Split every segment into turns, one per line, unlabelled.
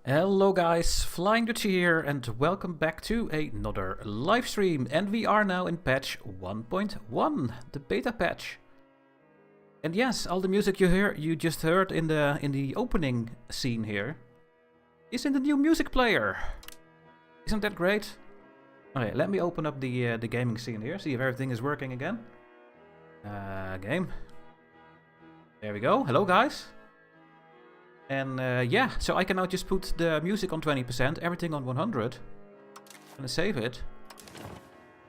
Hello guys, FlyingDutchy here and welcome back to another live stream. And we are now in patch 1.1, the beta patch. And yes, all the music you just heard in the opening scene here is in the new music player. Isn't that great? Okay, let me open up the gaming scene here, see if everything is working again. Game. There we go. Hello guys. And yeah, so I can now just put the music on 20%, everything on 100. I'm gonna save it.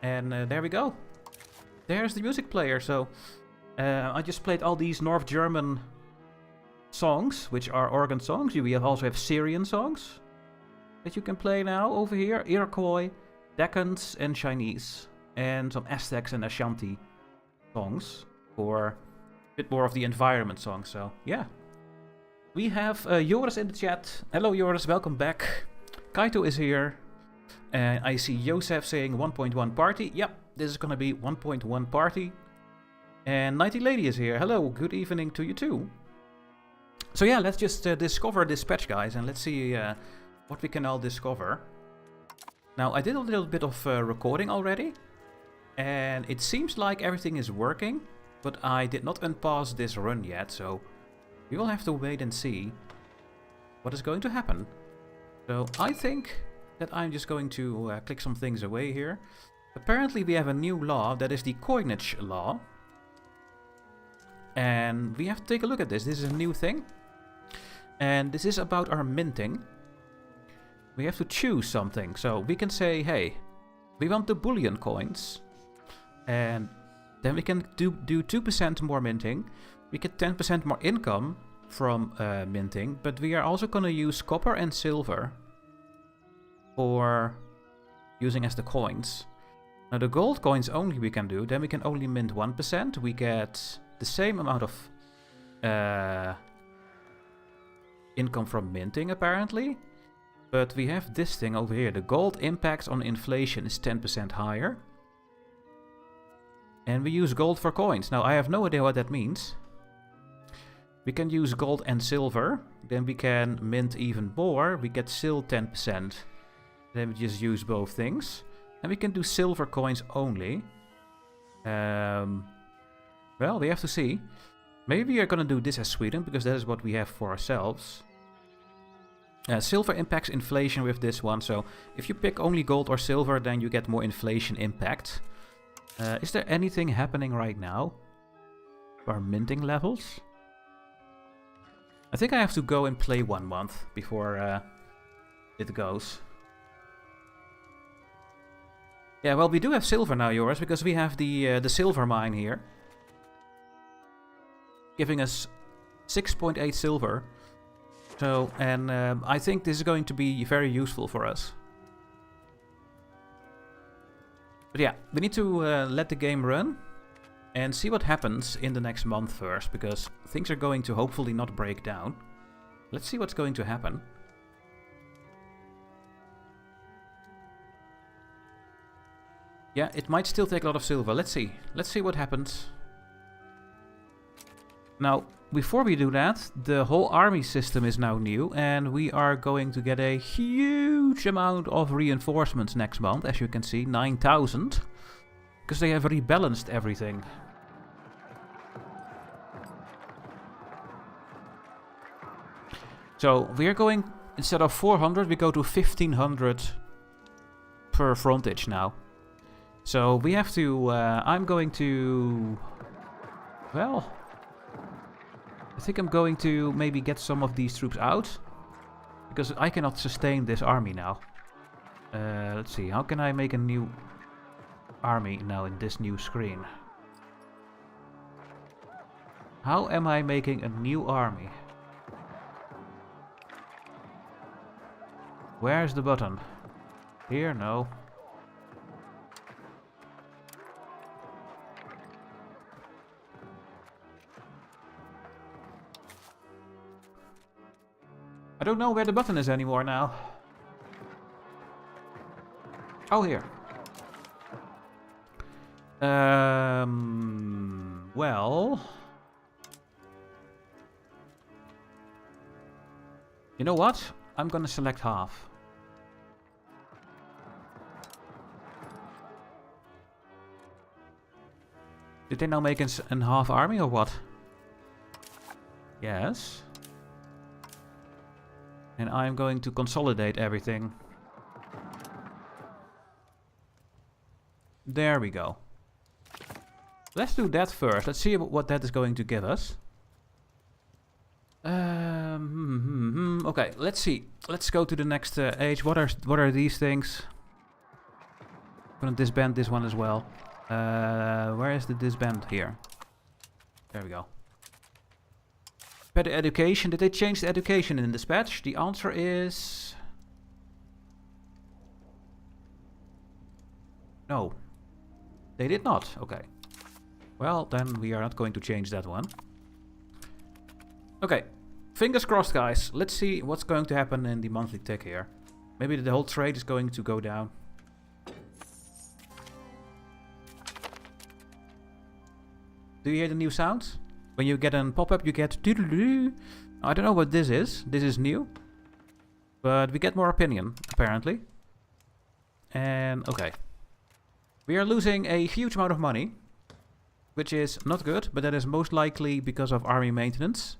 And there we go. There's the music player. So I just played all these North German songs, which are organ songs. We also have Syrian songs that you can play now over here. Iroquois, Deccans, and Chinese. And some Aztecs and Ashanti songs for a bit more of the environment songs. So yeah. We have Joris in the chat. Hello Joris, welcome back. Kaito is here. And I see Joseph saying 1.1 party. Yep, this is gonna be 1.1 party. And Nighty Lady is here. Hello, good evening to you too. So yeah, let's just discover this patch, guys, and let's see what we can all discover. Now, I did a little bit of recording already. And it seems like everything is working. But I did not unpause this run yet, so we will have to wait and see what is going to happen. So I think that I'm just going to click some things away here. Apparently we have a new law, that is the Coinage law. And we have to take a look at this. This is a new thing. And this is about our minting. We have to choose something. So we can say, hey, we want the bullion coins. And then we can do 2% more minting. We get 10% more income from minting, but we are also going to use copper and silver for using as the coins. Now the gold coins only we can do, then we can only mint 1%. We get the same amount of income from minting apparently, but we have this thing over here. The gold impact on inflation is 10% higher. And we use gold for coins. Now I have no idea what that means. We can use gold and silver, then we can mint even more, we get still 10%. Then we just use both things. And we can do silver coins only. Well, we have to see. Maybe we are gonna do this as Sweden, because that is what we have for ourselves. Silver impacts inflation with this one, so if you pick only gold or silver, then you get more inflation impact. Is there anything happening right now? Our minting levels? I think I have to go and play 1 month before it goes. Yeah, well, we do have silver now, Joris, because we have the silver mine here. Giving us 6.8 silver. So, and I think this is going to be very useful for us. But yeah, we need to let the game run. And see what happens in the next month first, because things are going to hopefully not break down. Let's see what's going to happen. Yeah, it might still take a lot of silver. Let's see. Let's see what happens. Now, before we do that, the whole army system is now new, and we are going to get a huge amount of reinforcements next month, as you can see, 9,000. Because they have rebalanced everything. So we are going, instead of 400, we go to 1500 per frontage now. So we have to, I'm going to, well, I think I'm going to maybe get some of these troops out. Because I cannot sustain this army now. Let's see, how can I make a new army now in this new screen? How am I making a new army? Where's the button? Here? No. I don't know where the button is anymore now. Oh, here. Well, you know what? I'm gonna select half. Did they now make us an half army or what? Yes. And I'm going to consolidate everything. There we go. Let's do that first. Let's see what that is going to give us. Okay, let's see. Let's go to the next age. What are these things? I'm gonna disband this one as well. Where is the disband? Here. There we go. Better education. Did they change the education in this patch? The answer is... no. They did not. Okay. Well, then we are not going to change that one. Okay. Fingers crossed, guys. Let's see what's going to happen in the monthly tick here. Maybe the whole trade is going to go down. Do you hear the new sound? When you get a pop-up, you get... I don't know what this is. This is new. But we get more opinion, apparently. And, okay. We are losing a huge amount of money. Which is not good, but that is most likely because of army maintenance.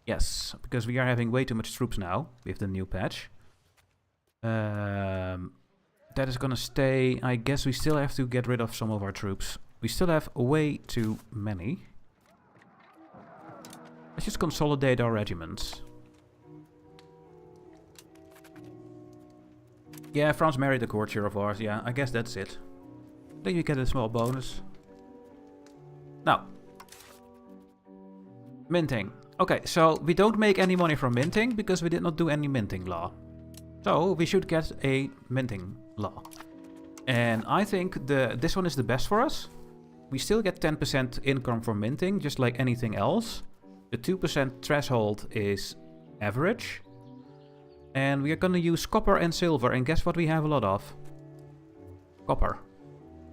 Yes, because we are having way too much troops now with the new patch. That is gonna stay. I guess we still have to get rid of some of our troops. We still have way too many. Let's just consolidate our regiments. Yeah, France married a courtier of ours. Yeah, I guess that's it. Then you get a small bonus. Now. Minting. Okay, so we don't make any money from minting because we did not do any minting law. So we should get a minting law. And I think this one is the best for us. We still get 10% income from minting, just like anything else. The 2% threshold is average. And we are going to use copper and silver. And guess what we have a lot of? Copper.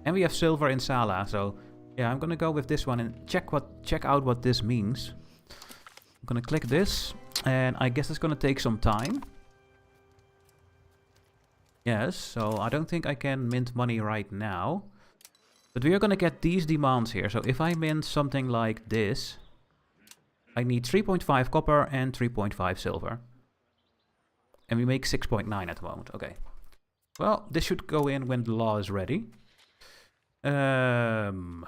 And we have silver in Sala. So yeah, I'm going to go with this one and check out what this means. I'm going to click this. And I guess it's going to take some time. Yes, so I don't think I can mint money right now. But we are going to get these demands here. So if I mint something like this, I need 3.5 copper and 3.5 silver. And we make 6.9 at the moment. Okay. Well, this should go in when the law is ready. Can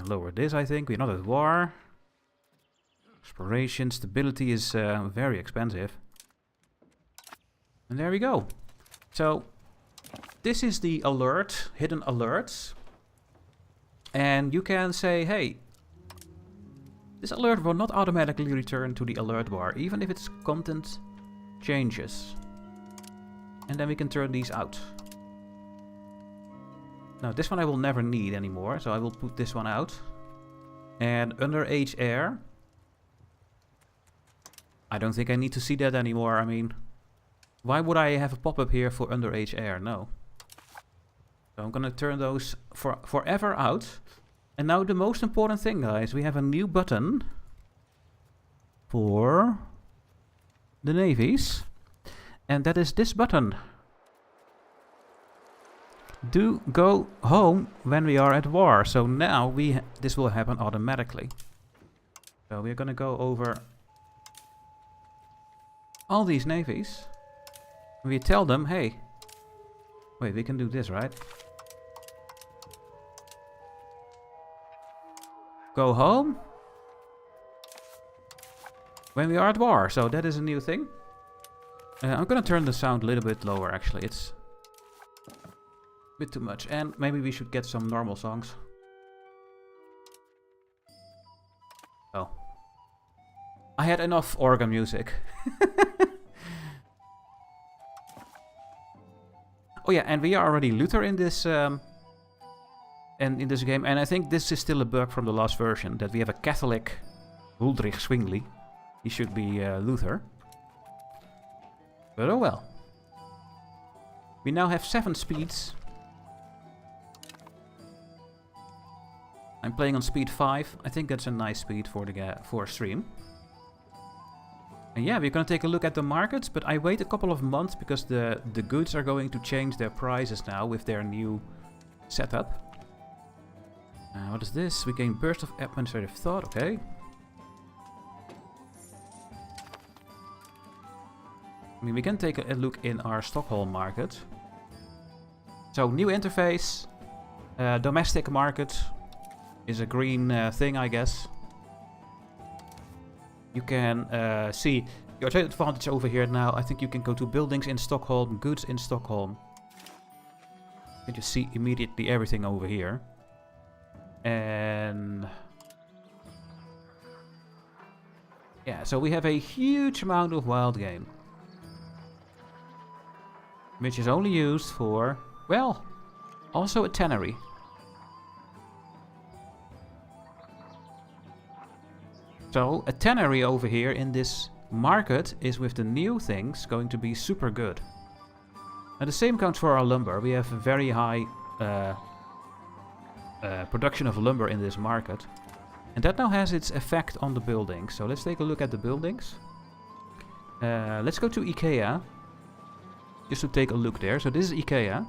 lower this, I think. We're not at war. Exploration, stability is very expensive. And there we go. So, this is the alert, hidden alerts. And you can say, hey, this alert will not automatically return to the alert bar, even if its content changes. And then we can turn these out. Now, this one I will never need anymore, so I will put this one out. And underage air. I don't think I need to see that anymore. I mean, why would I have a pop-up here for underage air? No. So I'm gonna turn those forever out. And now the most important thing, guys. We have a new button for the navies. And that is this button. Do go home when we are at war. So now this will happen automatically. So we're gonna go over all these navies. We tell them, hey, wait, we can do this, right? Go home when we are at war. So that is a new thing. I'm gonna turn the sound a little bit lower, actually. It's a bit too much. And maybe we should get some normal songs. Oh. I had enough organ music. Oh yeah, and we are already Luther in this and in this game, and I think this is still a bug from the last version, that we have a Catholic Huldrych Zwingli. He should be Luther. But oh well. We now have 7 speeds. I'm playing on speed 5. I think that's a nice speed for the for stream. And yeah, we're gonna take a look at the markets, but I wait a couple of months because the goods are going to change their prices now with their new setup. What is this? We gain burst of administrative thought, okay. I mean, we can take a look in our Stockholm market. So, new interface, domestic market is a green thing, I guess. You can see your trade advantage over here now. I think you can go to buildings in Stockholm, goods in Stockholm. You can just see immediately everything over here. And yeah, so we have a huge amount of wild game, which is only used for, well, also a tannery. So a tannery over here in this market is with the new things going to be super good. And the same counts for our lumber. We have a very high production of lumber in this market. And that now has its effect on the buildings. So let's take a look at the buildings. Let's go to IKEA. Just to take a look there. So this is IKEA.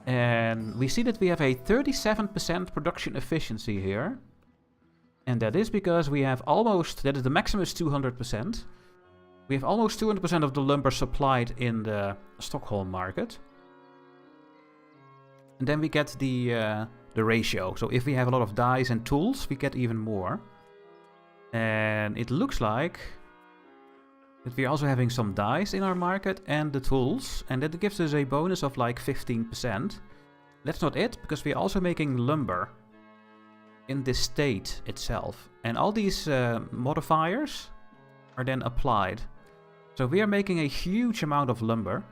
And we see that we have a 37% production efficiency here. And that is because we have almost, that is the maximum is 200%. We have almost 200% of the lumber supplied in the Stockholm market. And then we get the ratio. So if we have a lot of dyes and tools, we get even more. And it looks like that we're also having some dyes in our market and the tools. And that gives us a bonus of like 15%. That's not it, because we're also making lumber in this state itself. And all these modifiers are then applied. So we are making a huge amount of lumber.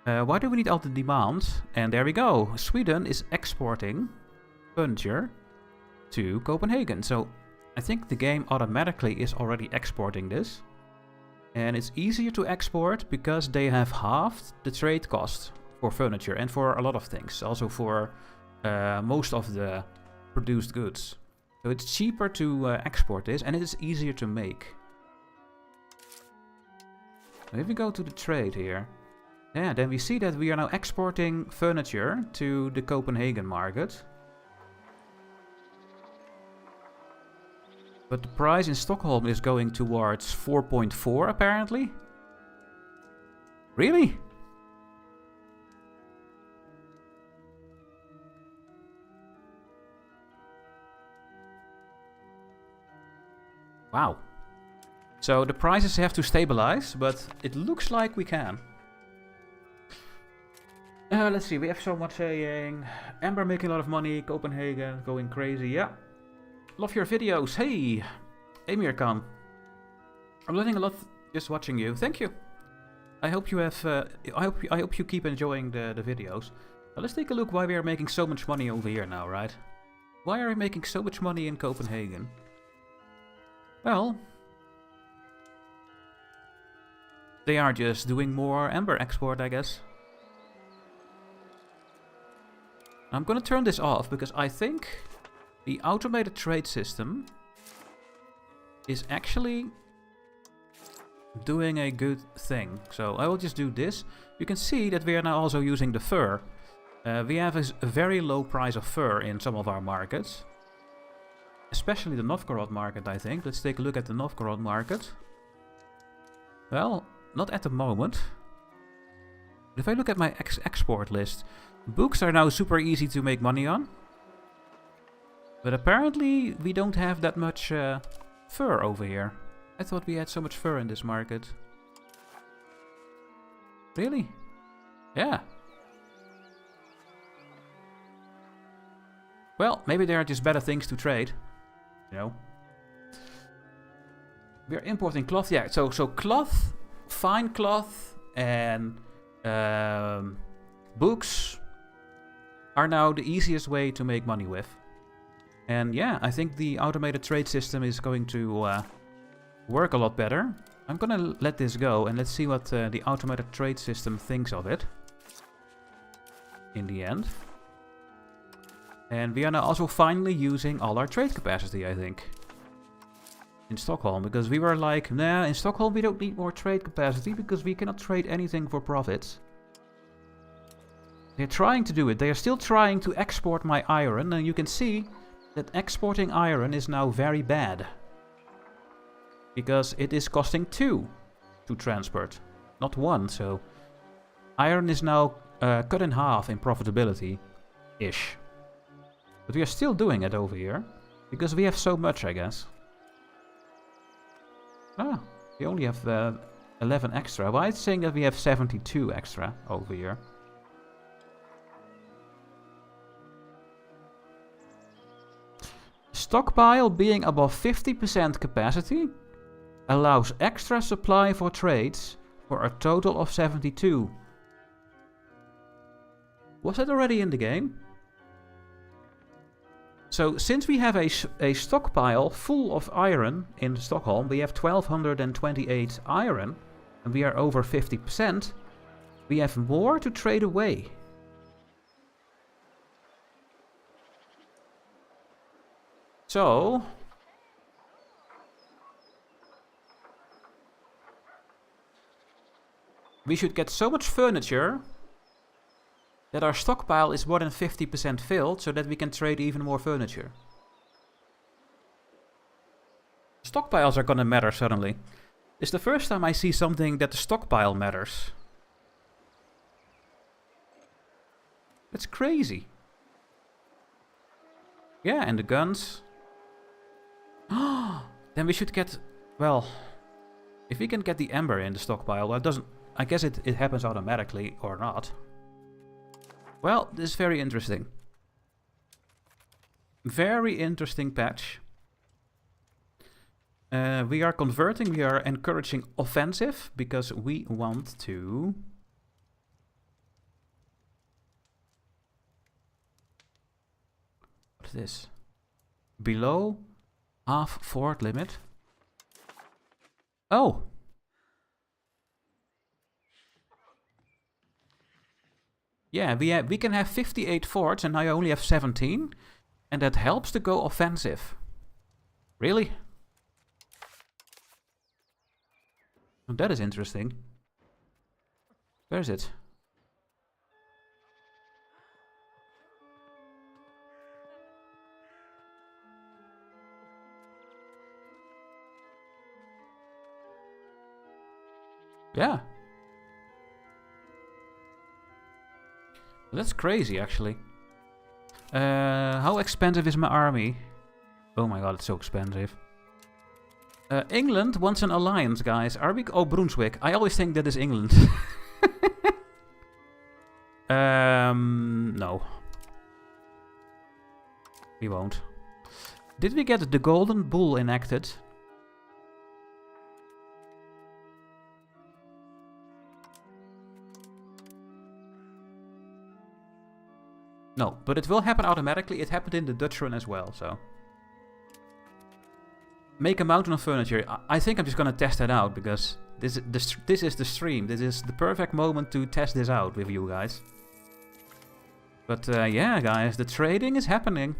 Why do we need all the demand? And there we go. Sweden is exporting furniture to Copenhagen. So I think the game automatically is already exporting this. And it's easier to export because they have halved the trade cost for furniture and for a lot of things. Also for most of the produced goods. So it's cheaper to export this and it is easier to make. So if we go to the trade here. Yeah, then we see that we are now exporting furniture to the Copenhagen market. But the price in Stockholm is going towards 4.4 apparently. Really? Wow. So the prices have to stabilize, but it looks like we can. Let's see, we have someone saying, Amber making a lot of money, Copenhagen going crazy, yeah. Love your videos, hey, Emirkan. I'm learning a lot just watching you, thank you. I hope you have, I hope you keep enjoying the videos. Now let's take a look why we are making so much money over here now, right? Why are we making so much money in Copenhagen? Well, they are just doing more amber export, I guess. I'm gonna turn this off because I think the automated trade system is actually doing a good thing. So I will just do this. You can see that we are now also using the fur. We have a very low price of fur in some of our markets. Especially the Novgorod market, I think. Let's take a look at the Novgorod market. Well, not at the moment. But if I look at my export list, books are now super easy to make money on. But apparently we don't have that much fur over here. I thought we had so much fur in this market. Really? Yeah. Well, maybe there are just better things to trade. You know. We are importing cloth. Yeah, so cloth, fine cloth, and books are now the easiest way to make money with. And yeah, I think the automated trade system is going to work a lot better. I'm gonna let this go and let's see what the automated trade system thinks of it in the end. And we are now also finally using all our trade capacity, I think. in Stockholm, because we were like, nah, in Stockholm we don't need more trade capacity because we cannot trade anything for profits. They're trying to do it. They are still trying to export my iron, and you can see that exporting iron is now very bad. Because it is costing 2 to transport, not 1, so iron is now cut in half in profitability-ish. But we are still doing it over here, because we have so much, I guess. Ah, we only have 11 extra. Why is it saying that we have 72 extra over here? Stockpile being above 50% capacity allows extra supply for trades for a total of 72. Was that already in the game? So, since we have a stockpile full of iron in Stockholm, we have 1228 iron, and we are over 50%, we have more to trade away. So, we should get so much furniture that our stockpile is more than 50% filled, so that we can trade even more furniture. Stockpiles are gonna matter suddenly. It's the first time I see something that the stockpile matters. That's crazy. Yeah, and the guns. Then we should get, well, if we can get the ember in the stockpile, well, it doesn't, I guess it happens automatically or not. Well, this is very interesting. Very interesting patch. We are converting, we are encouraging offensive because we want to... What is this? Below half fort limit. Oh! Yeah, we can have 58 forts and I only have 17. And that helps to go offensive. Really? Oh, that is interesting. Where is it? Yeah. That's crazy, actually. How expensive is my army? Oh my god, it's so expensive. England wants an alliance, guys. Are we... Oh, Brunswick. I always think that is England. No. We won't. Did we get the Golden Bull enacted? No, but it will happen automatically. It happened in the Dutch run as well, so... Make a mountain of furniture. I think I'm just gonna test that out, because this is the stream. This is the perfect moment to test this out with you guys. But yeah, guys, the trading is happening.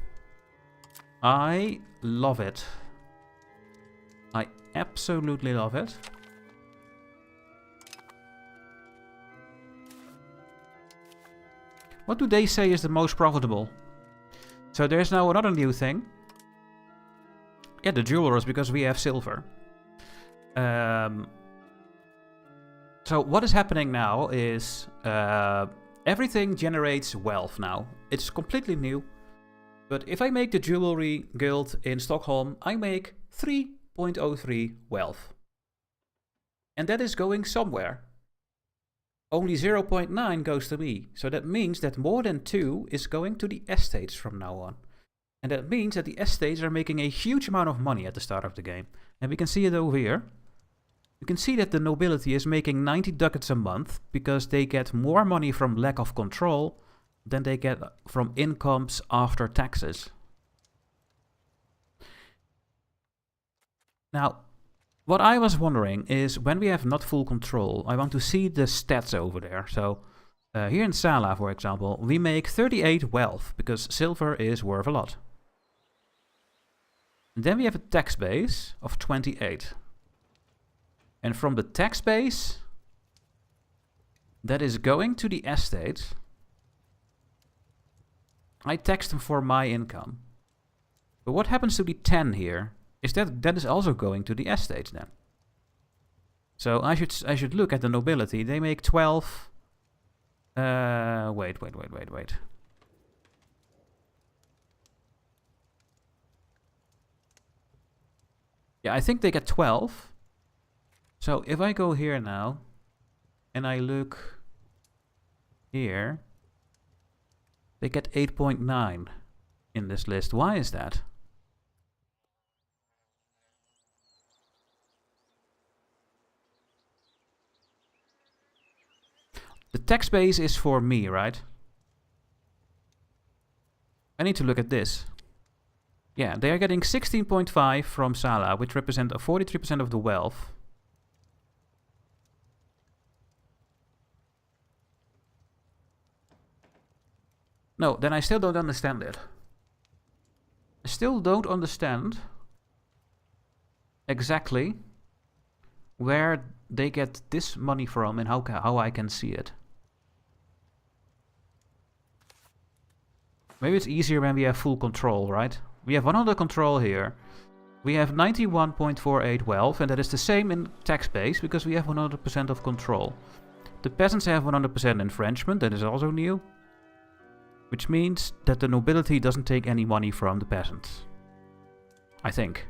I love it. I absolutely love it. What do they say is the most profitable? So there's now another new thing. Yeah, the jewelers, because we have silver. So what is happening now is everything generates wealth now. It's completely new. But if I make the jewelry guild in Stockholm, I make 3.03 wealth. And that is going somewhere. Only 0.9 goes to me. So that means that more than 2 is going to the estates from now on. And that means that the estates are making a huge amount of money at the start of the game. And we can see it over here. You can see that the nobility is making 90 ducats a month because they get more money from lack of control than they get from incomes after taxes. Now, what I was wondering is when we have not full control, I want to see the stats over there. So here in Sala, for example, we make 38 wealth because silver is worth a lot. And then we have a tax base of 28. And from the tax base, that is going to the estate, I tax them for my income. But what happens to the 10 here? Is that is also going to the estate then? So I should look at the nobility. They make 12. Wait. Yeah, I think they get 12. So if I go here now, and I look here, they get 8.9 in this list. Why is that? The tax base is for me, right? I need to look at this. Yeah, they are getting 16.5 from Sala, which represent 43% of the wealth. No, then I still don't understand it. I still don't understand exactly where they get this money from and how I can see it. Maybe it's easier when we have full control, right? We have 100 control here. We have 91.48 wealth, and that is the same in tax base because we have 100% of control. The peasants have 100% infringement, that is also new. Which means that the nobility doesn't take any money from the peasants. I think.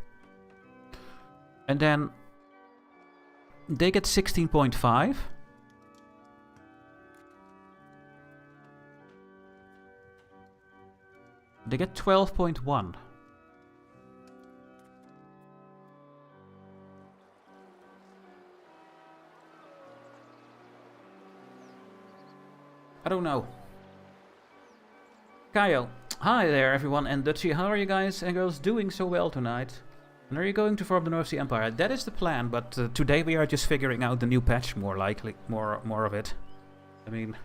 And then they get 16.5. They get 12.1. I don't know. Kaio, hi there everyone, and Dutchy, how are you guys and girls doing so well tonight? And are you going to form the North Sea Empire? That is the plan, but today we are just figuring out the new patch, more likely, more of it. I mean,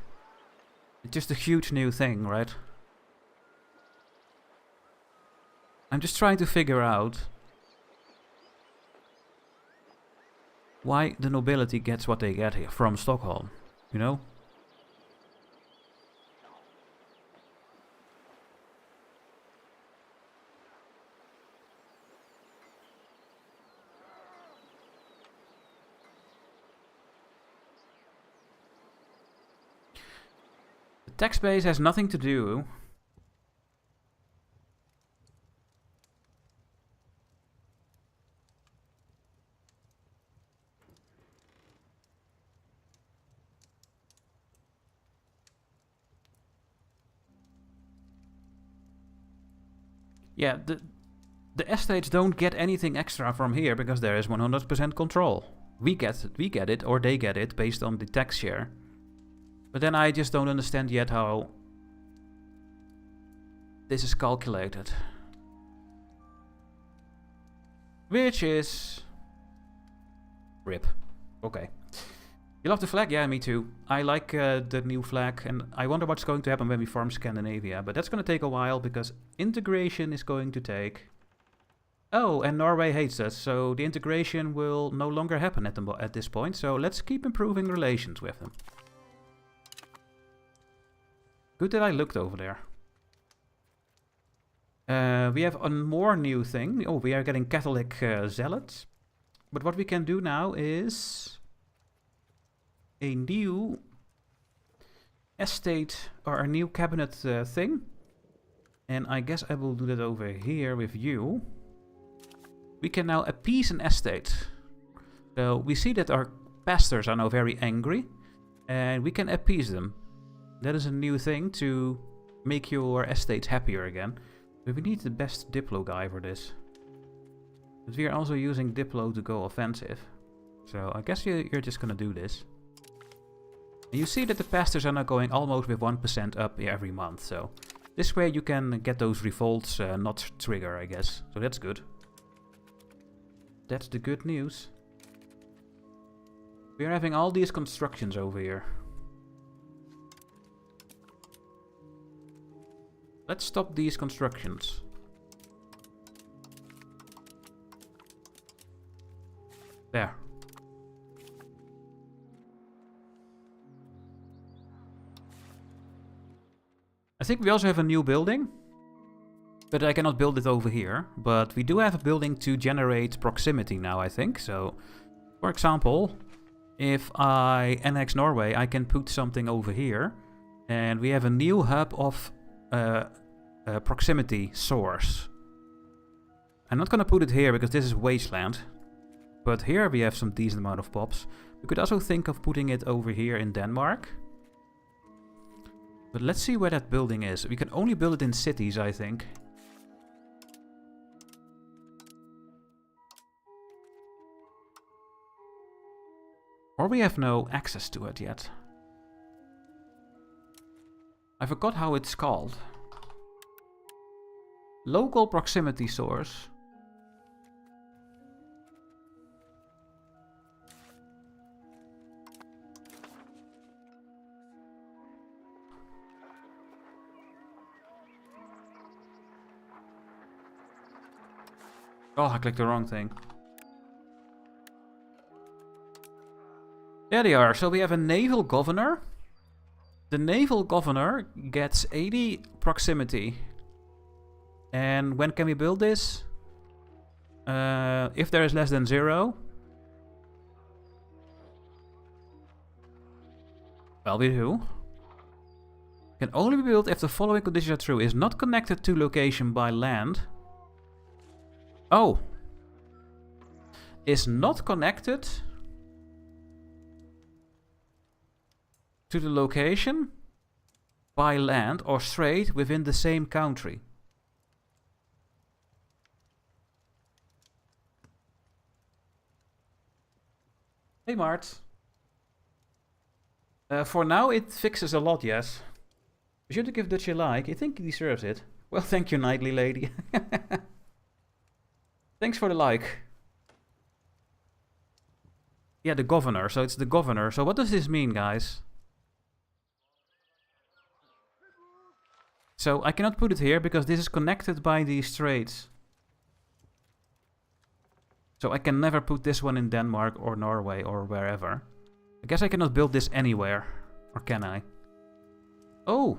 it's just a huge new thing, right? I'm just trying to figure out why the nobility gets what they get here from Stockholm, you know? The tax base has nothing to do . Yeah, the estates don't get anything extra from here because there is 100% control. We get it, or they get it, based on the tax share. But then I just don't understand yet how this is calculated. Which is... RIP. Okay. You love the flag? Yeah, me too. I like the new flag, and I wonder what's going to happen when we farm Scandinavia. But that's going to take a while, because integration is going to take... Oh, and Norway hates us, so the integration will no longer happen at this point. So let's keep improving relations with them. Good that I looked over there. We have a more new thing. Oh, we are getting Catholic zealots. But what we can do now is... a new estate, or a new cabinet thing. And I guess I will do that over here with you. We can now appease an estate. So we see that our pastors are now very angry. And we can appease them. That is a new thing to make your estates happier again. But we need the best Diplo guy for this. But we are also using Diplo to go offensive. So I guess you're just gonna do this. And you see that the pastors are now going almost with 1% up every month. So this way you can get those revolts not trigger, I guess. So that's good. That's the good news. We are having all these constructions over here. Let's stop these constructions. I think we also have a new building. But I cannot build it over here. But we do have a building to generate proximity now, I think. So, for example, if I annex Norway, I can put something over here. And we have a new hub of proximity source. I'm not going to put it here because this is wasteland. But here we have some decent amount of pops. We could also think of putting it over here in Denmark. But let's see where that building is. We can only build it in cities, I think. Or we have no access to it yet. I forgot how it's called. Local proximity source. Oh, I clicked the wrong thing. There they are. So we have a naval governor. The naval governor gets 80 proximity. And when can we build this? If there is less than 0. Well, we do. Can only be built if the following conditions are true. Is not connected to location by land. Oh. Is not connected to the location by land or strait within the same country. Hey Mart. For now it fixes a lot, yes. Be sure to give Dutch a like. I think he deserves it. Well, thank you, Knightly Lady. Thanks for the like. Yeah, the governor. So it's the governor. So what does this mean, guys? So I cannot put it here because this is connected by these straits. So I can never put this one in Denmark or Norway or wherever. I guess I cannot build this anywhere. Or can I? Oh!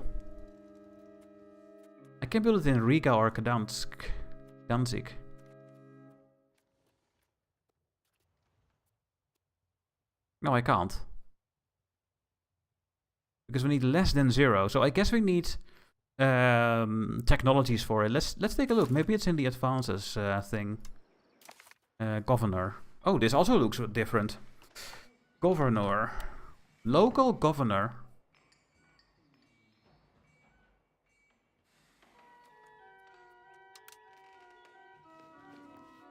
I can build it in Riga or Danzig. No, I can't. Because we need less than 0. So I guess we need technologies for it. Let's take a look. Maybe it's in the advances thing. Governor. Oh, this also looks different. Governor. Local governor.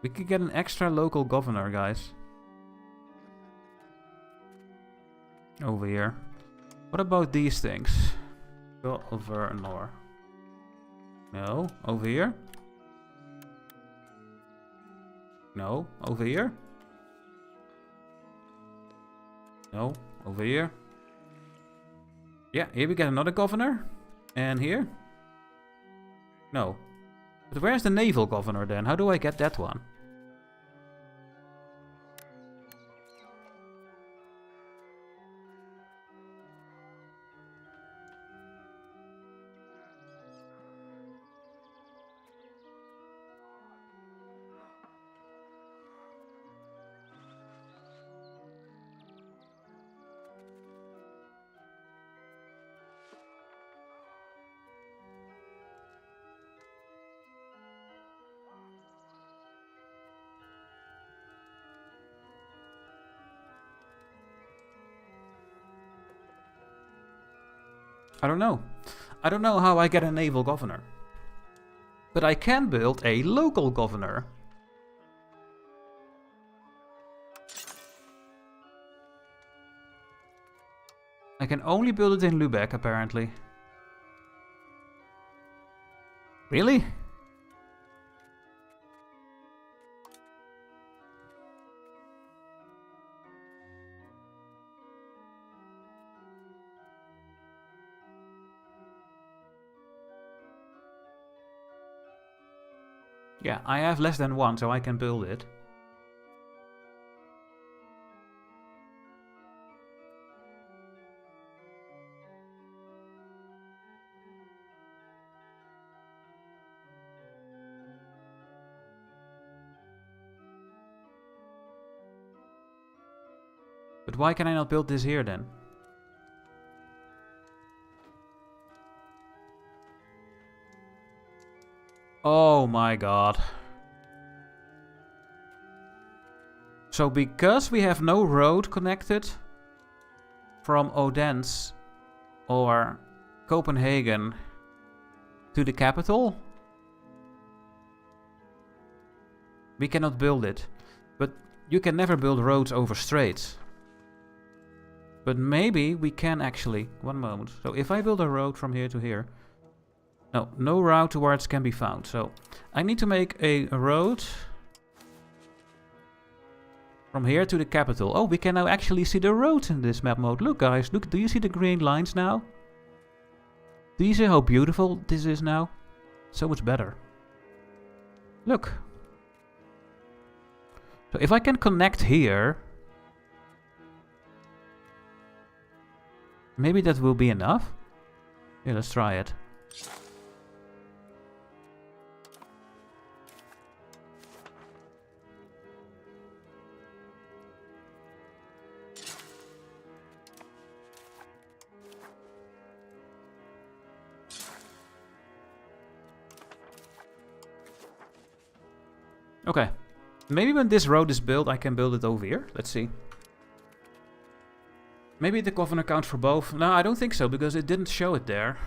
We could get an extra local governor, guys. Over here. What about these things? Governor. No, over here. No, over here. No, over here. Yeah, here we get another governor. And here? No. But where's the naval governor then? How do I get that one? I don't know. I don't know how I get a naval governor. But I can build a local governor. I can only build it in Lübeck, apparently. Really? Yeah, I have less than 1, so I can build it. But why can I not build this here then? Oh my god. So because we have no road connected from Odense or Copenhagen to the capital, we cannot build it. But you can never build roads over straits. But maybe we can actually. One moment. So if I build a road from here to here. No, no route towards can be found. So I need to make a road from here to the capital. Oh, we can now actually see the roads in this map mode. Look guys, look, do you see the green lines now? Do you see how beautiful this is now? So much better. Look. So if I can connect here, maybe that will be enough. Yeah, let's try it. Okay. Maybe when this road is built, I can build it over here. Let's see. Maybe the governor counts for both. No, I don't think so, because it didn't show it there.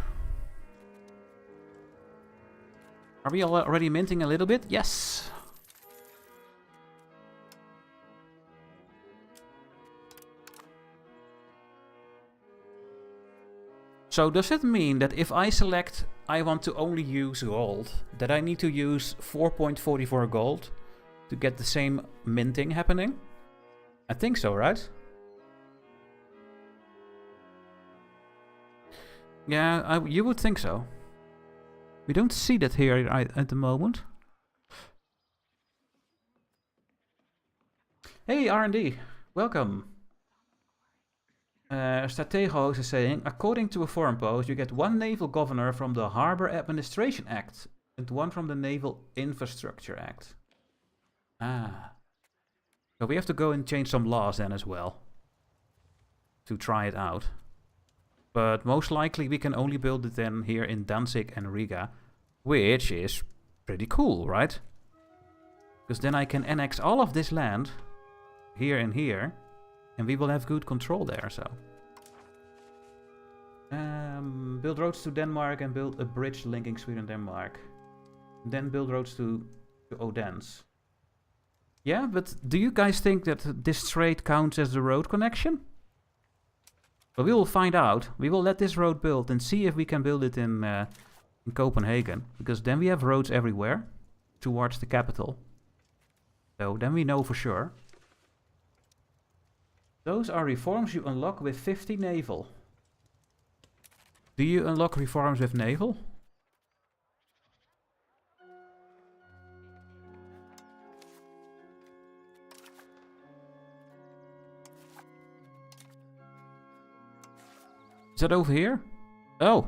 Are we already minting a little bit? Yes! So does it mean that if I select I want to only use gold, that I need to use 4.44 gold to get the same minting happening? I think so, right? Yeah, you would think so. We don't see that here at the moment. Hey R&D, welcome. Strategos is saying, according to a forum post, you get one naval governor from the Harbor Administration Act and one from the Naval Infrastructure Act. Ah. So we have to go and change some laws then as well to try it out. But most likely we can only build it then here in Danzig and Riga, which is pretty cool, right? Because then I can annex all of this land here and here, and we will have good control there, so. Build roads to Denmark and build a bridge linking Sweden and Denmark. Then build roads to Odense. Yeah, but do you guys think that this strait counts as the road connection? Well, we will find out. We will let this road build and see if we can build it in Copenhagen. Because then we have roads everywhere towards the capital. So then we know for sure. Those are reforms you unlock with 50 naval. Do you unlock reforms with naval? Is that over here? Oh.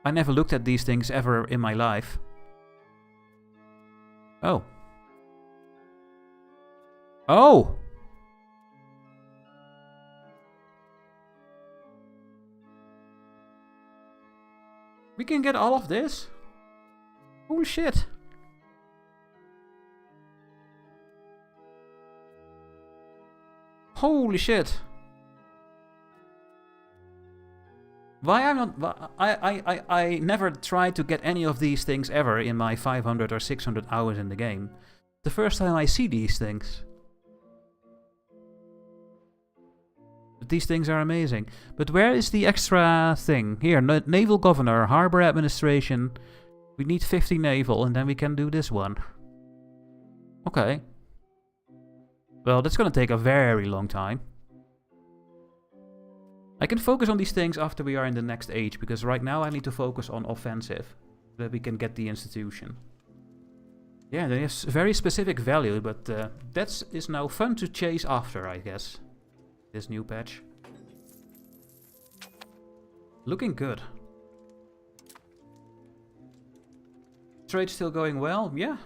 I never looked at these things ever in my life. Oh. Oh! We can get all of this? Holy shit. Holy shit. Why I'm not... I never tried to get any of these things ever in my 500 or 600 hours in the game. The first time I see these things. But these things are amazing. But where is the extra thing? Here, Naval Governor, Harbor Administration. We need 50 naval and then we can do this one. Okay. Well, that's gonna take a very long time. I can focus on these things after we are in the next age, because right now I need to focus on offensive, so that we can get the institution. Yeah, they have very specific value, but that is now fun to chase after, I guess. This new patch. Looking good. Trade's still going well, yeah,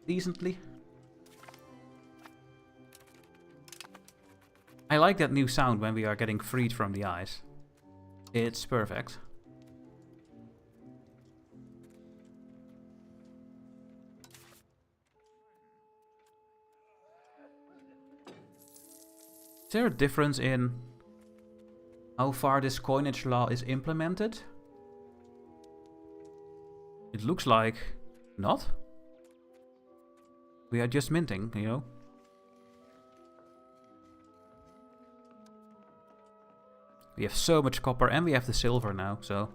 decently. I like that new sound when we are getting freed from the ice. It's perfect. Is there a difference in how far this coinage law is implemented? It looks like not. We are just minting, you know. We have so much copper and we have the silver now, so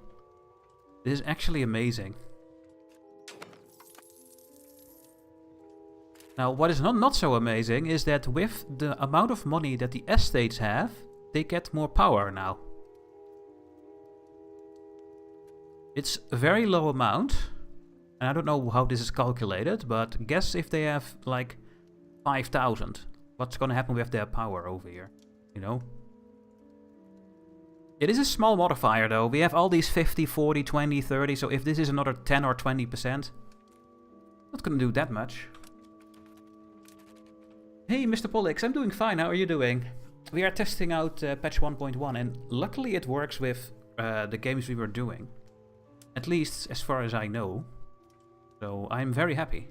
this is actually amazing. Now, what is not so amazing is that with the amount of money that the estates have, they get more power now. It's a very low amount, and I don't know how this is calculated, but guess if they have like 5,000, what's gonna happen with their power over here, you know? It is a small modifier though, we have all these 50, 40, 20, 30, so if this is another 10 or 20%, not gonna do that much. Hey Mr. Pollux, I'm doing fine, how are you doing? We are testing out patch 1.1 and luckily it works with the games we were doing. At least as far as I know. So I'm very happy.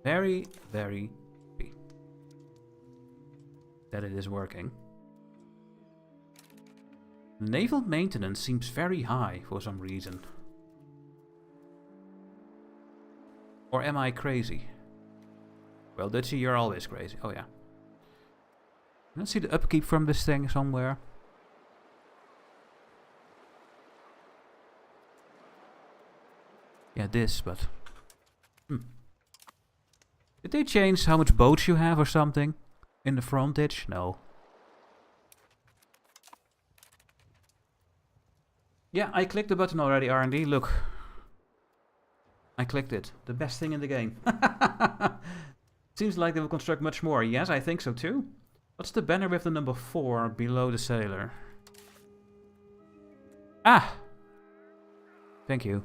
Very, very happy that it is working. Naval maintenance seems very high for some reason. Or am I crazy? Well, Dutchy, you're always crazy. Oh yeah. Let's see the upkeep from this thing somewhere. Yeah, this, but... Did they change how much boats you have or something? In the frontage? No. Yeah, I clicked the button already, R&D. Look. I clicked it. The best thing in the game. Seems like they will construct much more. Yes, I think so too. What's the banner with the number 4 below the sailor? Ah! Thank you.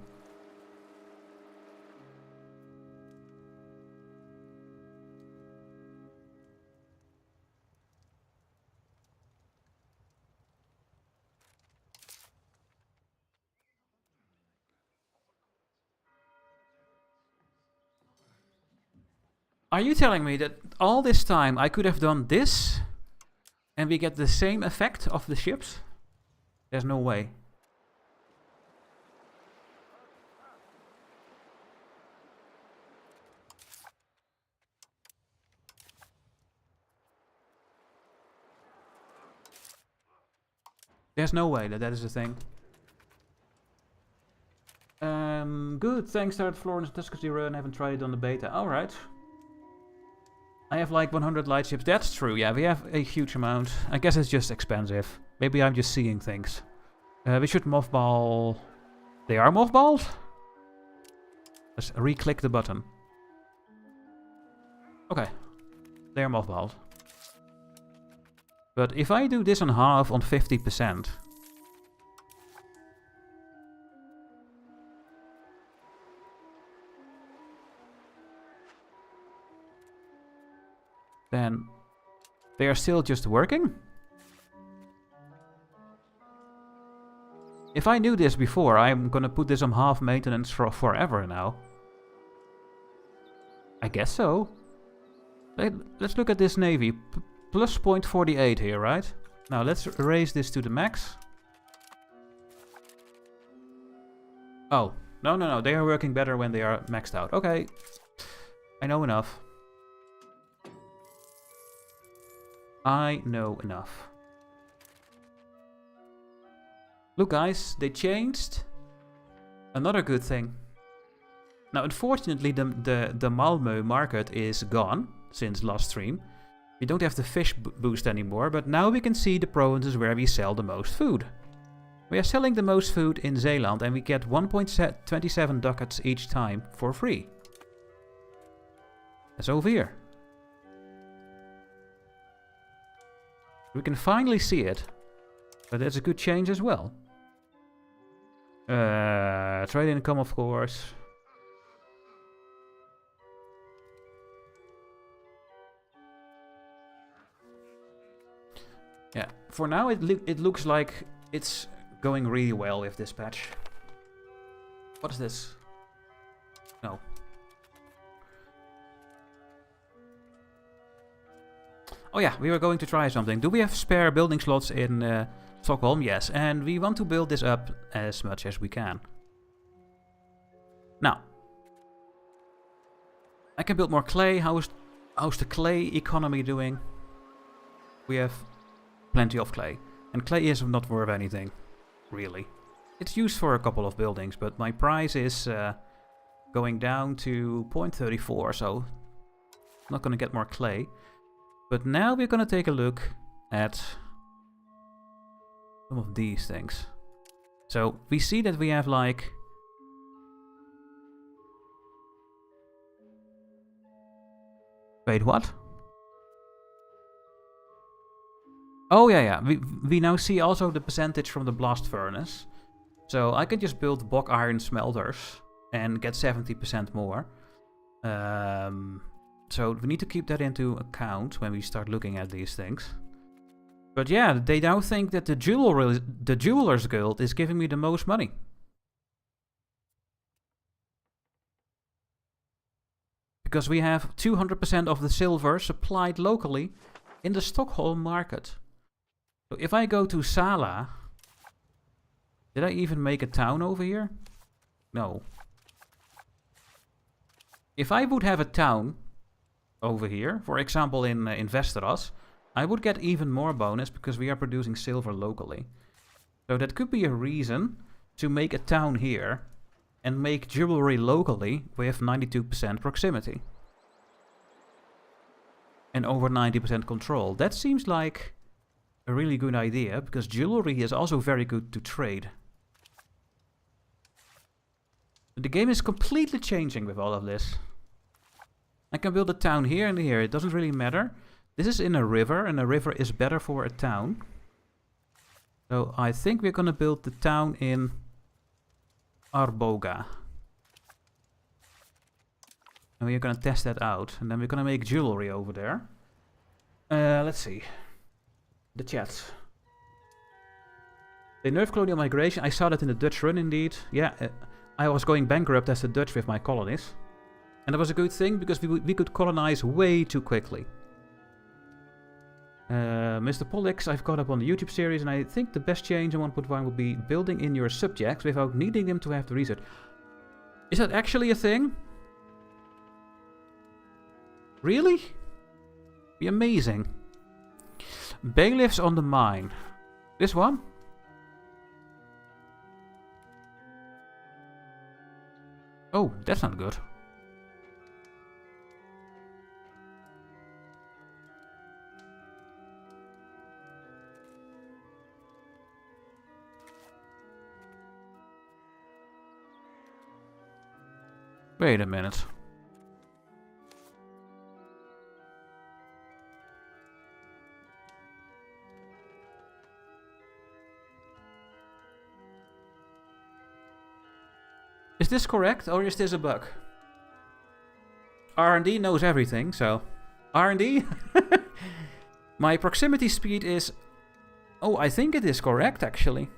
Are you telling me that all this time I could have done this and we get the same effect of the ships? There's no way. There's no way that that is a thing. Good, thanks to Florence Tuscany Run, haven't tried it on the beta. Alright. I have like 100 light ships. That's true, yeah, we have a huge amount. I guess it's just expensive. Maybe I'm just seeing things. We should mothball... They are mothballed? Let's re-click the button. Okay. They are mothballed. But if I do this on half on 50%... then they are still just working. If I knew this before, I'm gonna put this on half maintenance for forever now. I guess so. Let's look at this navy. Plus 0.48 here, right? Now let's raise this to the max. Oh, no, they are working better when they are maxed out. Okay, I know enough. I know enough. Look guys, they changed another good thing. Now unfortunately the Malmö market is gone since last stream. We don't have the fish boost anymore, but now we can see the provinces where we sell the most food. We are selling the most food in Zeeland and we get 1.27 ducats each time for free. That's over here. We can finally see it, but that's a good change as well. Trade income, of course. Yeah, for now it looks like it's going really well with this patch. What is this? No. Oh yeah, we were going to try something. Do we have spare building slots in Stockholm? Yes, and we want to build this up as much as we can. Now, I can build more clay. How's the clay economy doing? We have plenty of clay. And clay is not worth anything, really. It's used for a couple of buildings, but my price is going down to 0.34, so I'm not going to get more clay. But now we're going to take a look at some of these things. So we see that we have like... Wait, what? Oh yeah. We now see also the percentage from the blast furnace. So I can just build bog iron smelters and get 70% more. So we need to keep that into account when we start looking at these things. But yeah, they now think that the Jewelers Guild is giving me the most money. Because we have 200% of the silver supplied locally in the Stockholm market. So if I go to Sala... Did I even make a town over here? No. If I would have a town over here, for example in Västerås, I would get even more bonus because we are producing silver locally. So that could be a reason to make a town here and make jewelry locally with 92% proximity. And over 90% control. That seems like a really good idea because jewelry is also very good to trade. The game is completely changing with all of this. I can build a town here and here. It doesn't really matter. This is in a river, and a river is better for a town. So I think we're going to build the town in Arboga. And we're going to test that out. And then we're going to make jewelry over there. Let's see. The chat. They nerfed colonial migration. I saw that in the Dutch run indeed. Yeah, I was going bankrupt as the Dutch with my colonies. And that was a good thing because we could colonize way too quickly. Mr. Pollux, I've caught up on the YouTube series, and I think the best change in 1.1 would be building in your subjects without needing them to have the research. Is that actually a thing? Really? Be amazing. Bailiffs on the mine. This one? Oh, that's not good. Wait a minute. Is this correct, or is this a bug? R&D knows everything, so... R&D? My proximity speed is... Oh, I think it is correct, actually.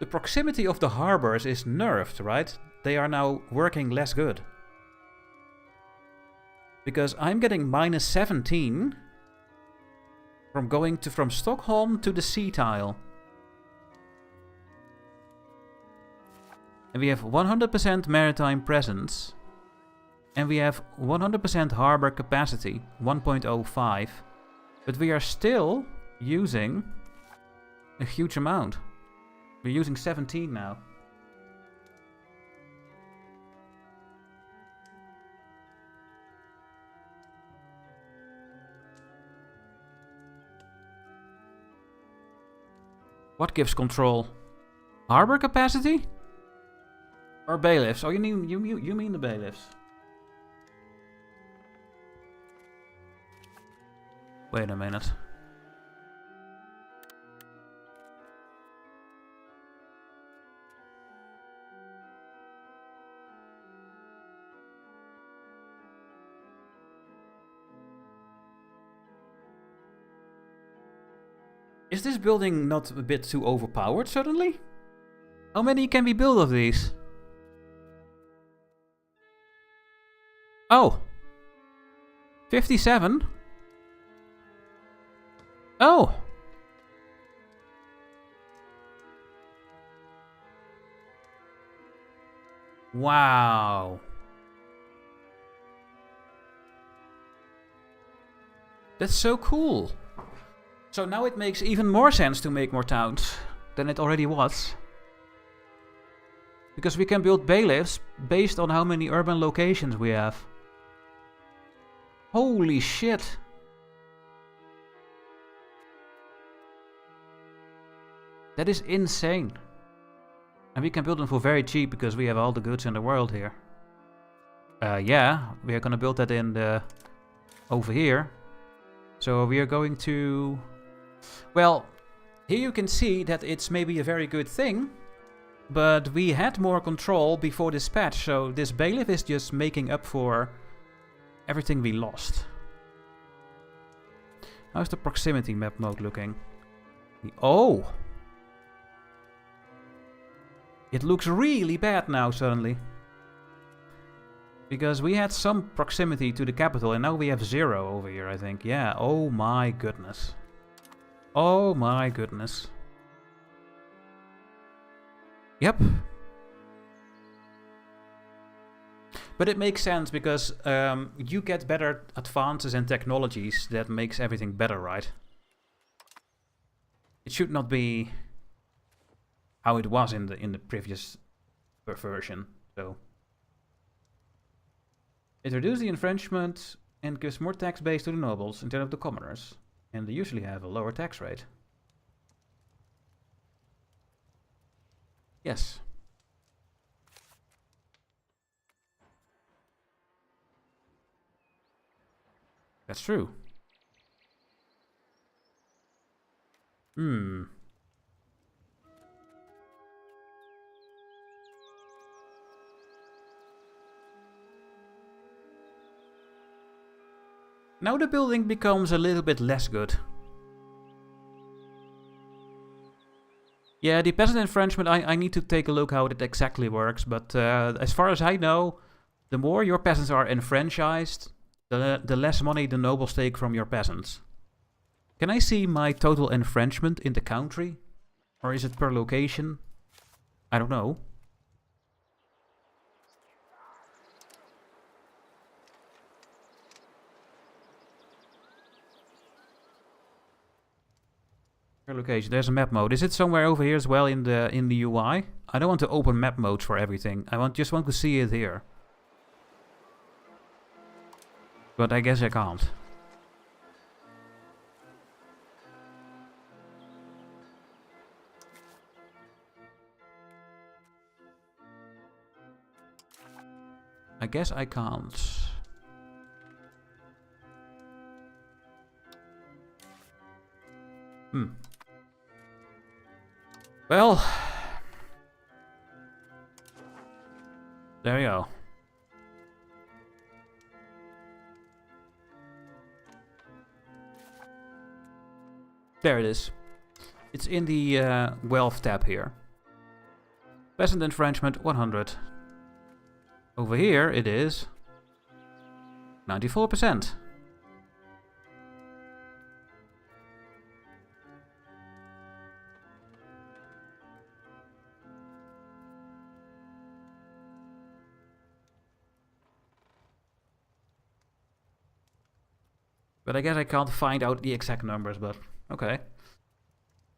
The proximity of the harbors is nerfed, right? They are now working less good. Because I'm getting minus 17... from going from Stockholm to the sea tile. And we have 100% maritime presence. And we have 100% harbor capacity, 1.05. But we are still using a huge amount. We're using 17 now. What gives control? Harbor capacity? Or bailiffs? Oh, you mean the bailiffs? Wait a minute. Is this building not a bit too overpowered suddenly? How many can we build of these? Oh. 57? Oh. Wow. That's so cool. So now it makes even more sense to make more towns than it already was. Because we can build bailiffs based on how many urban locations we have. Holy shit. That is insane. And we can build them for very cheap because we have all the goods in the world here. Yeah, we are gonna build that in the... over here. So we are going to... Well, here you can see that it's maybe a very good thing. But we had more control before this patch. So this bailiff is just making up for everything we lost. How's the proximity map mode looking? Oh! It looks really bad now suddenly. Because we had some proximity to the capital and now we have 0 over here, I think. Yeah, oh my goodness. Oh my goodness. Yep. But it makes sense because you get better advances in technologies that makes everything better, right? It should not be how it was in the previous version. So it reduces the infringement and gives more tax base to the nobles instead of the commoners, and they usually have a lower tax rate. Yes. That's true. Now the building becomes a little bit less good. Yeah, the peasant infringement, I need to take a look how it exactly works, but as far as I know, the more your peasants are enfranchised, the less money the nobles take from your peasants. Can I see my total enfranchisement in the country? Or is it per location? I don't know. Per location, there's a map mode. Is it somewhere over here as well in the UI? I don't want to open map modes for everything. I just want to see it here. But I guess I can't. I guess I can't. Well, there you go. There it is. It's in the wealth tab here. Peasant enfranchisement 100. Over here it is 94%. But I guess I can't find out the exact numbers, but okay.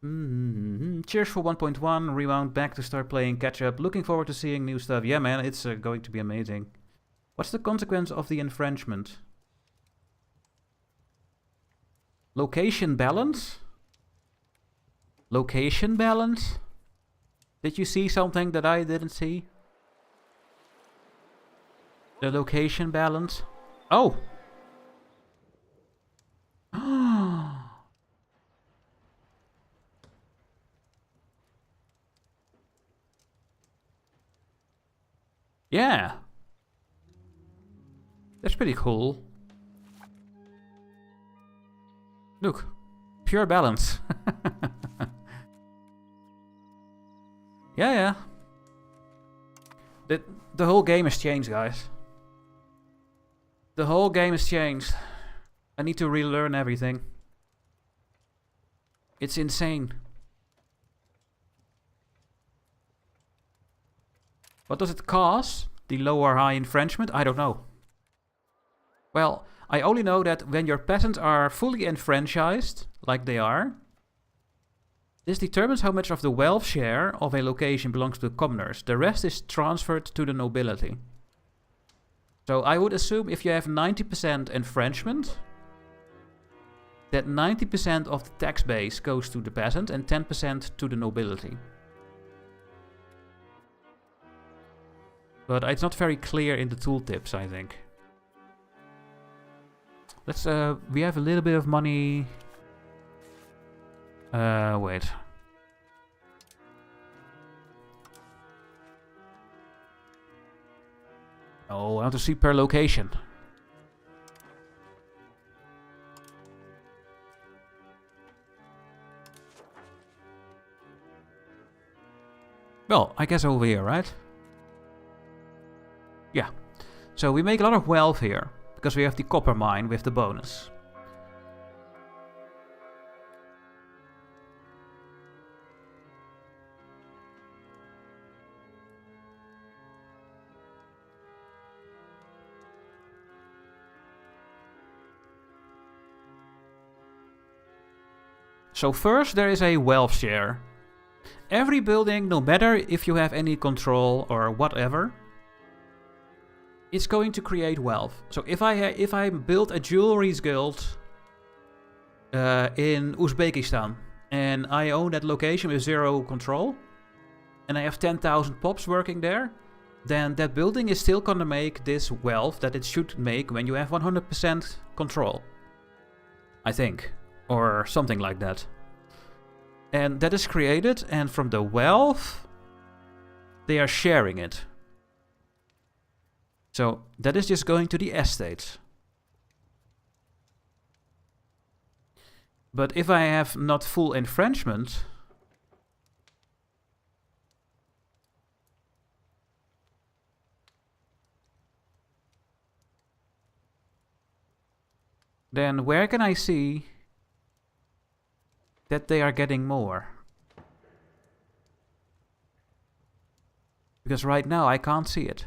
Cheers for 1.1, rewound back to start playing catch up. Looking forward to seeing new stuff. Yeah, man, it's going to be amazing. What's the consequence of the infringement? Location balance? Location balance? Did you see something that I didn't see? The location balance? Oh! Yeah. That's pretty cool. Look. Pure balance. Yeah. The whole game has changed, guys. The whole game has changed. I need to relearn everything. It's insane. What does it cost? The low or high infringement? I don't know. Well, I only know that when your peasants are fully enfranchised, like they are, this determines how much of the wealth share of a location belongs to the commoners. The rest is transferred to the nobility. So I would assume if you have 90% enfranchisement, that 90% of the tax base goes to the peasant and 10% to the nobility. But it's not very clear in the tooltips, I think. Let's, we have a little bit of money. Wait. Oh, I want to see per location. Well, I guess over here, right? Yeah. So we make a lot of wealth here, because we have the copper mine with the bonus. So first there is a wealth share. Every building, no matter if you have any control or whatever, is going to create wealth. So if I build a jewelry's guild in Uzbekistan and I own that location with 0 control and I have 10,000 pops working there, then that building is still gonna make this wealth that it should make when you have 100% control. I think. Or something like that. And that is created, and from the wealth, they are sharing it. So that is just going to the estates. But if I have not full enfranchisement, then where can I see that they are getting more? Because right now I can't see it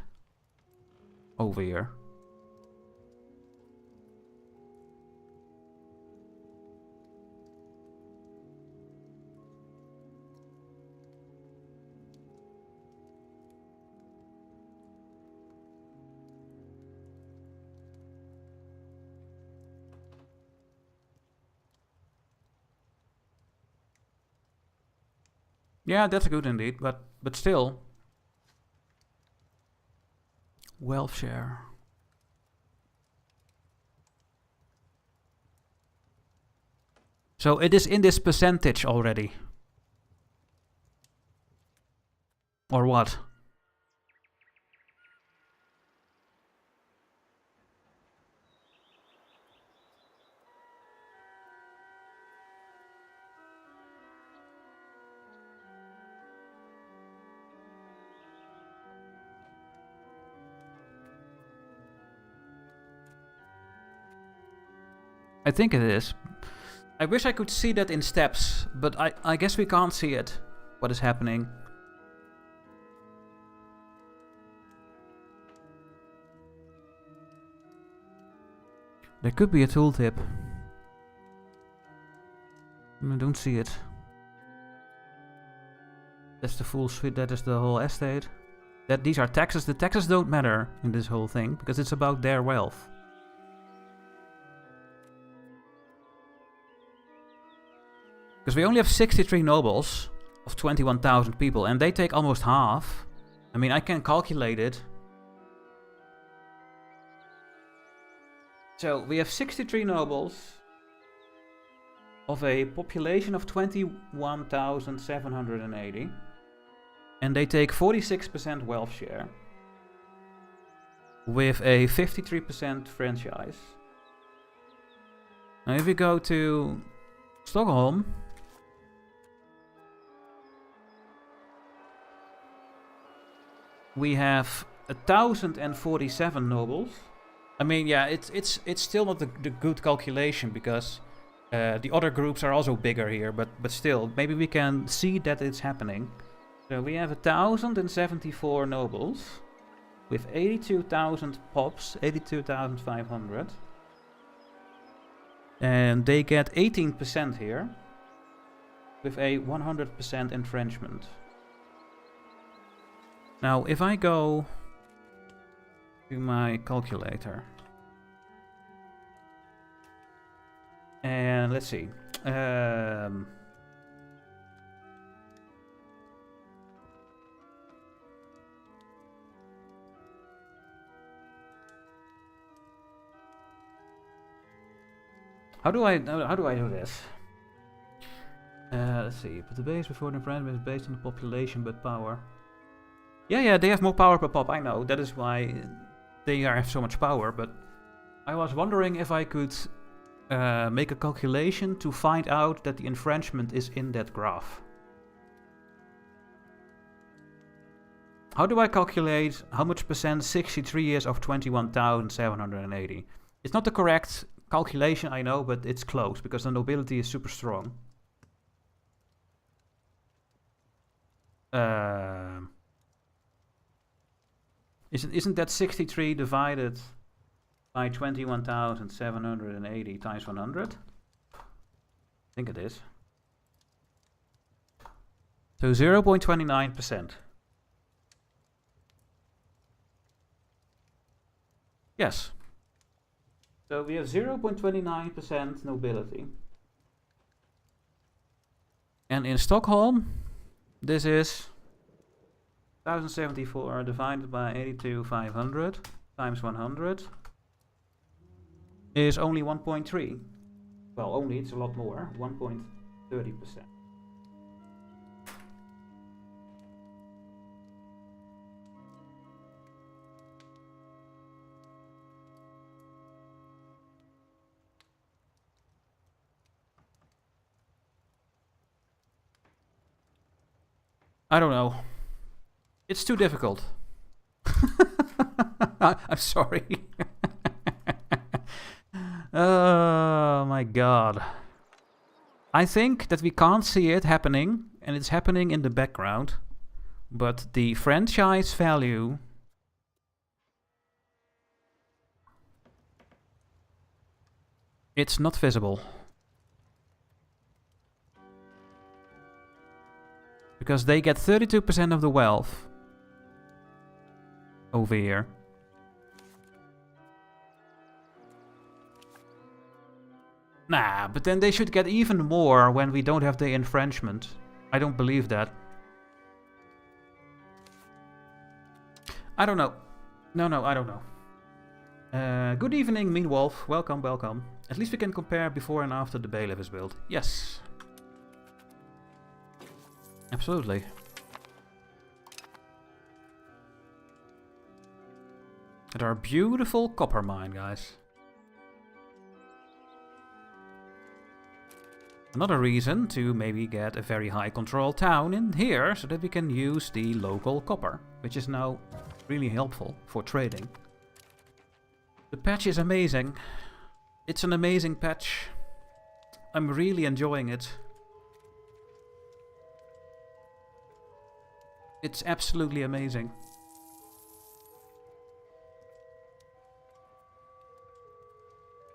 over here. Yeah, that's good indeed, but still. Wealth share. So it is in this percentage already. Or what? I think it is. I wish I could see that in steps, but I guess we can't see it. What is happening? There could be a tooltip. I don't see it. That's the full suite, that is the whole estate. That these are taxes. The taxes don't matter in this whole thing, because it's about their wealth. Because we only have 63 nobles of 21,000 people, and they take almost half. I mean, I can calculate it. So, we have 63 nobles of a population of 21,780. And they take 46% wealth share. With a 53% franchise. Now if we go to Stockholm. We have 1,047 nobles. I mean, yeah, it's still not the good calculation because the other groups are also bigger here, but still, maybe we can see that it's happening. So we have 1,074 nobles with 82,000 pops, 82,500. And they get 18% here with a 100% entrenchment. Now, if I go to my calculator and let's see. How do I do this? Let's see. But the base before the brand is based on the population, but power. Yeah, they have more power per pop. I know. That is why they have so much power. But I was wondering if I could make a calculation to find out that the infringement is in that graph. How do I calculate how much percent 63 is of 21,780? It's not the correct calculation, I know, but it's close because the nobility is super strong. Isn't that 63 divided by 21,780 times 100? I think it is. So 0.29%. Yes. So we have 0.29% nobility. And in Stockholm, this is 1,074 divided by 82,500 times 100 is only 1.3. Well, only, it's a lot more, 1.30%. I don't know. It's too difficult. I'm sorry. Oh my god. I think that we can't see it happening, and it's happening in the background. But the franchise value... it's not visible. Because they get 32% of the wealth over here. Nah, but then they should get even more when we don't have the infringement. I don't believe that. I don't know. No, I don't know. Good evening, Mean Wolf. Welcome, welcome. At least we can compare before and after the bailiff is built. Yes. Absolutely. At our beautiful copper mine, guys. Another reason to maybe get a very high control town in here, so that we can use the local copper, which is now really helpful for trading. The patch is amazing. It's an amazing patch. I'm really enjoying it. It's absolutely amazing.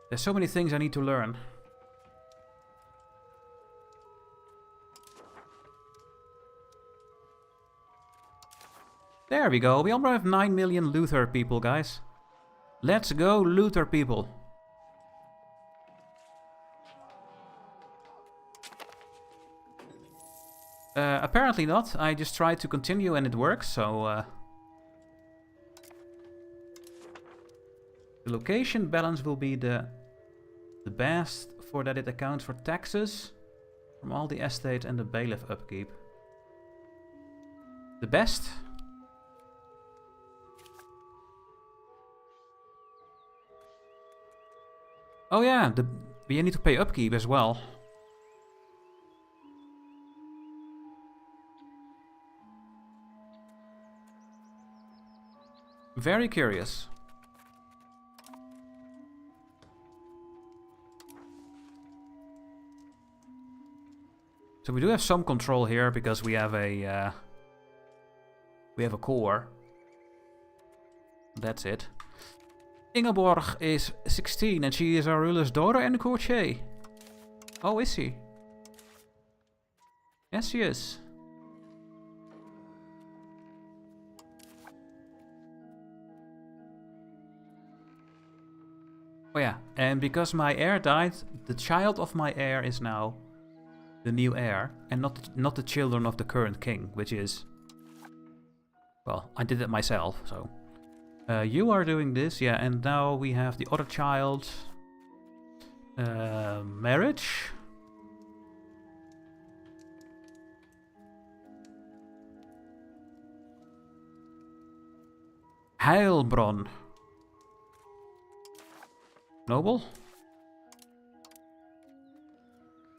There's so many things I need to learn. There we go. We almost have 9 million Luther people, guys. Let's go, Luther people. Apparently not. I just tried to continue and it works, so... the location balance will be the best, for that it accounts for taxes from all the estate and the bailiff upkeep. The best? Oh yeah, we need to pay upkeep as well. Very curious. So we do have some control here because we have a core. That's it. Ingeborg is 16 and she is our ruler's daughter and courtier. Oh, is she? Yes, she is. Oh yeah, and because my heir died, the child of my heir is now the new heir, and not the children of the current king, which is... Well, I did it myself, so... you are doing this, yeah, and now we have the other child... marriage? Heilbronn. Noble?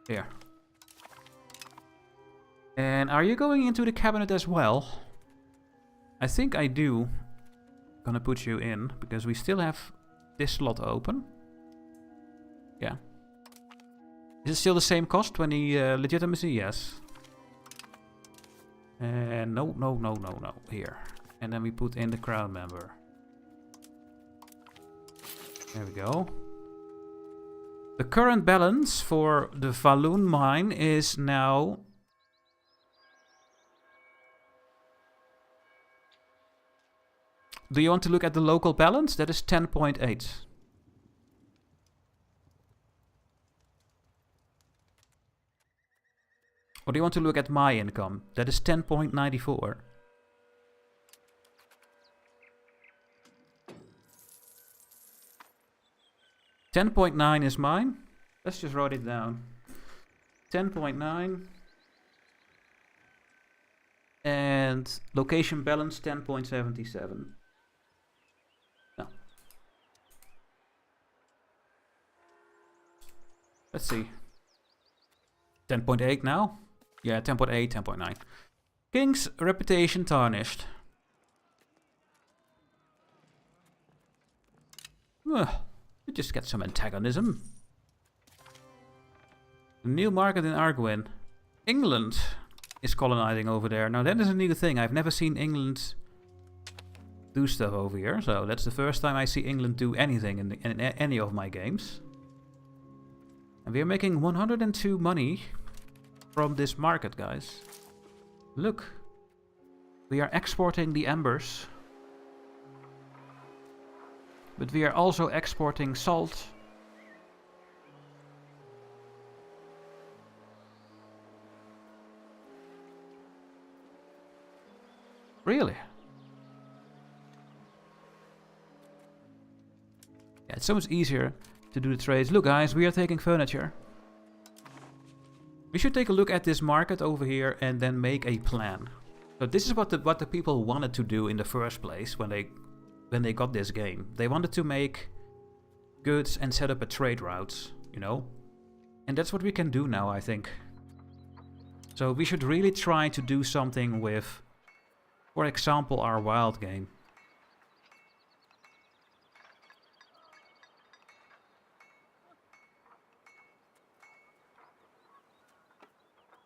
Here. And are you going into the cabinet as well? I think I do. Gonna put you in, because we still have this slot open. Yeah. Is it still the same cost? 20 legitimacy? Yes. And no. Here. And then we put in the crown member. There we go. The current balance for the Walloon mine is now... Do you want to look at the local balance? That is 10.8. Or do you want to look at my income? That is 10.94. 10.9 is mine. Let's just write it down. 10.9. And location balance 10.77. No. Let's see. 10.8 now? Yeah, 10.8, 10.9. King's reputation tarnished. You just get some antagonism. A new market in Arguin. England is colonizing over there. Now that is a new thing. I've never seen England do stuff over here. So that's the first time I see England do anything in any of my games. And we are making 102 money from this market, guys. Look. We are exporting the embers. But we are also exporting salt. Really? Yeah, it's so much easier to do the trades. Look guys, we are taking furniture. We should take a look at this market over here and then make a plan. So this is what the people wanted to do in the first place when they got this game. They wanted to make goods and set up a trade route, you know? And that's what we can do now, I think. So we should really try to do something with, for example, our wild game.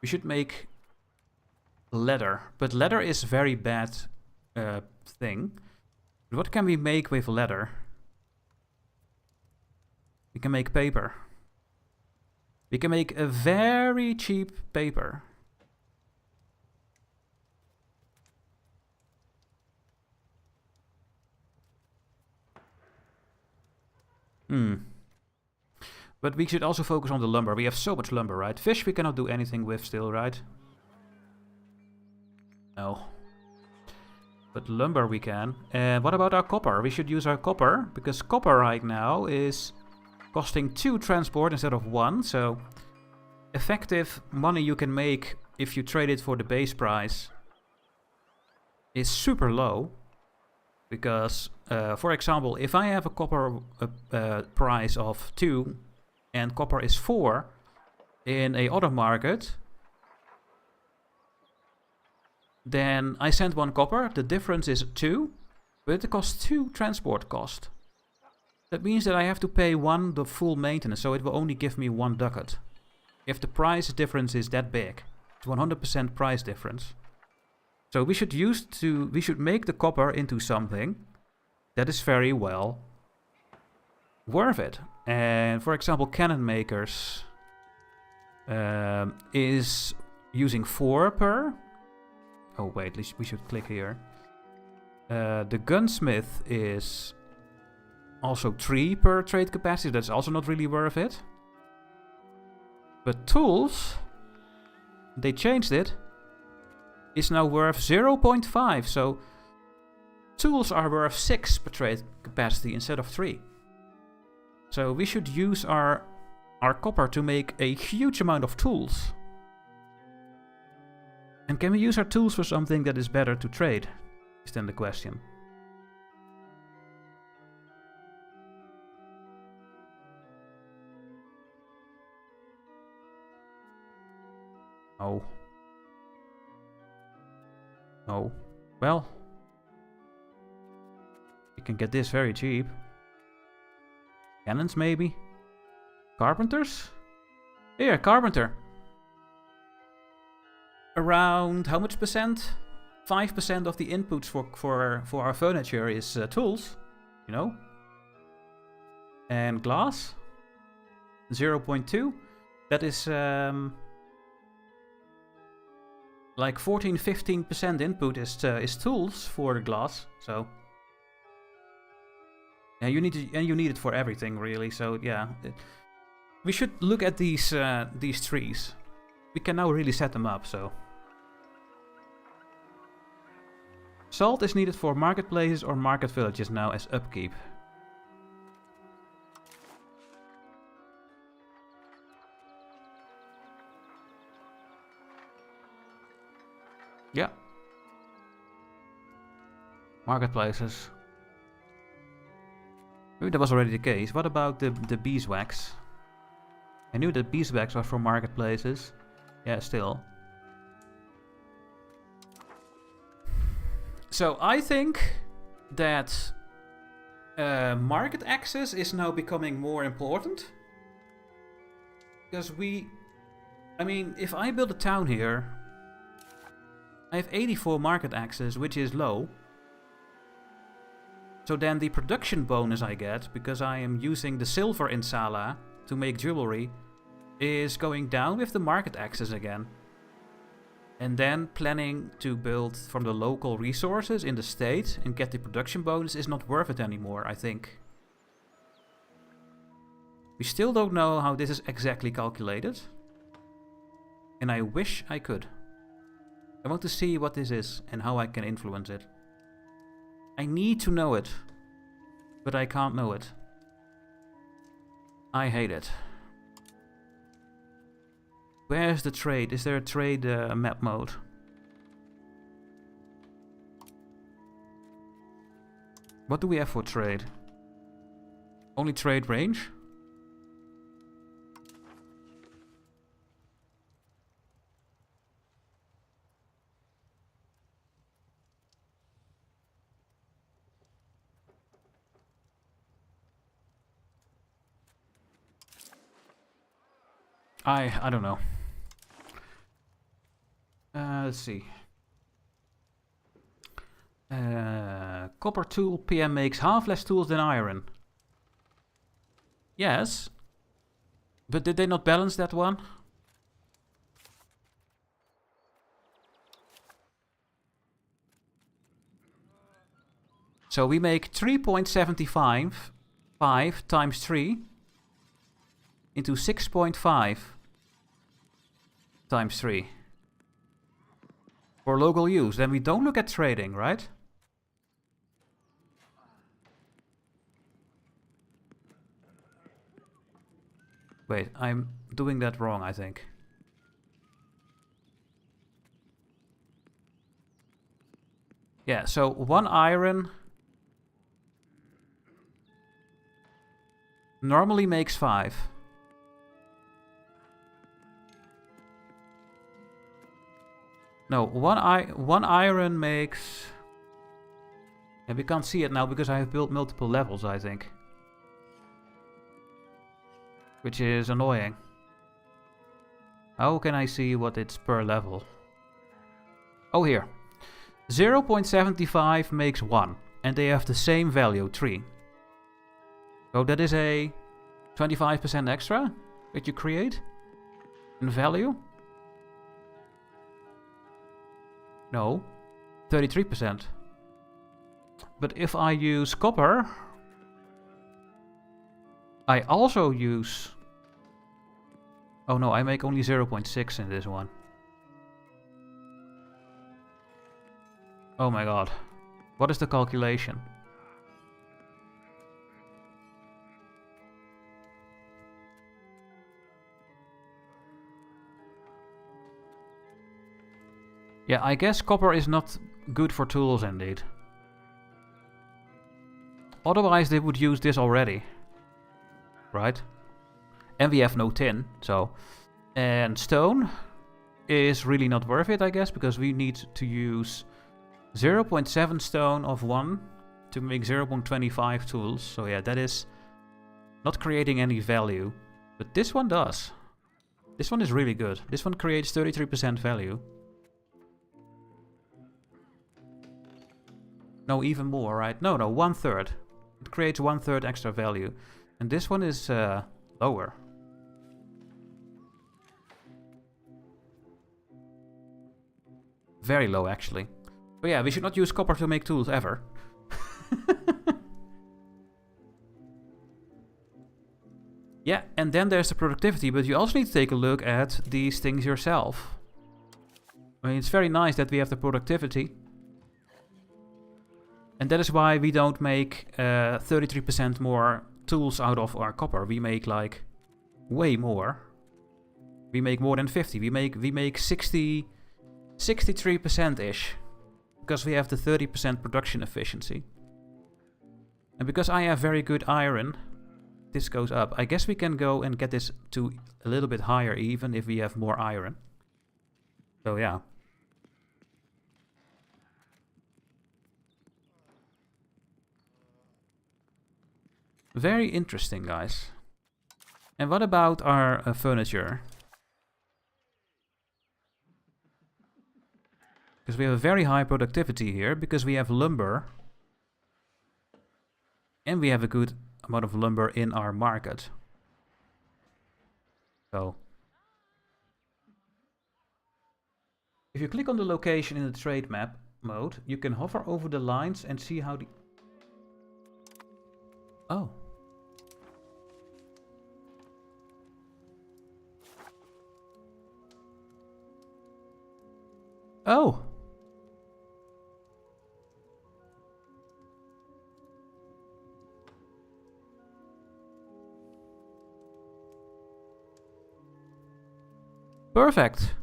We should make leather, but leather is a very bad thing. What can we make with leather? We can make paper. We can make a very cheap paper. But we should also focus on the lumber. We have so much lumber, right? Fish we cannot do anything with still, right? No. But lumber we can. And what about our copper? We should use our copper, because copper right now is costing 2 transport instead of 1. So effective money you can make if you trade it for the base price is super low. Because, for example, if I have a copper price of 2 and copper is 4 in a other market, then I send 1 copper, the difference is 2, But it costs 2 transport cost. That means that I have to pay 1 the full maintenance, so it will only give me 1 ducat. If the price difference is that big, it's 100% price difference. So we should make the copper into something that is very well worth it. And for example, cannon makers is using 4 per. Oh wait, we should click here. The gunsmith is also 3 per trade capacity. That's also not really worth it. But tools, they changed it, is now worth 0.5. So tools are worth 6 per trade capacity instead of 3. So we should use our copper to make a huge amount of tools. And can we use our tools for something that is better to trade? Is then the question. Oh. Oh. Well. You can get this very cheap. Cannons maybe? Carpenters? Here, carpenter. Around how much percent? 5% of the inputs for our furniture is tools, you know. And glass, 0.2. That is like 14-15% input is tools for the glass. So yeah, you need it for everything really. So yeah, we should look at these trees. We can now really set them up. So salt is needed for marketplaces or market villages now as upkeep. Yeah. Marketplaces. Maybe that was already the case. What about the beeswax? I knew that beeswax was for marketplaces. Yeah, still. So I think that market access is now becoming more important. Because I mean, if I build a town here, I have 84 market access, which is low. So then the production bonus I get, because I am using the silver in Sala to make jewelry, is going down with the market access again. And then planning to build from the local resources in the state and get the production bonus is not worth it anymore, I think. We still don't know how this is exactly calculated. And I wish I could. I want to see what this is and how I can influence it. I need to know it, but I can't know it. I hate it. Where's the trade? Is there a trade map mode? What do we have for trade? Only trade range? I don't know. Let's see. Copper tool PM makes half less tools than iron. Yes. But did they not balance that one? So we make 3.75 times 3 into 6.5 times 3 for local use. Then we don't look at trading, right? Wait, I'm doing that wrong, I think. Yeah, so 1 iron normally makes 5. No, one iron makes... And we can't see it now because I have built multiple levels, I think. Which is annoying. How can I see what it's per level? Oh, here. 0.75 makes 1. And they have the same value, 3. So that is a 25% extra that you create in value? No, 33%. But if I use copper, I also use... Oh no, I make only 0.6 in this one. Oh my god. What is the calculation? Yeah, I guess copper is not good for tools indeed. Otherwise they would use this already. Right? And we have no tin, so... And stone is really not worth it, I guess, because we need to use 0.7 stone of 1 to make 0.25 tools. So yeah, that is not creating any value. But this one does. This one is really good. This one creates 33% value. No, even more, right? No, 1/3. It creates 1/3 extra value. And this one is lower. Very low, actually. But yeah, we should not use copper to make tools ever. Yeah, and then there's the productivity, but you also need to take a look at these things yourself. I mean, it's very nice that we have the productivity. And that is why we don't make 33% more tools out of our copper. We make like way more. We make more than 50. We make 60, 63%-ish. Because we have the 30% production efficiency. And because I have very good iron, this goes up. I guess we can go and get this to a little bit higher even if we have more iron. So yeah. Very interesting, guys. And what about our furniture? Because we have a very high productivity here, because we have lumber. And we have a good amount of lumber in our market. So, if you click on the location in the trade map mode, you can hover over the lines and see how the... Oh. Oh. Perfect.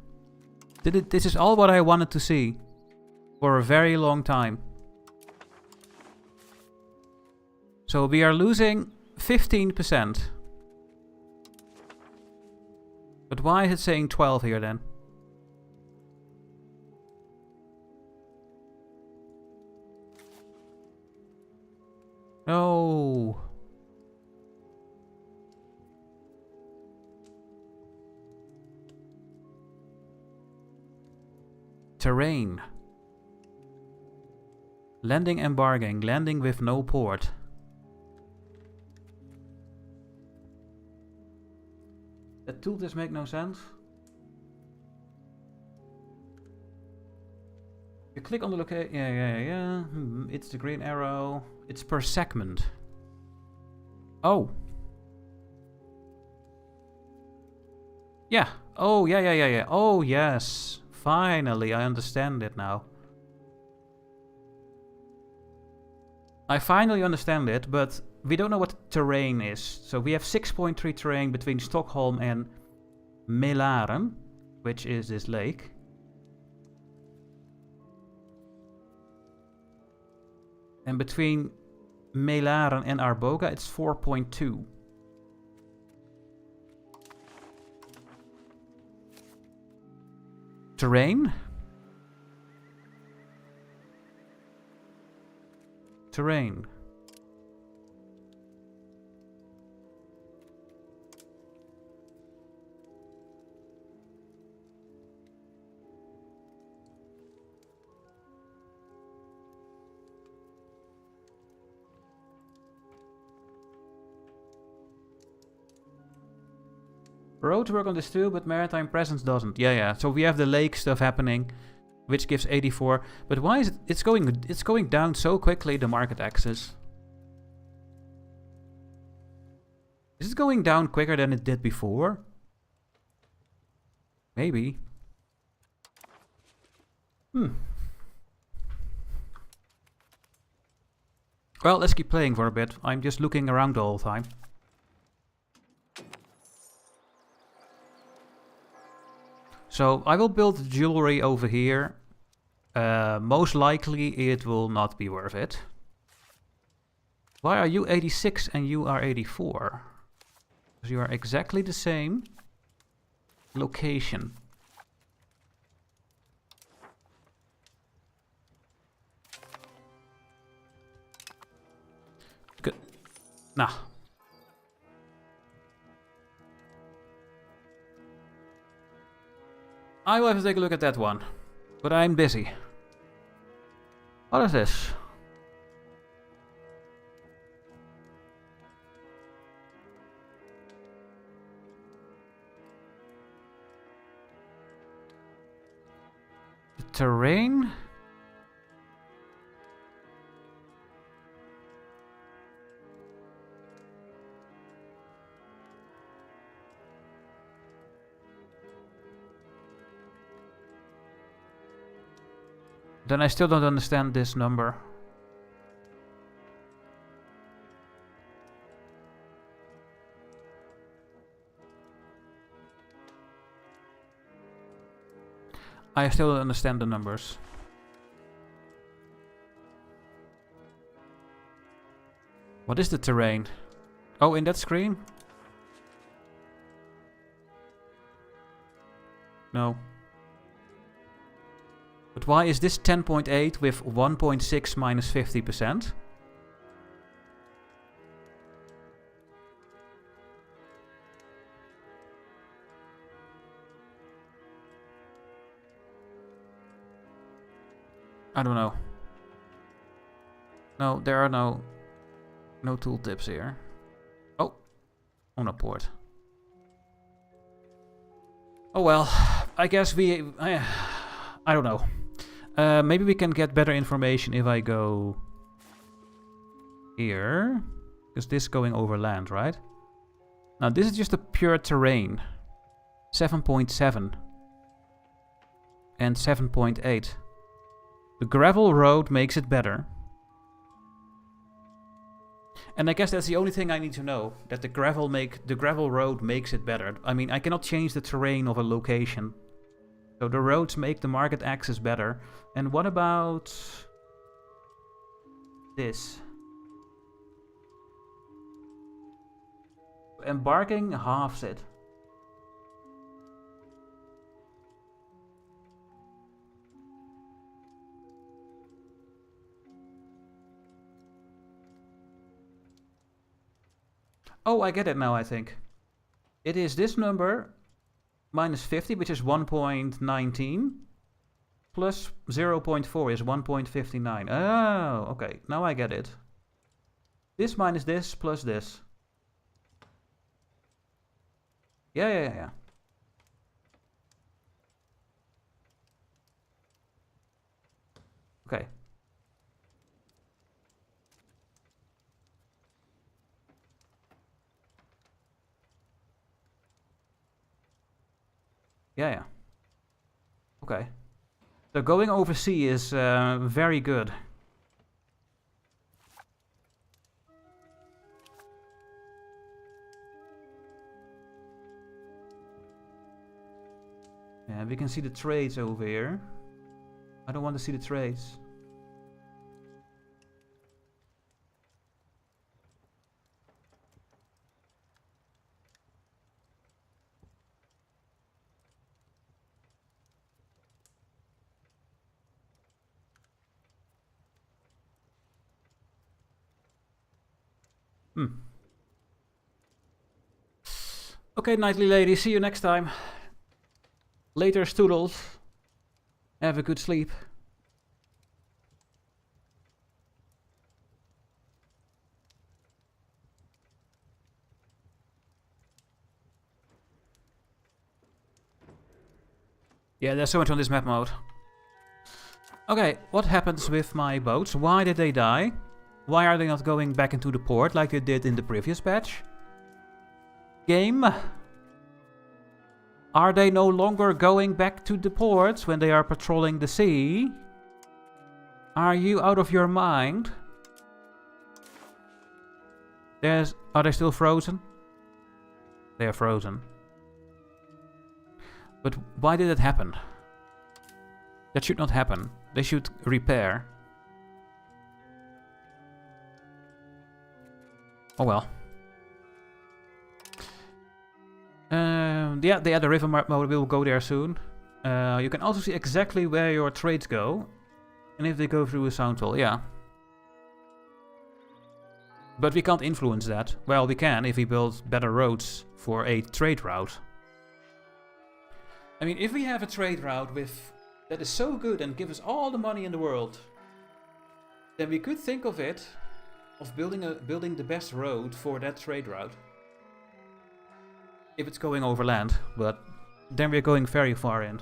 This is all what I wanted to see for a very long time. So we are losing 15%. But why is it saying 12 here then? No. Terrain. Landing embargoing. Landing with no port. That tool does make no sense. You click on the location. Yeah. It's the green arrow. It's per segment. Oh. Yeah. Oh, yeah. Oh, yes. Finally, I understand it now. I finally understand it, but we don't know what terrain is. So we have 6.3 terrain between Stockholm and Mälaren, which is this lake. And between Mälaren and Arboga, it's 4.2. Terrain? terrain. Roads work on this too, but maritime presence doesn't. Yeah. So we have the lake stuff happening, which gives 84. But why is it? It's going down so quickly. The market axis. Is it going down quicker than it did before? Maybe. Well, let's keep playing for a bit. I'm just looking around the whole time. So I will build jewelry over here. Most likely it will not be worth it. Why are you 86 and you are 84? Because you are exactly the same location. Good. Nah. I will have to take a look at that one. But I'm busy. What is this? The terrain? Then I still don't understand this number. I still don't understand the numbers. What is the terrain? Oh, in that screen? No. But why is this 10.8 with 1.6 minus 50%? I don't know. No, there are no tooltips here. Oh, on a port. Oh well, I guess I don't know. Maybe we can get better information if I go here. Because this is going over land, right? Now this is just a pure terrain. 7.7 and 7.8. The gravel road makes it better. And I guess that's the only thing I need to know. That the gravel road makes it better. I mean, I cannot change the terrain of a location. So the roads make the market access better. And what about this? Embarking halves it. Oh, I get it now, I think. It is this number minus 50, which is 1.19, plus 0.4 is 1.59. Oh, okay. Now I get it. This minus this plus this. Yeah. Okay. Yeah. Okay. So going overseas is very good. Yeah, we can see the trades over here. I don't want to see the trades. Okay, nightly lady, see you next time. Later, stoodles. Have a good sleep. Yeah, there's so much on this map mode. Okay, what happens with my boats? Why did they die? Why are they not going back into the port like they did in the previous patch? Game? Are they no longer going back to the ports when they are patrolling the sea? Are you out of your mind? Are they still frozen? They are frozen. But why did it happen? That should not happen. They should repair. Oh well. Yeah, the other river mode will go there soon. You can also see exactly where your trades go. And if they go through a soundwall, yeah. But we can't influence that. Well, we can if we build better roads for a trade route. I mean, if we have a trade route that is so good and gives us all the money in the world, then we could think of building the best road for that trade route. If it's going over land, but then we're going very far in.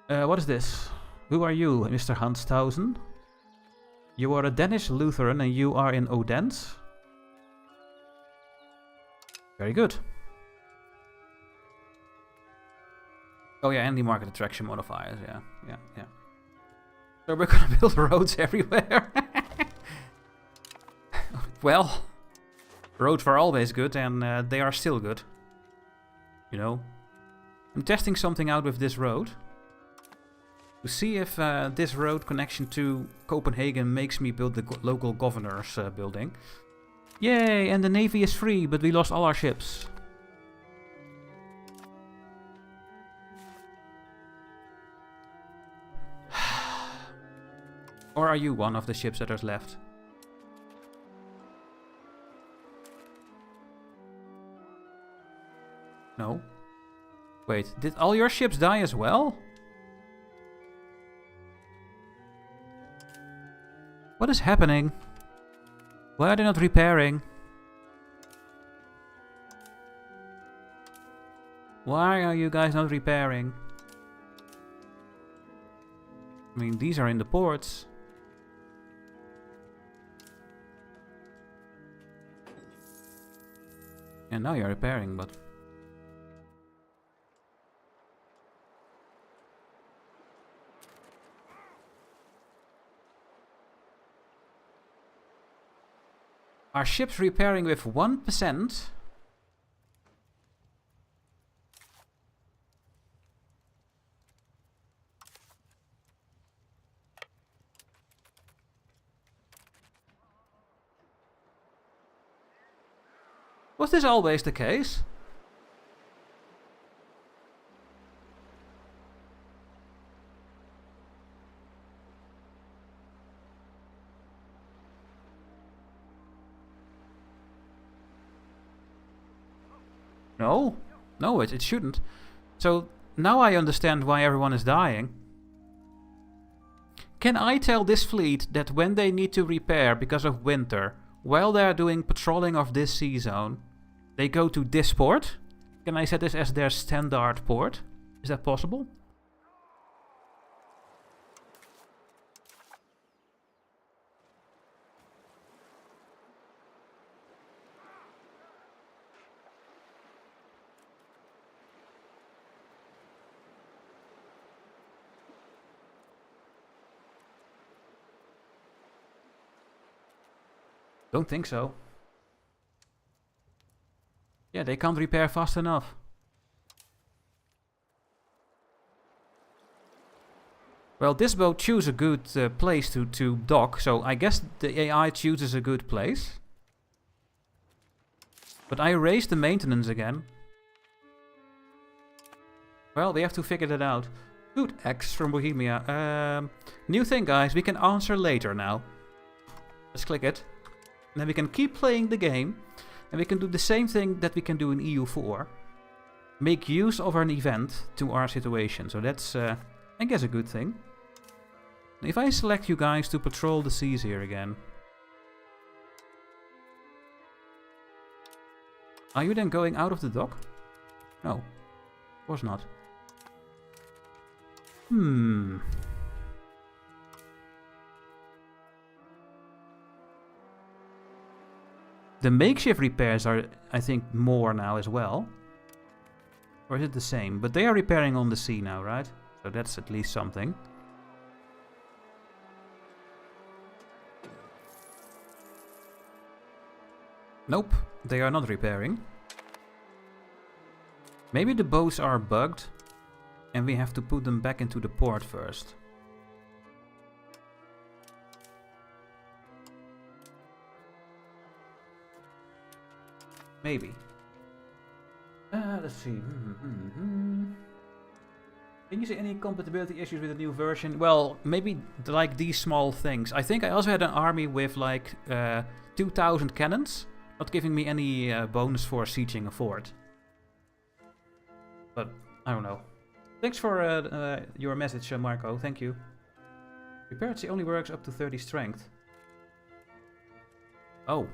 What is this? Who are you, Mr. Hanstausen? You are a Danish Lutheran and you are in Odense? Very good. Oh yeah, and the market attraction modifiers, yeah. So we're gonna build roads everywhere. Well, roads were always good and they are still good. You know. I'm testing something out with this road. To see if this road connection to Copenhagen makes me build the local governor's building. Yay, and the navy is free, but we lost all our ships. Or are you one of the ships that is left? No. Wait, did all your ships die as well? What is happening? Why are they not repairing? Why are you guys not repairing? I mean, these are in the ports. And now you're repairing, but... Are ships repairing with 1%? Was this always the case? No. No, it shouldn't. So, now I understand why everyone is dying. Can I tell this fleet that when they need to repair because of winter, while they are doing patrolling of this sea zone, they go to this port? Can I set this as their standard port? Is that possible? Don't think so. Yeah, they can't repair fast enough. Well, this boat chooses a good place to dock, so I guess the AI chooses a good place. But I raised the maintenance again. Well, we have to figure that out. Good, X from Bohemia. New thing, guys, we can answer later now. Let's click it. And then we can keep playing the game. And we can do the same thing that we can do in EU4. Make use of an event to our situation. So that's, I guess, a good thing. If I select you guys to patrol the seas here again. Are you then going out of the dock? No. Of course not. The makeshift repairs are, I think, more now as well. Or is it the same? But they are repairing on the sea now, right? So that's at least something. Nope, they are not repairing. Maybe the boats are bugged and we have to put them back into the port first. Maybe. Let's see. Can you see any compatibility issues with the new version? Well, maybe like these small things. I think I also had an army with like 2,000 cannons. Not giving me any bonus for sieging a fort. But, I don't know. Thanks for your message, Marco. Thank you. Repairity only works up to 30 strength. Oh.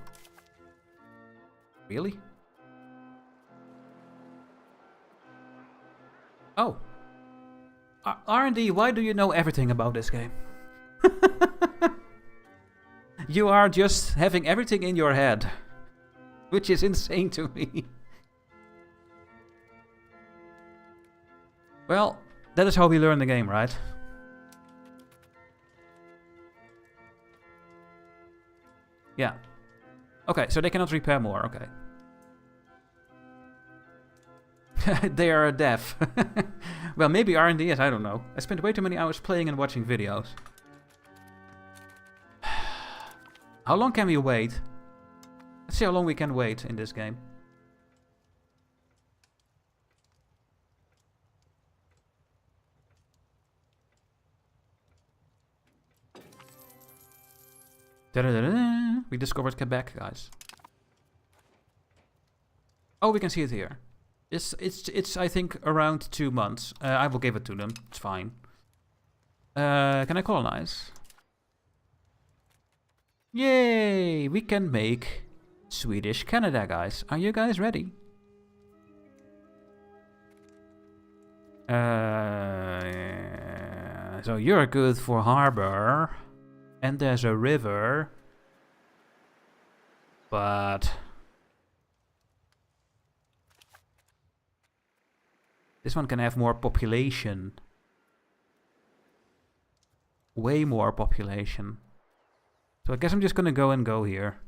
Really? Oh. R&D, why do you know everything about this game? You are just having everything in your head. Which is insane to me. Well, that is how we learn the game, right? Yeah. Okay, so they cannot repair more, okay. They are deaf. Well, maybe R&D is, I don't know. I spent way too many hours playing and watching videos. How long can we wait? Let's see how long we can wait in this game. Da-da-da-da. We discovered Quebec, guys. Oh, we can see it here. It's I think around 2 months. I will give it to them. It's fine. Can I colonize? Yay! We can make Swedish Canada, guys. Are you guys ready? So you're good for harbor. And there's a river. But this one can have more population. Way more population. So I guess I'm just gonna go here.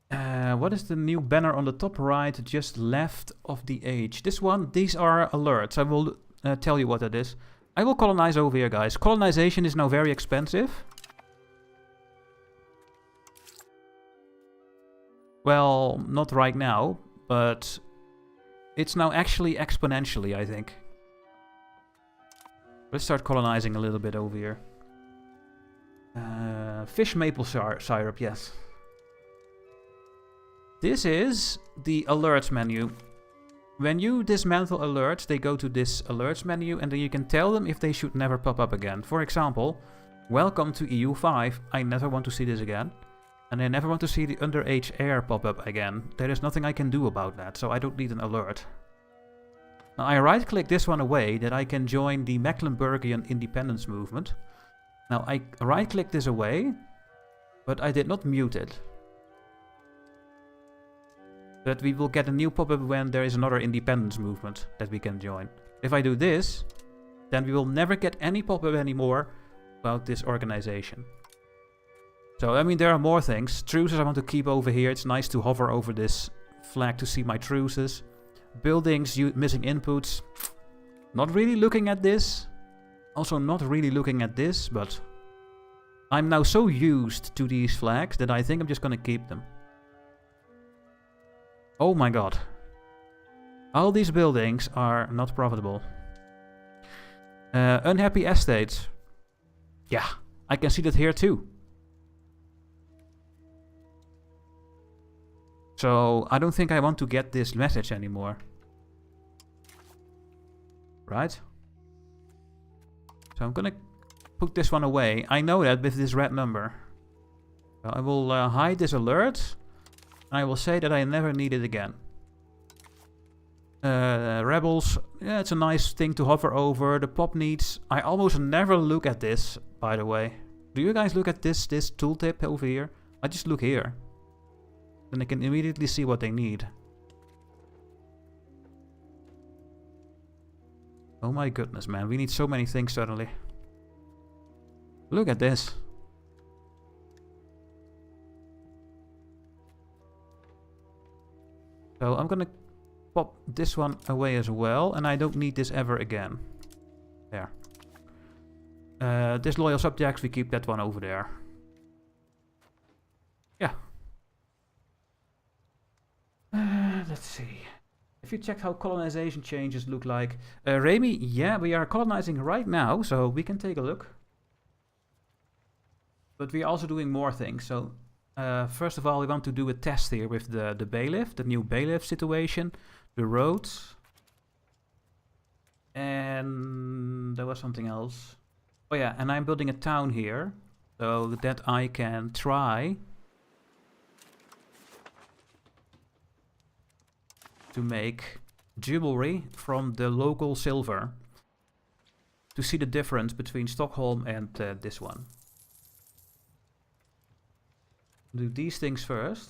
What is the new banner on the top right, just left of the age? This one, these are alerts. I will tell you what that is. I will colonize over here, guys. Colonization is now very expensive. Well, not right now, but it's now actually exponentially, I think. Let's start colonizing a little bit over here. Fish maple syrup, yes. This is the alerts menu. When you dismantle alerts, they go to this alerts menu and then you can tell them if they should never pop up again. For example, welcome to EU5. I never want to see this again. And I never want to see the underage heir pop up again. There is nothing I can do about that, so I don't need an alert. Now I right click this one away that I can join the Mecklenburgian independence movement. Now I right click this away, but I did not mute it. But we will get a new pop-up when there is another independence movement that we can join. If I do this, then we will never get any pop-up anymore about this organization. So, I mean, there are more things. Truces I want to keep over here. It's nice to hover over this flag to see my truces. Buildings, missing inputs. Not really looking at this. Also not really looking at this, but I'm now so used to these flags that I think I'm just gonna keep them. Oh my god. All these buildings are not profitable. Unhappy estates. Yeah, I can see that here too. So I don't think I want to get this message anymore. Right? So I'm gonna put this one away. I know that with this red number. So I will hide this alert. And I will say that I never need it again. Rebels, yeah, it's a nice thing to hover over. The pop needs, I almost never look at this, by the way. Do you guys look at this tooltip over here? I just look here. Then I can immediately see what they need. Oh my goodness, man. We need so many things suddenly. Look at this. So I'm gonna pop this one away as well. And I don't need this ever again. There. Disloyal subjects, we keep that one over there. Yeah. Let's see. If you check how colonization changes look like. Remy, yeah, we are colonizing right now, so we can take a look. But we are also doing more things. So first of all, we want to do a test here with the bailiff, the new bailiff situation, the roads. And there was something else. Oh yeah, and I'm building a town here, so that I can try to make jewelry from the local silver to see the difference between Stockholm and this one. Do these things first.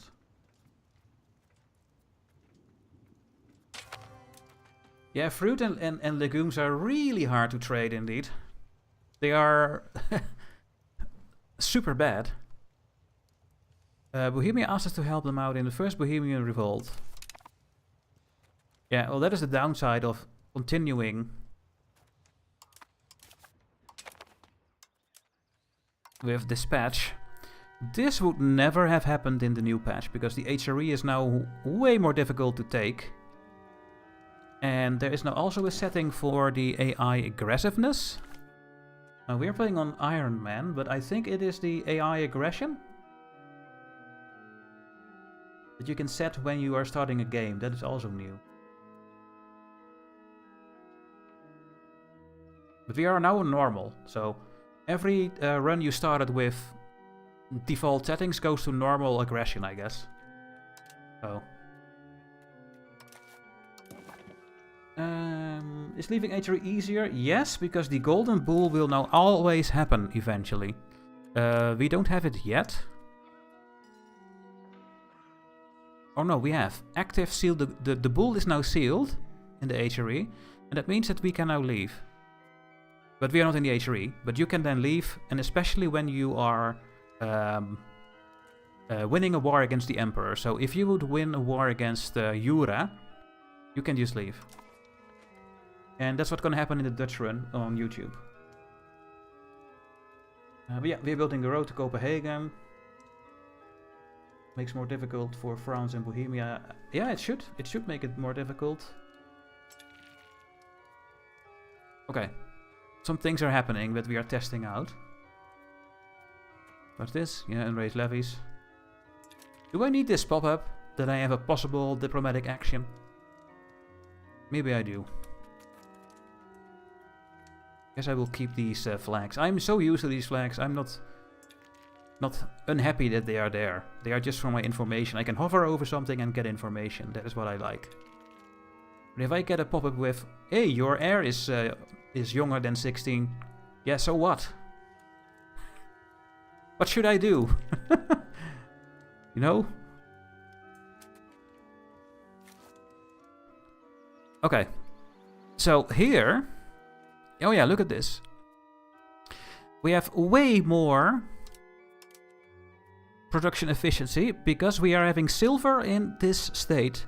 Yeah, fruit and legumes are really hard to trade indeed. They are super bad. Bohemia asked us to help them out in the first Bohemian revolt. Yeah, well, that is the downside of continuing with this patch. This would never have happened in the new patch, because the HRE is now way more difficult to take. And there is now also a setting for the AI aggressiveness. Now we are playing on Iron Man, but I think it is the AI aggression that you can set when you are starting a game. That is also new. But we are now on normal, so every run you started with default settings goes to normal aggression, I guess. Oh. Is leaving HRE easier? Yes, because the golden bull will now always happen eventually. We don't have it yet. Oh no, we have. Active seal. The bull is now sealed in the HRE, and that means that we can now leave. But we are not in the HRE, but you can then leave, and especially when you are winning a war against the Emperor. So if you would win a war against Jura, you can just leave. And that's what's going to happen in the Dutch run on YouTube. But yeah, we're building the road to Copenhagen. Makes more difficult for France and Bohemia. Yeah, it should. It should make it more difficult. Okay. Some things are happening that we are testing out. What's this? Yeah, and raise levies. Do I need this pop-up that I have a possible diplomatic action? Maybe I do. Guess I will keep these flags. I'm so used to these flags. I'm not unhappy that they are there. They are just for my information. I can hover over something and get information. That is what I like. But if I get a pop-up with, hey, your heir is younger than 16. Yeah, so what? What should I do? You know? Okay. So here... Oh yeah, look at this. We have way more production efficiency because we are having silver in this state.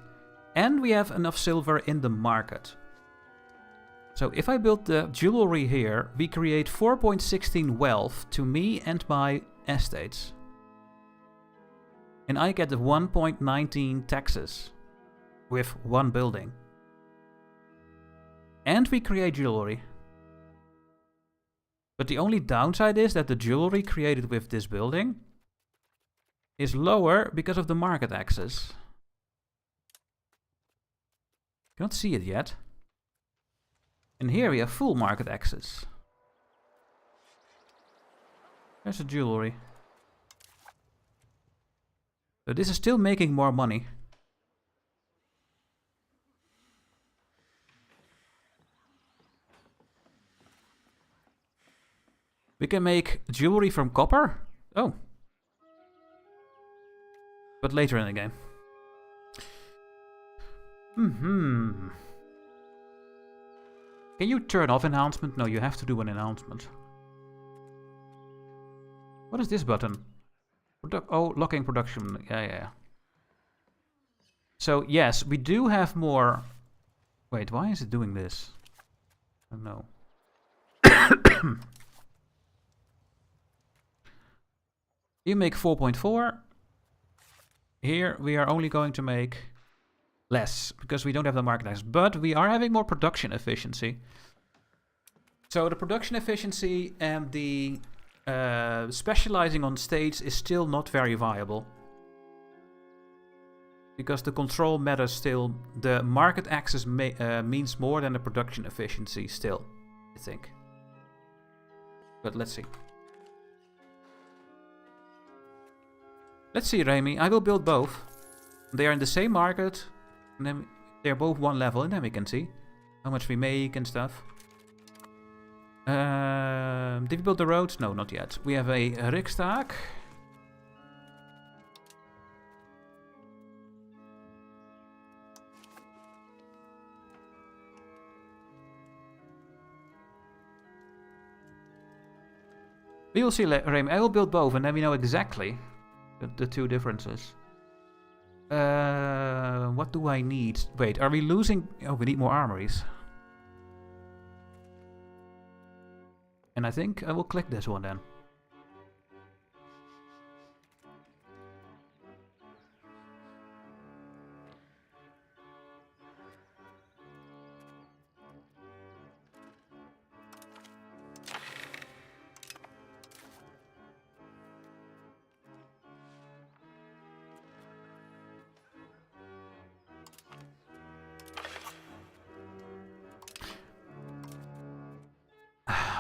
And we have enough silver in the market. So if I build the jewelry here, we create 4.16 wealth to me and my estates. And I get the 1.19 taxes with one building. And we create jewelry. But the only downside is that the jewelry created with this building is lower because of the market access. Cannot see it yet. And here we have full market access. There's the jewelry. So this is still making more money. We can make jewelry from copper? Oh. But later in the game. Can you turn off enhancement? No, you have to do an enhancement. What is this button? Locking production. Yeah. So, yes, we do have more... Wait, why is it doing this? I don't know. You make 4.4. Here we are only going to make less because we don't have the market access, but we are having more production efficiency. So the production efficiency and the specializing on states is still not very viable because the control matters still. The market access means more than the production efficiency still, I think. But let's see. Let's see, Remy. I will build both. They are in the same market. And then they're both one level. And then we can see how much we make and stuff. Did we build the roads? No, not yet. We have a Riksdag. We will see, Remy. I will build both and then we know exactly the two differences. What do I need? Wait, are we losing? Oh, we need more armories. And I think I will click this one then.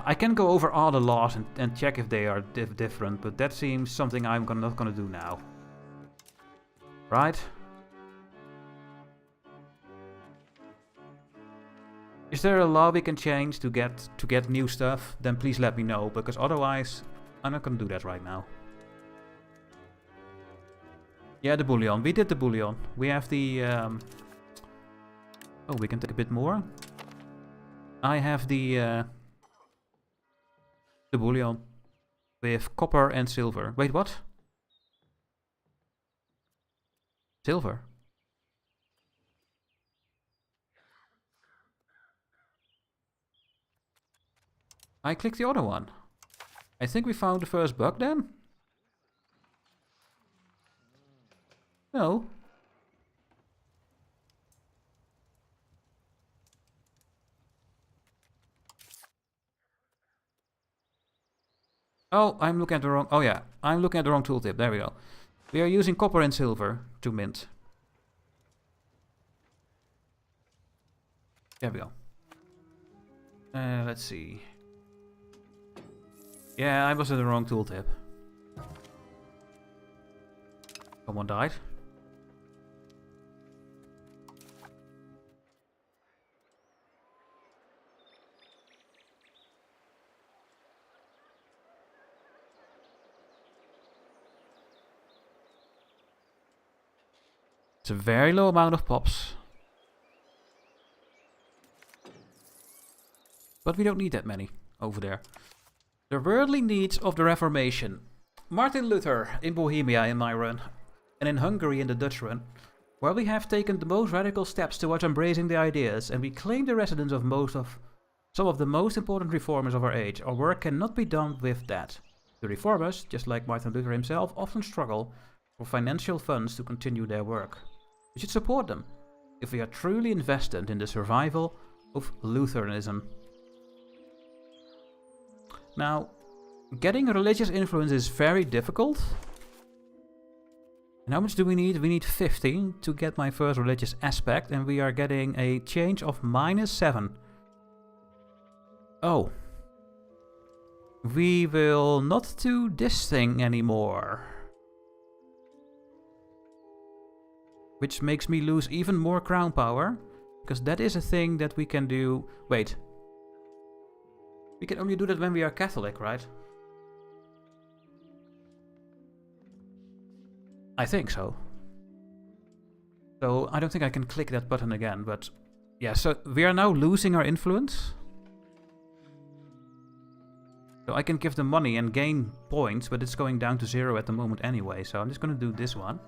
I can go over all the laws and check if they are different, but that seems something I'm not gonna do now. Right? Is there a law we can change to get new stuff? Then please let me know, because otherwise I'm not gonna do that right now. Yeah, the bullion. We did the bullion. We have the... Oh, we can take a bit more. I have the bullion with copper and silver. Wait, what? Silver? I clicked the other one. I think we found the first bug then? No. Oh, I'm looking at the wrong... Oh yeah, I'm looking at the wrong tooltip. There we go. We are using copper and silver to mint. There we go. Let's see. Yeah, I was at the wrong tooltip. Someone died. It's a very low amount of pops. But we don't need that many over there. The worldly needs of the Reformation. Martin Luther in Bohemia in my run, and in Hungary in the Dutch run, where we have taken the most radical steps towards embracing the ideas, and we claim the residence of some of the most important reformers of our age. Our work cannot be done with that. The reformers, just like Martin Luther himself, often struggle for financial funds to continue their work. We should support them, if we are truly invested in the survival of Lutheranism. Now, getting religious influence is very difficult. And how much do we need? We need 50 to get my first religious aspect, and we are getting a change of -7. Oh. We will not do this thing anymore. Which makes me lose even more crown power. Because that is a thing that we can do... Wait. We can only do that when we are Catholic, right? I think so. So I don't think I can click that button again, but... Yeah, so we are now losing our influence. So I can give them money and gain points, but it's going down to 0 at the moment anyway. So I'm just going to do this one.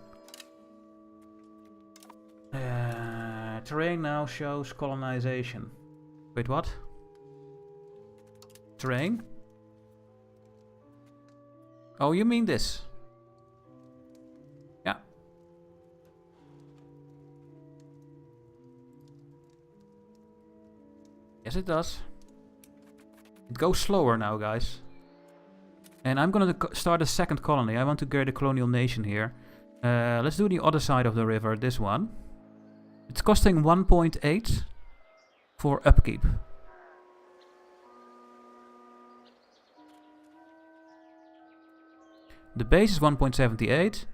Terrain now shows colonization. Wait, what? Terrain? Oh, you mean this? Yeah. Yes, it does. It goes slower now, guys. And I'm gonna start a second colony. I want to get a colonial nation here. Let's do the other side of the river, this one. It's costing 1.8 for upkeep. The base is 1.78.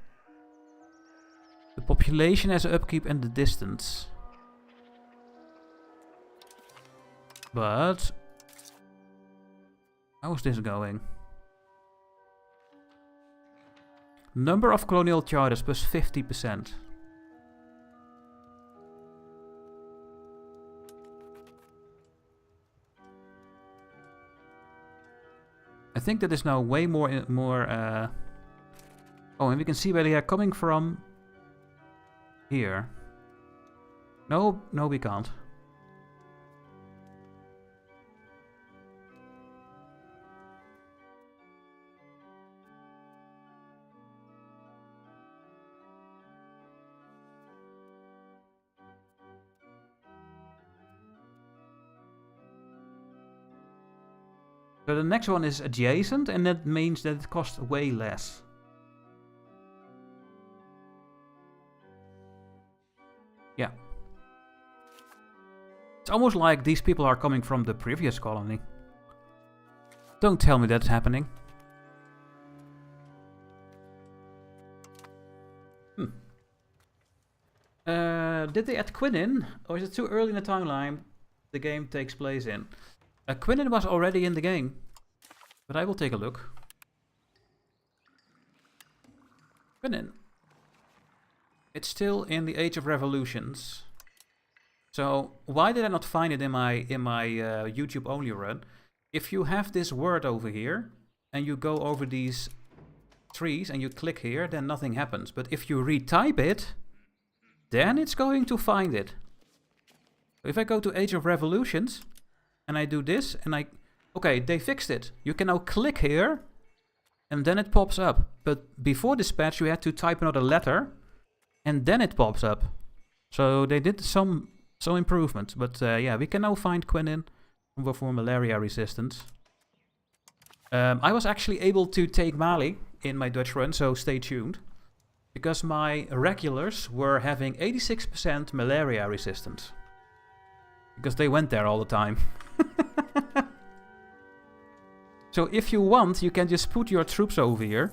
The population has upkeep and the distance. But... how is this going? Number of colonial charters plus 50%. I think that is now way more... Oh, and we can see where they are coming from. Here. No, we can't. So the next one is adjacent, and that means that it costs way less. Yeah. It's almost like these people are coming from the previous colony. Don't tell me that's happening. Did they add quinine? Or is it too early in the timeline the game takes place in? Quinine was already in the game, but I will take a look. Quinine. It's still in the Age of Revolutions. So why did I not find it in my YouTube only run? If you have this word over here and you go over these trees and you click here, then nothing happens. But if you retype it, then it's going to find it. If I go to Age of Revolutions and I do this and okay, they fixed it. You can now click here and then it pops up. But before this patch you had to type another letter and then it pops up. So they did some improvements. But yeah, we can now find quinine for malaria resistance. I was actually able to take Mali in my Dutch run, so stay tuned. Because my regulars were having 86% malaria resistance. Because they went there all the time. So if you want, you can just put your troops over here.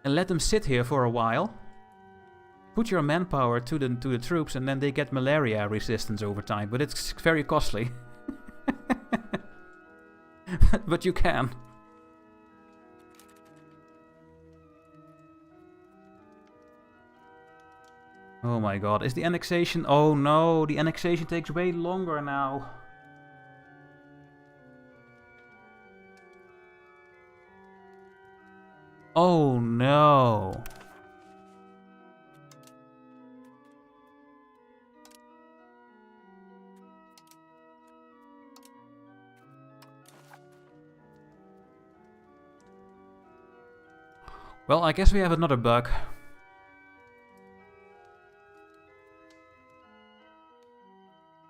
And let them sit here for a while. Put your manpower to the troops and then they get malaria resistance over time. But it's very costly. But you can. Oh my god, is the annexation... Oh no, the annexation takes way longer now. Oh no. Well, I guess we have another bug.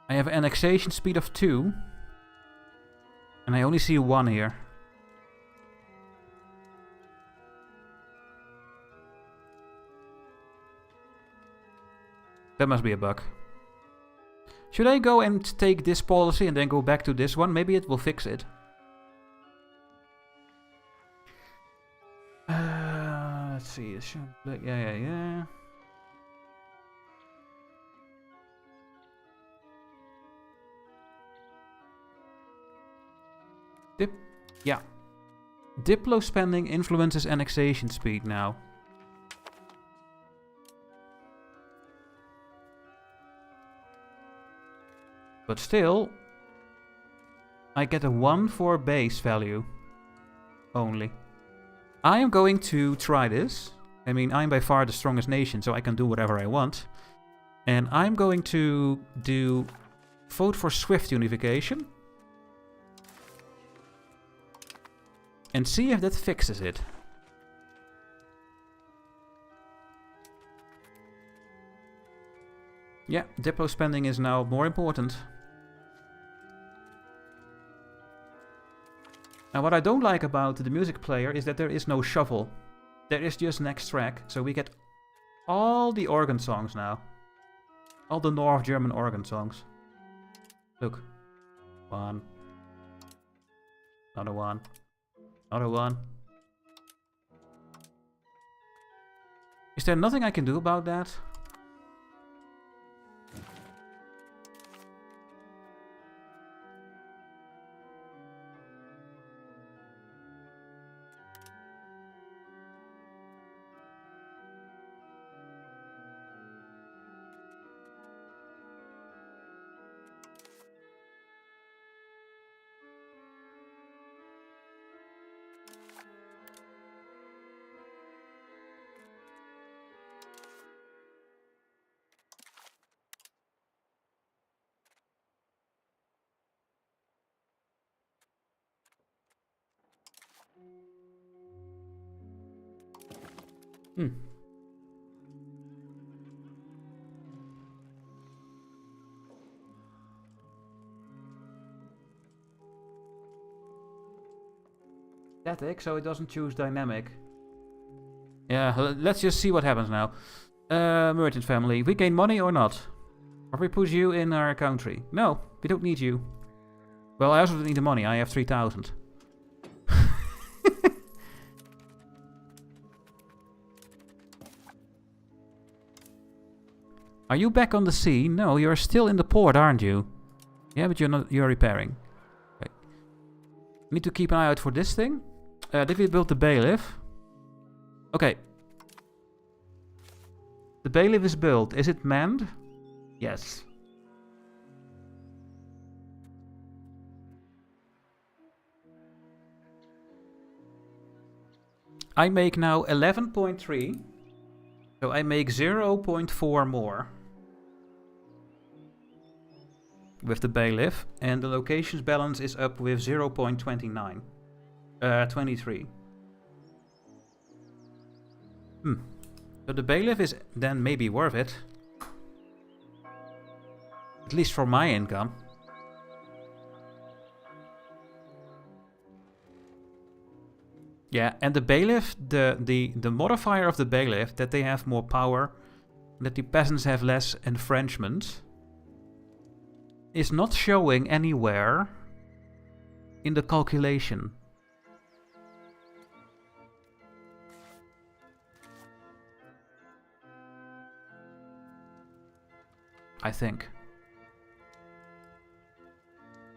I have annexation speed of 2. And I only see 1 here. That must be a bug. Should I go and take this policy and then go back to this one? Maybe it will fix it. Let's see. Yeah. Yeah. Diplo spending influences annexation speed now. But still, I get a 1 for base value only. I am going to try this. I mean, I'm by far the strongest nation, so I can do whatever I want. And I'm going to do vote for swift unification. And see if that fixes it. Yeah, Diplo spending is now more important. Now what I don't like about the music player is that there is no shuffle. There is just next track, so we get all the organ songs now. All the North German organ songs. Look. One. Another one. Another one. Is there nothing I can do about that? Static, so it doesn't choose dynamic. Yeah, let's just see what happens now. Merchant family, we gain money or not? Or we put you in our country? No, we don't need you. Well, I also don't need the money, I have 3,000. Are you back on the sea? No, you're still in the port, aren't you? Yeah, but you're not. You're repairing. Okay. Need to keep an eye out for this thing. Did we build the bailiff? Okay. The bailiff is built. Is it manned? Yes. I make now 11.3. So I make 0.4 more. With the bailiff, and the locations balance is up with 0.29. 23. So the bailiff is then maybe worth it. At least for my income. Yeah, and the bailiff, the modifier of the bailiff, that they have more power, that the peasants have less enfranchisement, is not showing anywhere in the calculation. I think.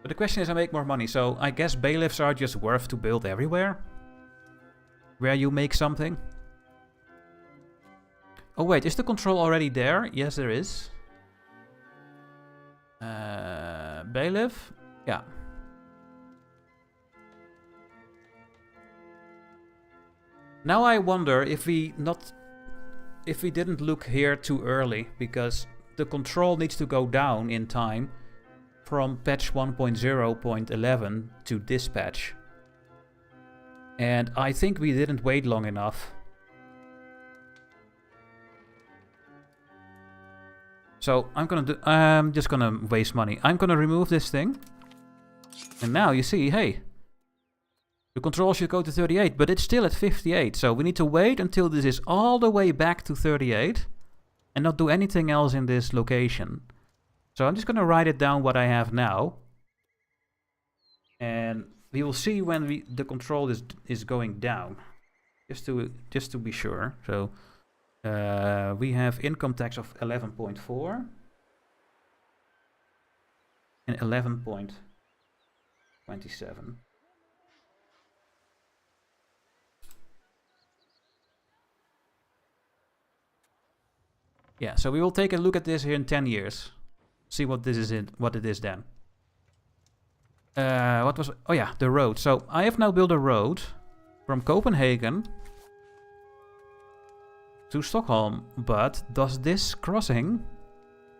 But the question is, I make more money, so I guess bailiffs are just worth to build everywhere? Where you make something? Oh wait, is the control already there? Yes, there is. Bailiff? Yeah. Now I wonder if we didn't look here too early, because the control needs to go down in time from patch 1.0.11 to this patch. And I think we didn't wait long enough. So I'm just gonna waste money. I'm gonna remove this thing. And now you see, hey, the control should go to 38, but it's still at 58. So we need to wait until this is all the way back to 38. and not do anything else in this location. So I'm just going to write it down what I have now. And we will see when the control is going down. Just to be sure. So we have income tax of 11.4 and 11.27. Yeah, so we will take a look at this here in 10 years. See what this is what it is then. What was... Oh yeah, the road. So I have now built a road from Copenhagen to Stockholm. But does this crossing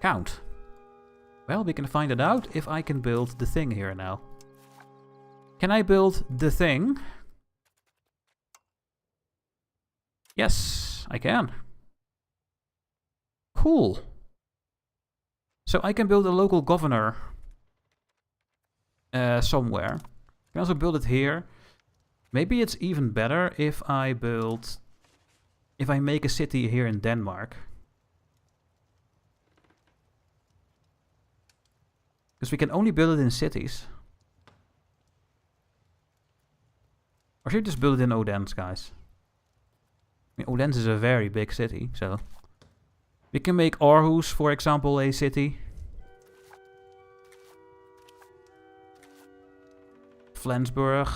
count? Well, we can find it out if I can build the thing here now. Can I build the thing? Yes, I can. Cool. So I can build a local governor somewhere. I can also build it here. Maybe it's even better if I make a city here in Denmark. Because we can only build it in cities. Or should we just build it in Odense, guys? I mean, Odense is a very big city, so... We can make Aarhus, for example, a city. Flensburg.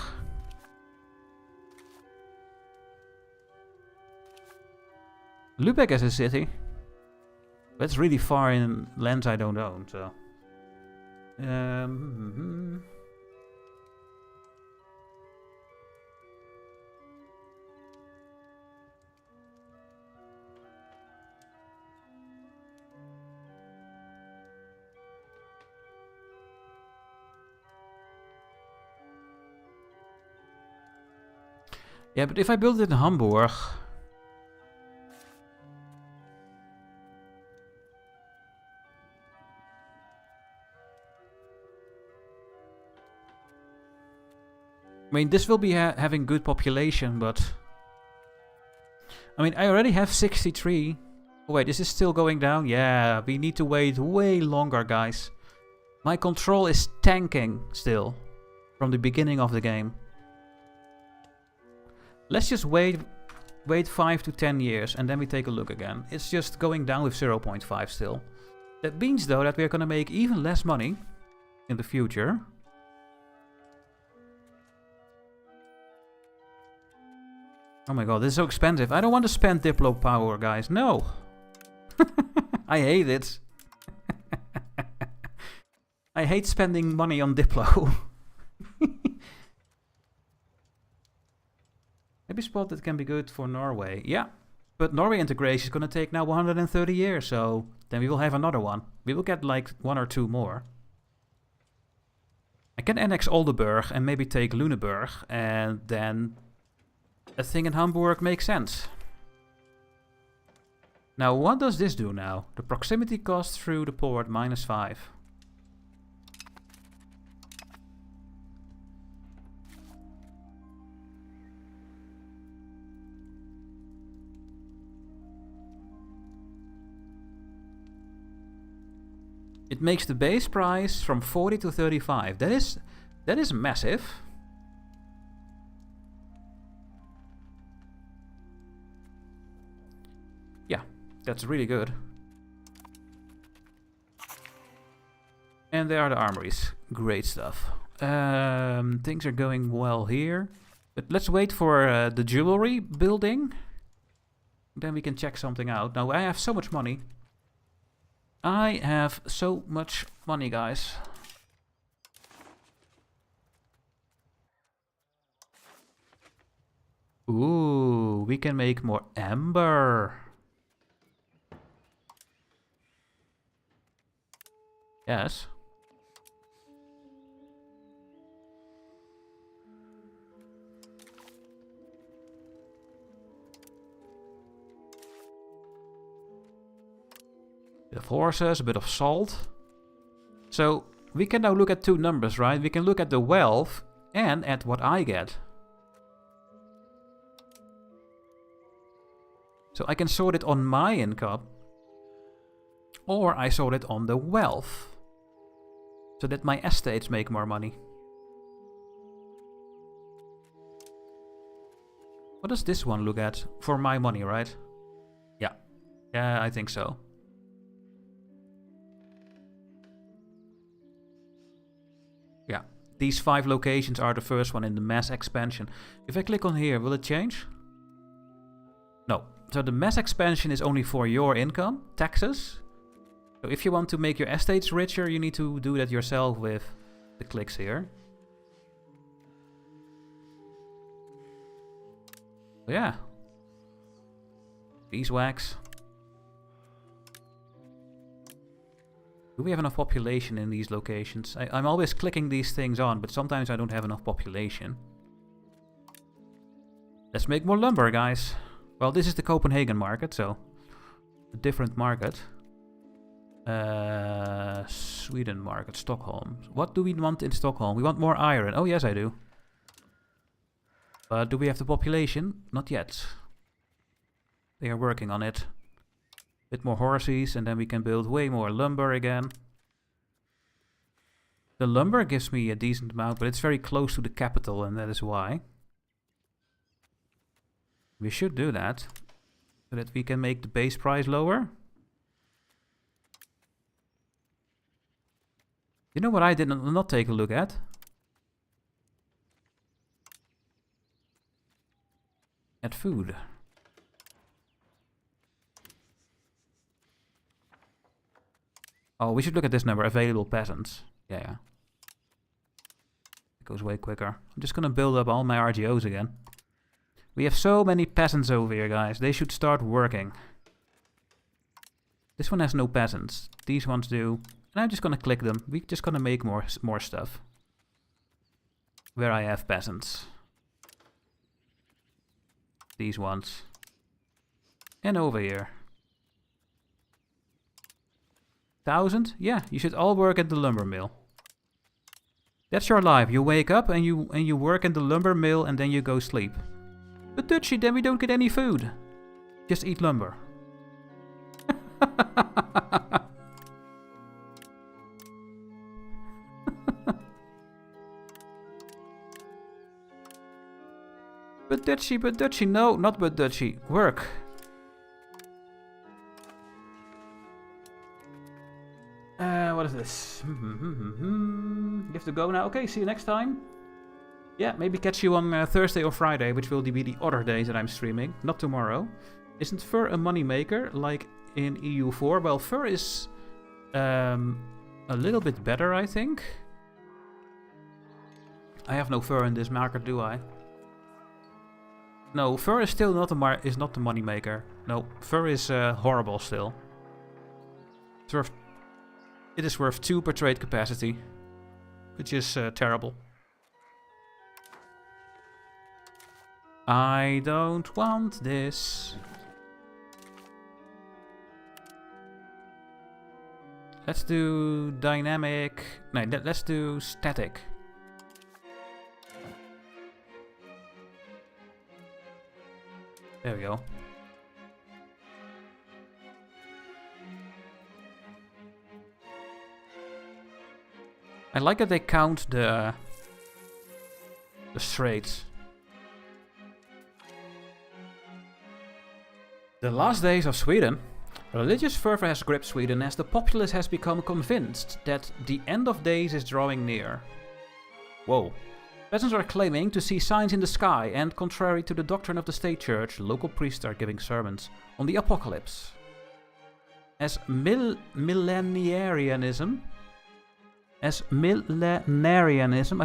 Lübeck is a city. But it's really far in lands I don't own, so... Yeah, but if I build it in Hamburg... I mean, this will be having good population, but... I mean, I already have 63. Oh wait, this is still going down? Yeah, we need to wait way longer, guys. My control is tanking still. From the beginning of the game. Let's just wait 5 to 10 years and then we take a look again. It's just going down with 0.5 still. That means though that we're gonna make even less money in the future. Oh my god, this is so expensive. I don't want to spend Diplo power, guys. No. I hate it. I hate spending money on Diplo. Maybe spot that can be good for Norway. Yeah, but Norway integration is going to take now 130 years, so then we will have another one. We will get like 1 or 2 more. I can annex Oldenburg and maybe take Lüneburg, and then a thing in Hamburg makes sense. Now, what does this do now? The proximity cost through the port -5. It makes the base price from 40 to 35. That is massive. Yeah, that's really good. And there are the armories. Great stuff. Things are going well here. But let's wait for the jewelry building. Then we can check something out. Now I have so much money. I have so much money, guys. Ooh, we can make more amber. Yes. Bit of horses, a bit of salt. So we can now look at 2 numbers, right? We can look at the wealth and at what I get. So I can sort it on my income. Or I sold it on the wealth, so that my estates make more money. What does this one look at? For my money, right? Yeah. Yeah, I think so. Yeah. These 5 locations are the first one in the mass expansion. If I click on here, will it change? No. So the mass expansion is only for your income, taxes. So if you want to make your estates richer, you need to do that yourself with the clicks here. So yeah. Beeswax. Do we have enough population in these locations? I'm always clicking these things on, but sometimes I don't have enough population. Let's make more lumber, guys. Well, this is the Copenhagen market, so a different market. Sweden market, Stockholm. What do we want in Stockholm? We want more iron. Oh, yes, I do. But do we have the population? Not yet. They are working on it. Bit more horses, and then we can build way more lumber again. The lumber gives me a decent amount, but it's very close to the capital, and that is why. We should do that, so that we can make the base price lower. You know what I did not take a look at? At food. Oh, we should look at this number, available peasants. Yeah. It goes way quicker. I'm just gonna build up all my RGOs again. We have so many peasants over here, guys. They should start working. This one has no peasants. These ones do. And I'm just gonna click them. We're just gonna make more stuff. Where I have peasants. These ones. And over here. 1,000? Yeah, you should all work at the lumber mill. That's your life. You wake up and you work in the lumber mill and then you go sleep. But Dutchy, then we don't get any food. Just eat lumber. But Dutchy, no, not but Dutchy. Work. What is this? You have to go now. Okay, see you next time. Yeah, maybe catch you on Thursday or Friday, which will be the other days that I'm streaming, not tomorrow. Isn't fur a money maker like in EU4? Well, fur is a little bit better, I think. I have no fur in this market, do I? No, fur is still not the money maker. No, fur is horrible still. It is worth 2 per trade capacity, which is terrible. I don't want this. Let's do dynamic. No, let's do static. There we go. I like that they count the straits. The last days of Sweden. Religious fervor has gripped Sweden as the populace has become convinced that the end of days is drawing near. Whoa. Peasants are claiming to see signs in the sky, and contrary to the doctrine of the state church, local priests are giving sermons on the apocalypse. As millenarianism, I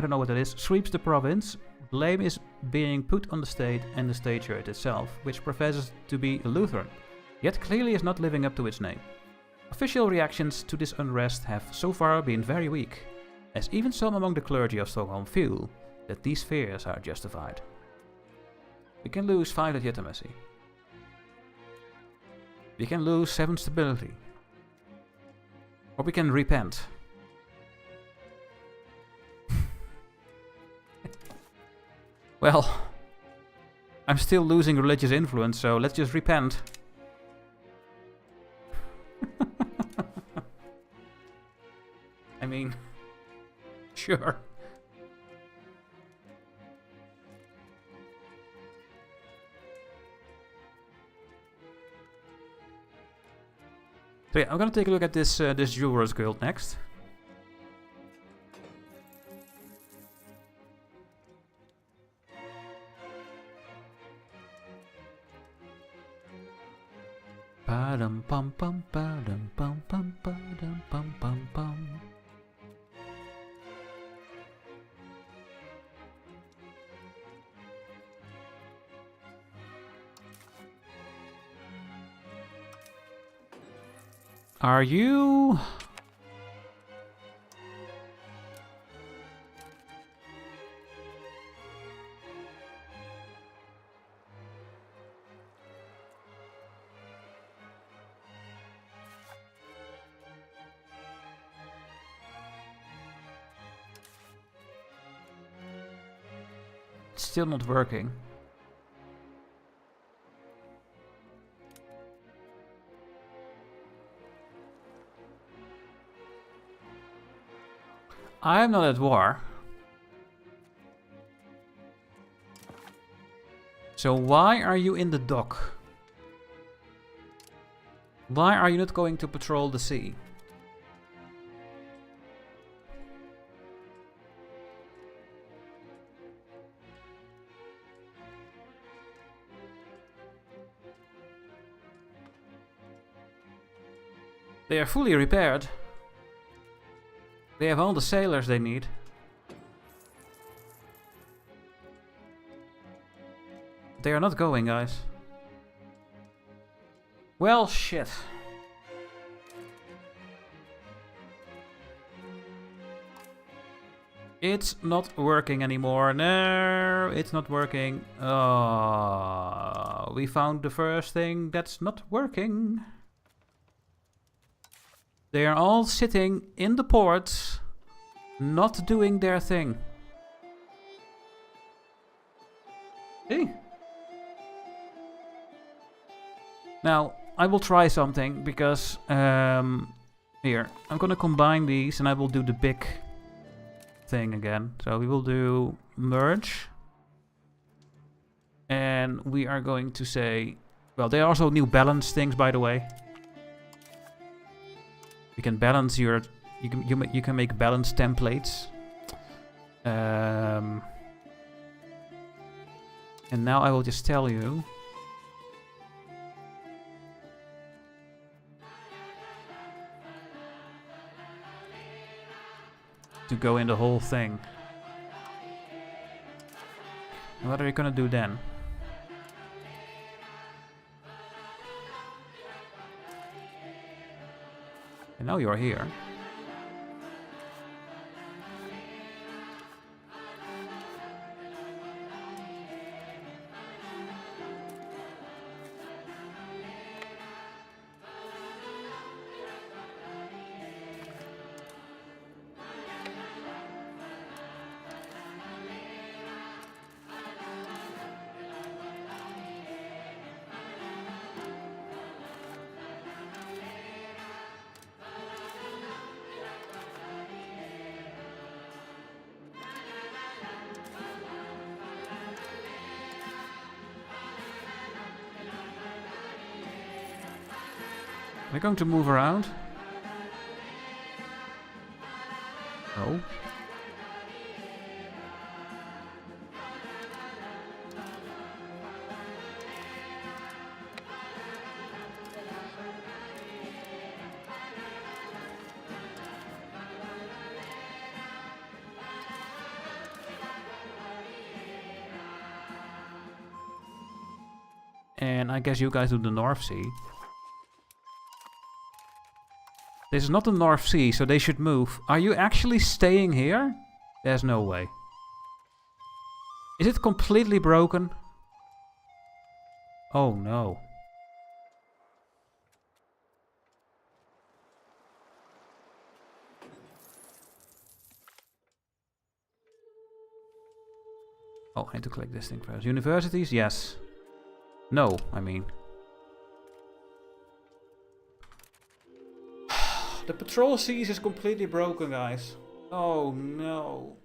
don't know what that is, sweeps the province, blame is being put on the state and the state church itself, which professes to be Lutheran, yet clearly is not living up to its name. Official reactions to this unrest have so far been very weak, as even some among the clergy of Stockholm feel that these fears are justified. We can lose 5 legitimacy. We can lose 7 stability. Or we can repent. Well, I'm still losing religious influence, so let's just repent. I mean, sure. So yeah, I'm gonna take a look at this this Joris guild next. Ba-dum pum pum ba-dum pum pum ba-dum pum pum pum. Are you? It's still not working. I am not at war. So why are you in the dock? Why are you not going to patrol the sea? They are fully repaired. They have all the sailors they need. They are not going, guys. Well, shit. It's not working anymore. No, it's not working. We found the first thing that's not working. They are all sitting in the ports, not doing their thing. See? Now, I will try something because, here, I'm gonna combine these and I will do the big thing again. So we will do merge. And we are going to say, well, there are also new balance things, by the way. You can balance your, you can make balance templates. And now I will just tell you. To go in the whole thing. And what are you gonna do then? And now you're here. We're going to move around. Oh. And I guess you guys do the North Sea. This is not the North Sea, so they should move. Are you actually staying here? There's no way. Is it completely broken? Oh no. Oh, I need to click this thing first. Universities? Yes. No, I mean. The patrol seas is completely broken, guys. Oh no.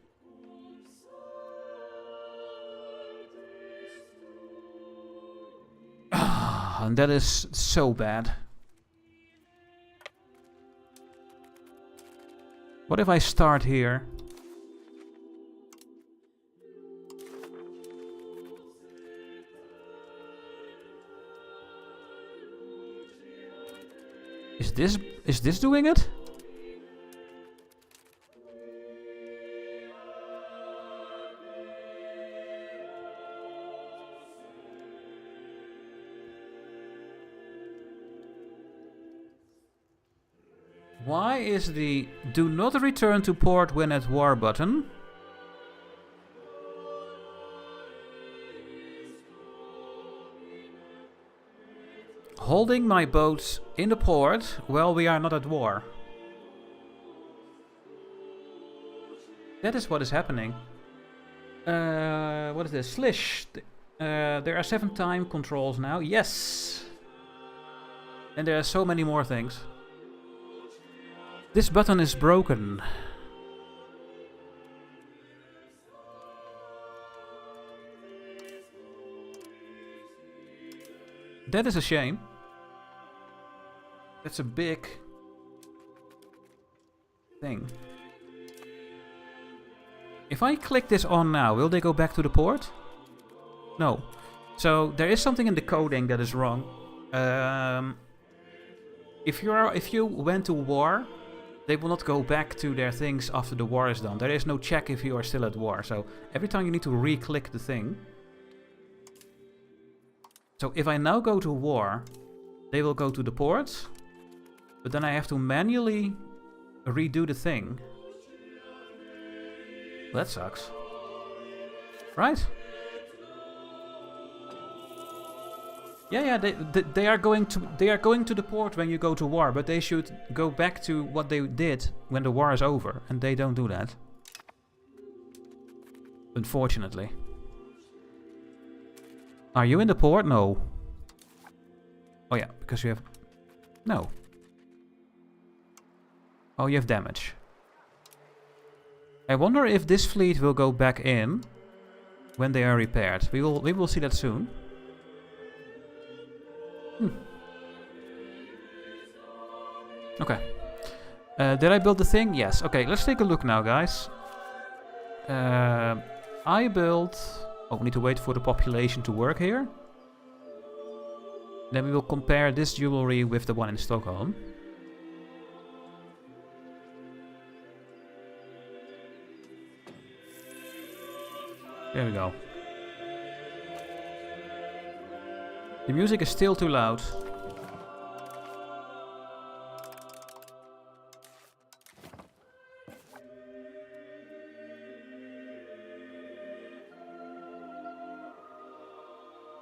And that is so bad. What if I start here? Is this doing it? Why is the do not return to port when at war button holding my boats in the port while we are not at war? That is what is happening. What is this? Slish. There are 7 time controls now. Yes. And there are so many more things. This button is broken. That is a shame. That's a big thing. If I click this on now, will they go back to the port? No. So there is something in the coding that is wrong. If you went to war, they will not go back to their things after the war is done. There is no check if you are still at war. So every time you need to re-click the thing. So if I now go to war, they will go to the port. But then I have to manually redo the thing. That sucks. Right? Yeah, they are going to the port when you go to war, but they should go back to what they did when the war is over, and they don't do that. Unfortunately. Are you in the port? No. Oh yeah, because you have... No. Oh, you have damage. I wonder if this fleet will go back in when they are repaired. We will see that soon. Okay. Did I build the thing? Yes. Okay, let's take a look now, guys. I built... Oh, we need to wait for the population to work here. Then we will compare this jewelry with the one in Stockholm. There we go. The music is still too loud.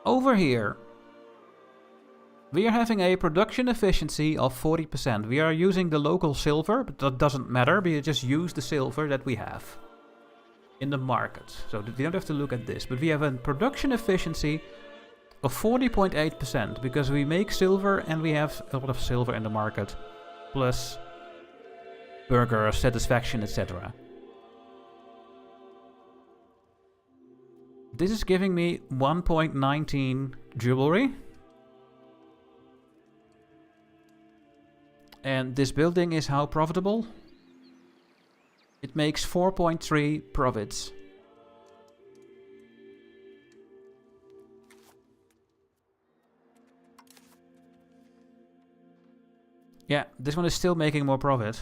Over here, we are having a production efficiency of 40%. We are using the local silver, but that doesn't matter. We just use the silver that we have in the market. So we don't have to look at this, but we have a production efficiency of 40.8% because we make silver and we have a lot of silver in the market, plus burger satisfaction, etc. This is giving me 1.19 jewelry. And this building is how profitable? It makes 4.3 profits. Yeah, this one is still making more profit.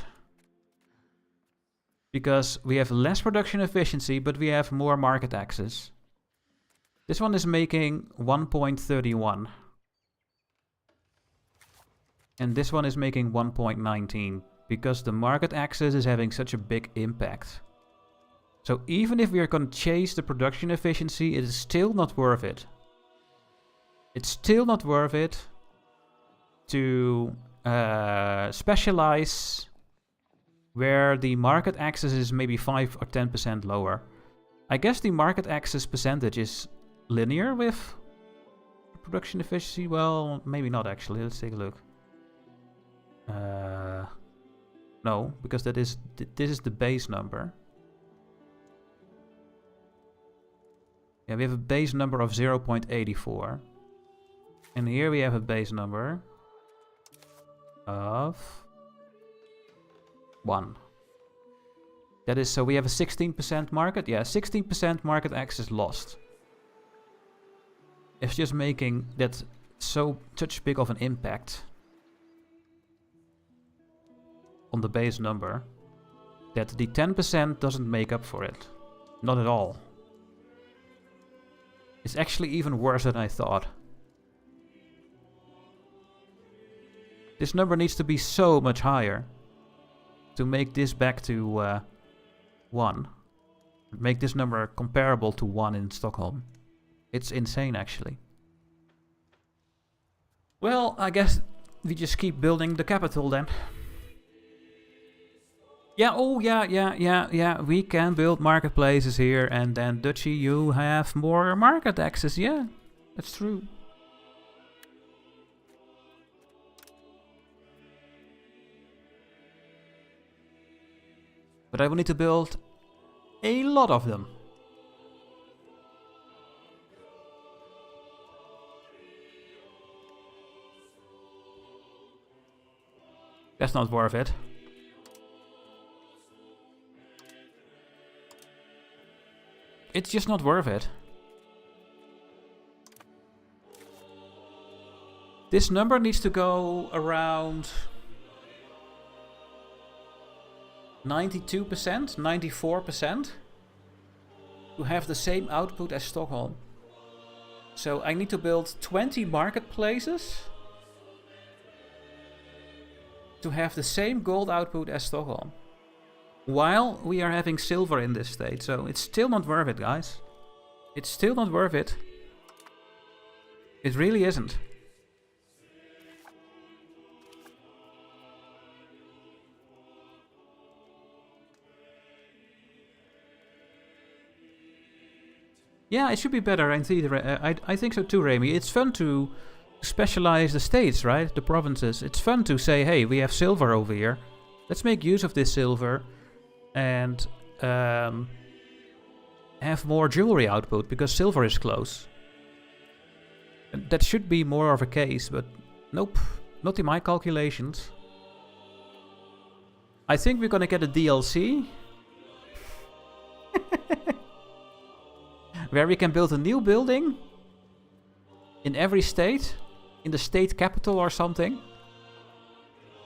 Because we have less production efficiency, but we have more market access. This one is making 1.31. And this one is making 1.19. Because the market access is having such a big impact. So even if we are going to chase the production efficiency, it is still not worth it. It's still not worth it to specialize where the market access is maybe 5 or 10% lower. I guess the market access percentage is linear with production efficiency. Well, maybe not actually. Let's take a look. No, because this is the base number. Yeah, we have a base number of 0.84. And here we have a base number of 1. That is, so we have a 16% market. Yeah, 16% market access lost. It's just making that such big of an impact on the base number that the 10% doesn't make up for it. Not at all. It's actually even worse than I thought. This number needs to be so much higher to make this back to 1. Make this number comparable to 1 in Stockholm. It's insane, actually. Well, I guess we just keep building the capital then. Yeah, oh yeah. We can build marketplaces here, and then Dutchy, you have more market access. Yeah, that's true. But I will need to build a lot of them. That's not worth it. It's just not worth it. This number needs to go around 92%, 94% to have the same output as Stockholm. So I need to build 20 marketplaces to have the same gold output as Stockholm. While we are having silver in this state, so it's still not worth it, guys. It's still not worth it. It really isn't. Yeah, it should be better, indeed. I think so too, Remy. It's fun to specialize the states, right? The provinces. It's fun to say, hey, we have silver over here. Let's make use of this silver and have more jewelry output because silver is close. And that should be more of a case, but nope, not in my calculations. I think we're gonna get a DLC where we can build a new building in every state, in the state capital or something,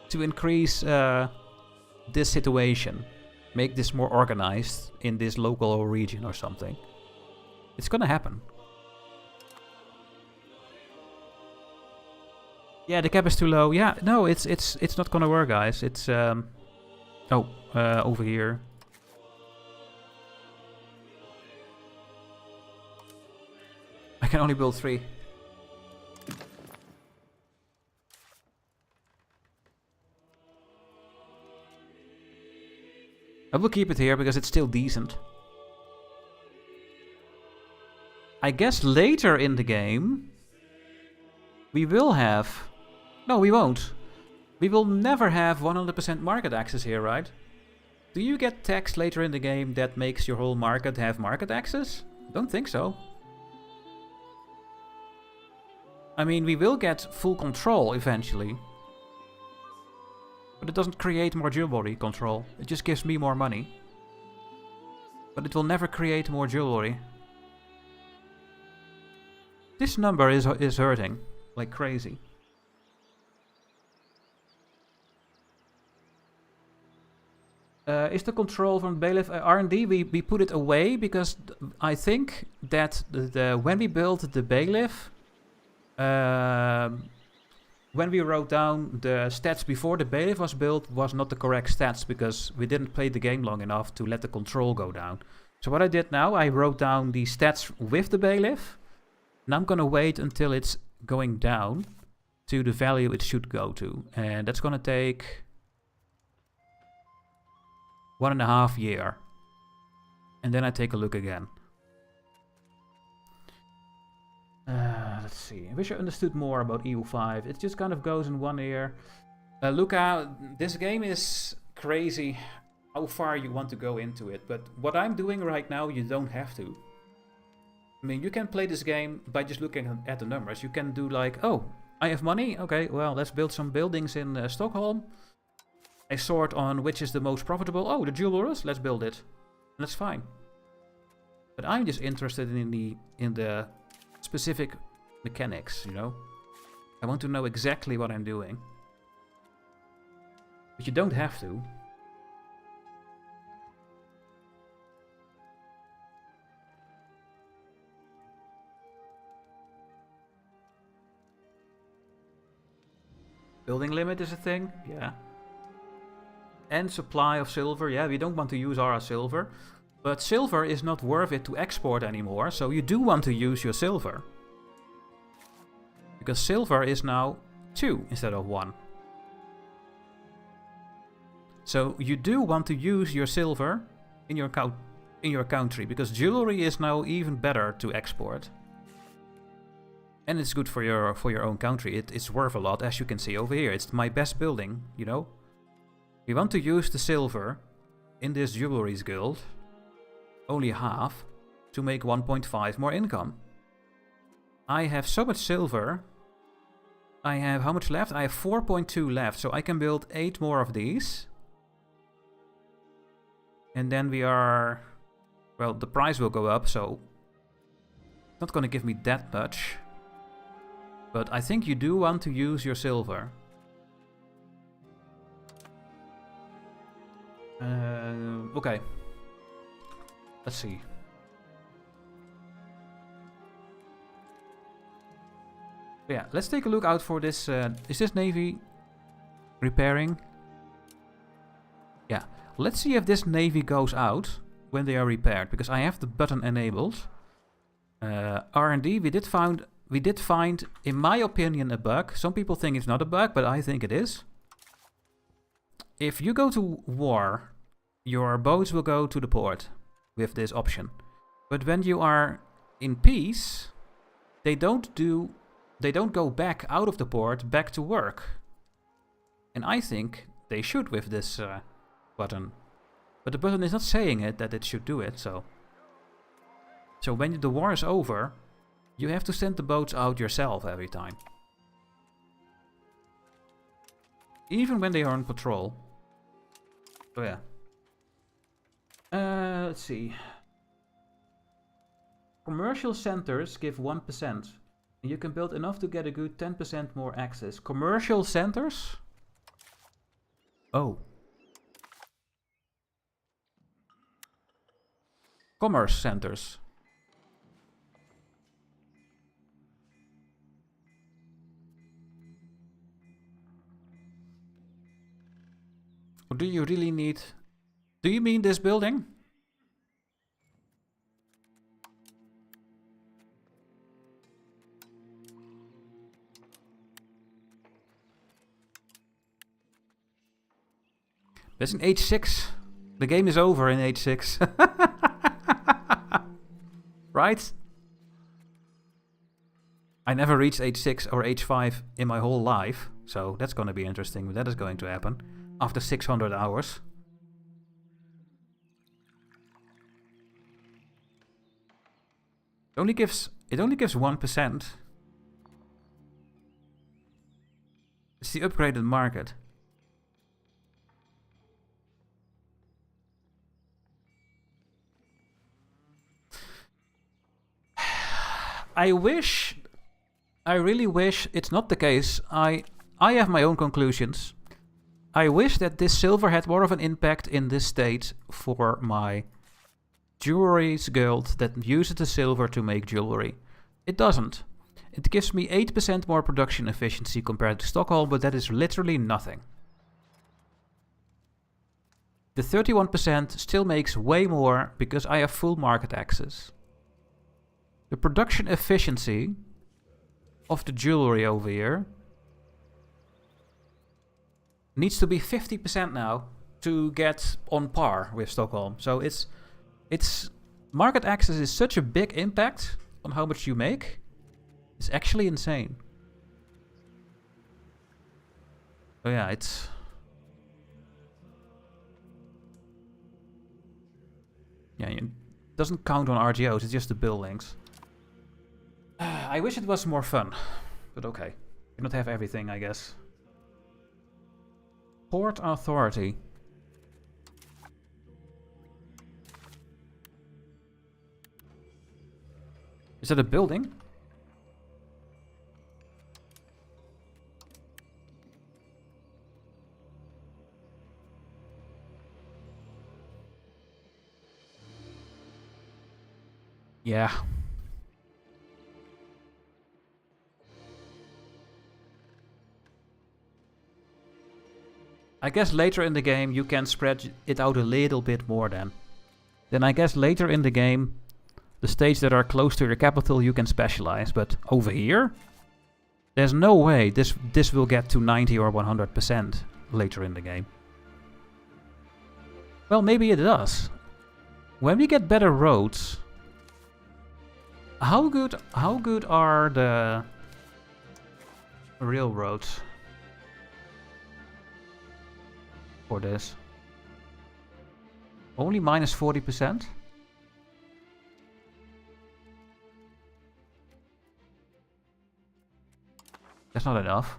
to increase this situation. Make this more organized in this local or region or something. It's gonna happen. Yeah, the cap is too low. Yeah, no, it's not gonna work, guys. It's over here. I can only build 3. I will keep it here because it's still decent. I guess later in the game we will have... No, we won't. We will never have 100% market access here, right? Do you get text later in the game that makes your whole market have market access? Don't think so. I mean, we will get full control eventually. But it doesn't create more jewelry control. It just gives me more money. But it will never create more jewelry. This number is hurting like crazy. Is the control from bailiff R&D? We put it away because I think that when we built the bailiff, when we wrote down the stats before the bailiff was built was not the correct stats because we didn't play the game long enough to let the control go down. So what I did now, I wrote down the stats with the bailiff, and I'm gonna wait until it's going down to the value it should go to, and that's gonna take 1.5 years, and then I take a look again. Let's see. I wish I understood more about EU5. It just kind of goes in one ear. Luca, this game is crazy how far you want to go into it. But what I'm doing right now, you don't have to. I mean, you can play this game by just looking at the numbers. You can do like, oh, I have money. Okay, well, let's build some buildings in Stockholm. I sort on which is the most profitable. Oh, the jewelers, let's build it. And that's fine. But I'm just interested in the specific mechanics, you know? I want to know exactly what I'm doing. But you don't have to. Building limit is a thing, yeah. And supply of silver, yeah, we don't want to use our silver. But silver is not worth it to export anymore, so you do want to use your silver. Because silver is now 2 instead of 1. So you do want to use your silver in your country, because jewelry is now even better to export. And it's good for your own country. It's worth a lot, as you can see over here. It's my best building, you know. We want to use the silver in this jewelries guild, only half, to make 1.5 more income. I have so much silver. I have how much left? I have 4.2 left, so I can build 8 more of these. And then we are... Well, the price will go up, so... Not gonna give me that much. But I think you do want to use your silver. Okay. Let's see. Yeah, let's take a look out for this. Is this navy repairing? Yeah. Let's see if this navy goes out when they are repaired, because I have the button enabled. R&D, we did find, in my opinion, a bug. Some people think it's not a bug, but I think it is. If you go to war, your boats will go to the port with this option. But when you are in peace, they don't go back out of the port back to work. And I think they should with this button. But the button is not saying that it should do it, so... So when the war is over, you have to send the boats out yourself every time. Even when they are on patrol. So yeah. Let's see. Commercial centers give 1%. You can build enough to get a good 10% more access. Commercial centers? Oh. Commerce centers. Or do you really need... Do you mean this building? That's in H6. The game is over in H6. Right? I never reached H6 or H5 in my whole life. So that's going to be interesting. That is going to happen. After 600 hours. It only gives 1%. It's the upgraded market. I really wish it's not the case. I have my own conclusions. I wish that this silver had more of an impact in this state for my jewelries guild that uses the silver to make jewelry. It doesn't. It gives me 8% more production efficiency compared to Stockholm, but that is literally nothing. The 31% still makes way more because I have full market access. The production efficiency of the jewelry over here needs to be 50% now to get on par with Stockholm. So it's market access is such a big impact on how much you make. It's actually insane. Oh yeah, it's... doesn't count on RGOs, it's just the buildings. I wish it was more fun, but okay. You don't have everything, I guess. Port Authority. Is that a building? Yeah. I guess later in the game you can spread it out a little bit more then. Then I guess later in the game, the states that are close to your capital you can specialize. But over here, there's no way this will get to 90 or 100% later in the game. Well, maybe it does. When we get better roads, how good are the railroads for this? Only minus 40%? That's not enough.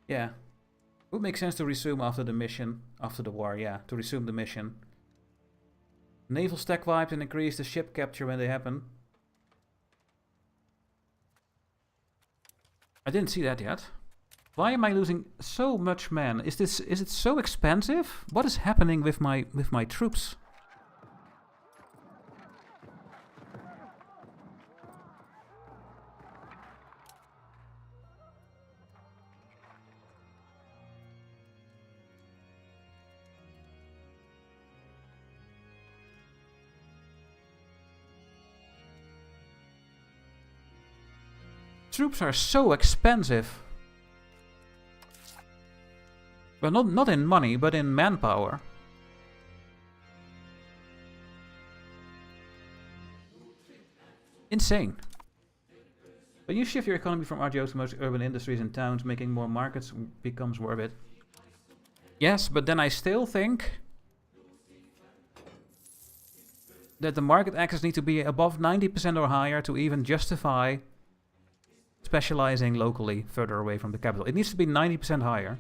Yeah. Would make sense to resume after the mission, after the war, yeah, to resume the mission. Naval stack wipes and increase the ship capture when they happen. I didn't see that yet. Why am I losing so much men? Is it so expensive? What is happening with my troops? Troops are so expensive. Well, not in money, but in manpower. Insane. When you shift your economy from RGOs to most urban industries and towns, making more markets becomes worth it. Yes, but then I still think that the market access needs to be above 90% or higher to even justify specializing locally further away from the capital. It needs to be 90% higher.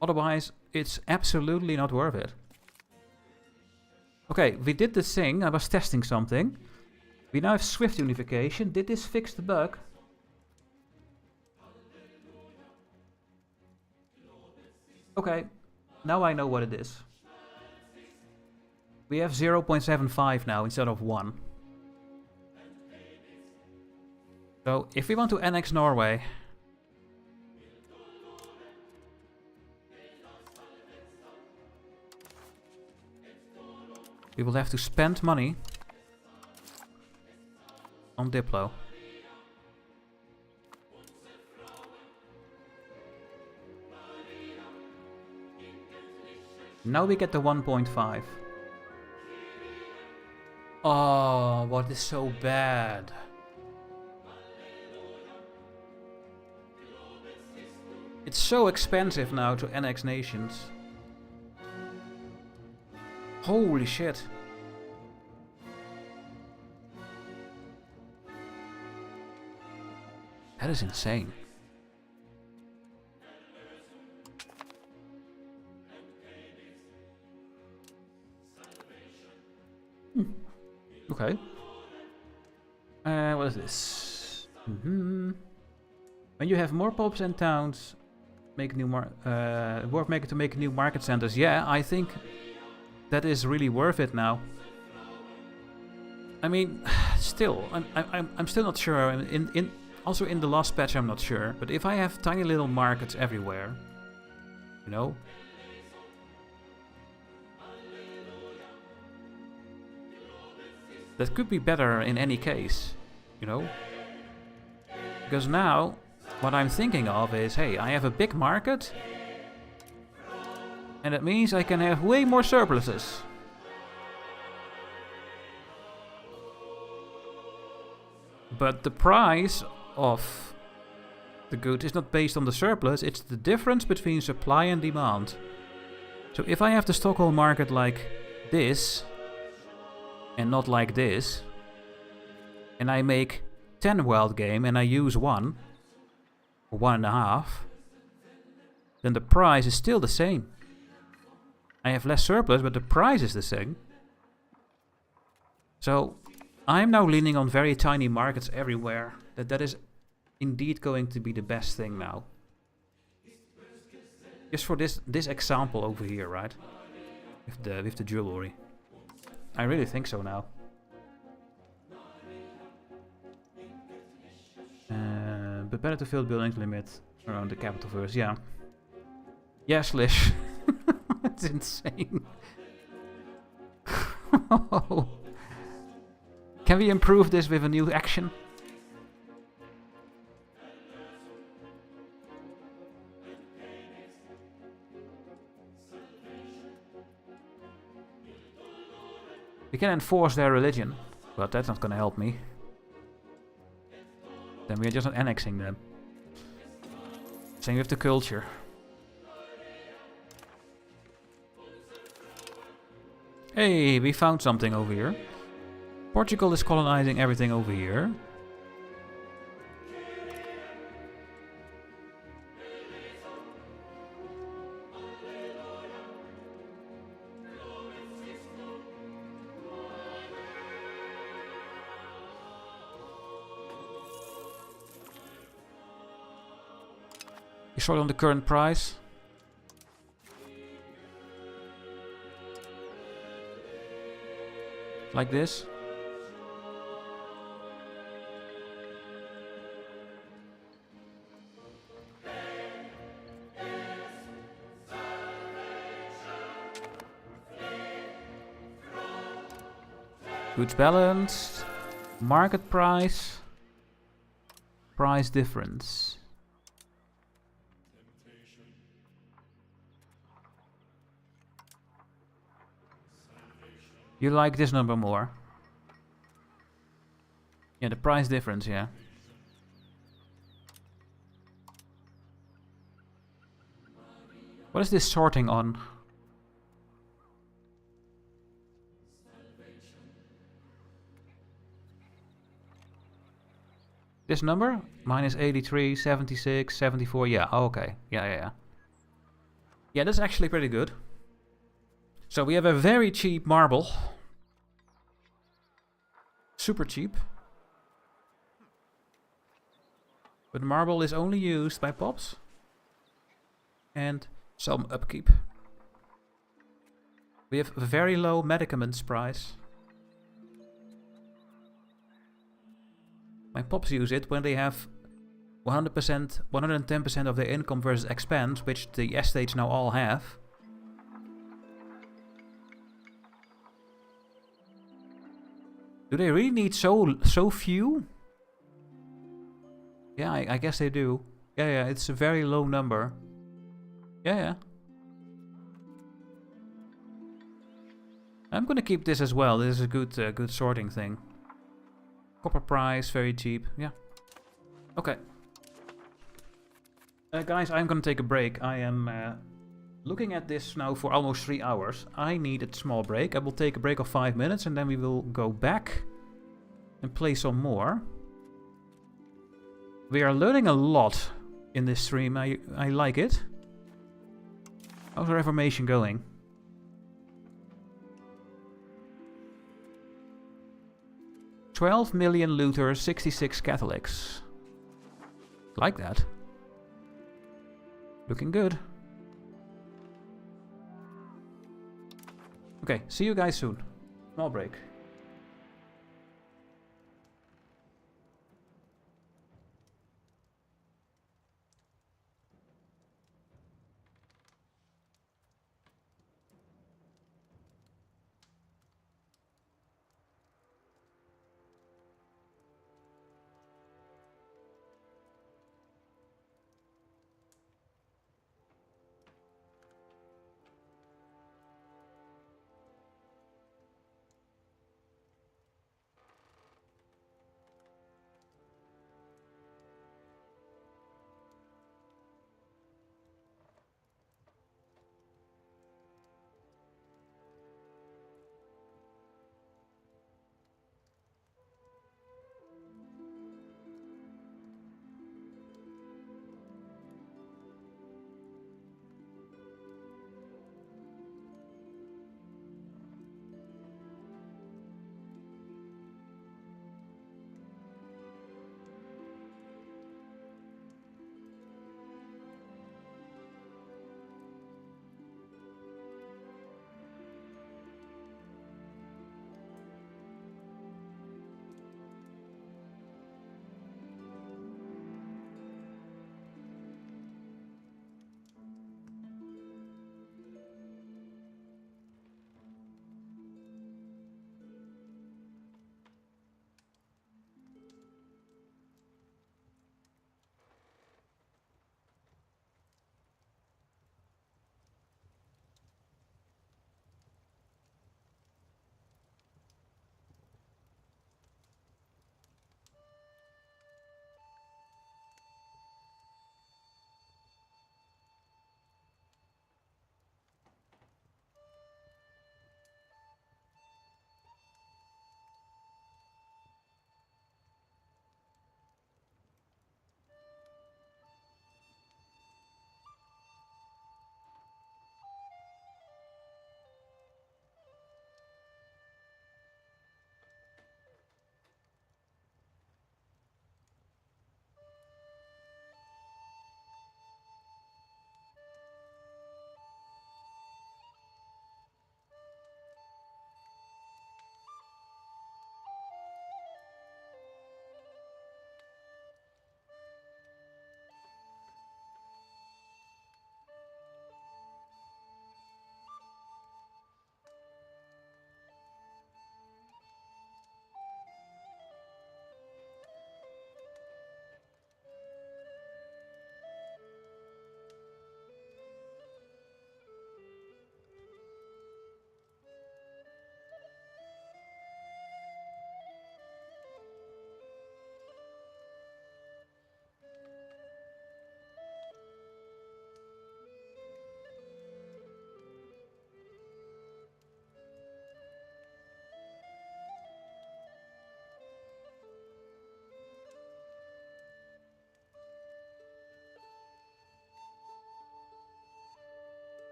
Otherwise, it's absolutely not worth it. Okay, we did this thing. I was testing something. We now have Swift unification. Did this fix the bug? Okay, now I know what it is. We have 0.75 now instead of 1. So, if we want to annex Norway, we will have to spend money on Diplo. Now we get the 1.5. Oh, what is so bad? It's so expensive now to annex nations. Holy shit. That is insane. Okay. What is this? When you have more pubs and towns, make new to make new market centers. Yeah, I think that is really worth it now. I mean, still, I'm still not sure. Also in the last patch, I'm not sure. But if I have tiny little markets everywhere, you know, that could be better in any case, you know, because now what I'm thinking of is, hey, I have a big market. And that means I can have way more surpluses. But the price of the goods is not based on the surplus, it's the difference between supply and demand. So if I have the Stockholm market like this, and not like this, and I make 10 wild game and I use 1, or 1.5, then the price is still the same. I have less surplus, but the price is the same. So I'm now leaning on very tiny markets everywhere. That is indeed going to be the best thing now. Just for this example over here, right? With the jewelry. I really think so now. But better to fill buildings limit around the capital first, yeah. Yeah, Slish. It's insane. Can we improve this with a new action? We can enforce their religion, but that's not gonna help me. Then we're just not annexing them. Same with the culture. Hey, we found something over here. Portugal is colonizing everything over here. You short on the current price. Like this. Goods balanced. Market price. Price difference. You like this number more? Yeah, the price difference, yeah. What is this sorting on? This number? Minus 83, 76, 74, yeah, oh, okay. Yeah. Yeah, that's actually pretty good. So we have a very cheap marble. Super cheap. But marble is only used by pops. And some upkeep. We have a very low medicaments price. My pops use it when they have 100%, 110% of their income versus expense, which the estates now all have. Do they really need so few? Yeah, I guess they do. Yeah, it's a very low number. Yeah. I'm gonna keep this as well. This is a good sorting thing. Copper price, very cheap. Yeah. Okay. Guys, I'm gonna take a break. I am looking at this now for almost 3 hours. I need a small break. I will take a break of 5 minutes and then we will go back and play some more. We are learning a lot in this stream. I like it. How's our information going? $12 million looters, 66 Catholics. Like that. Looking good. Okay, see you guys soon. Small break.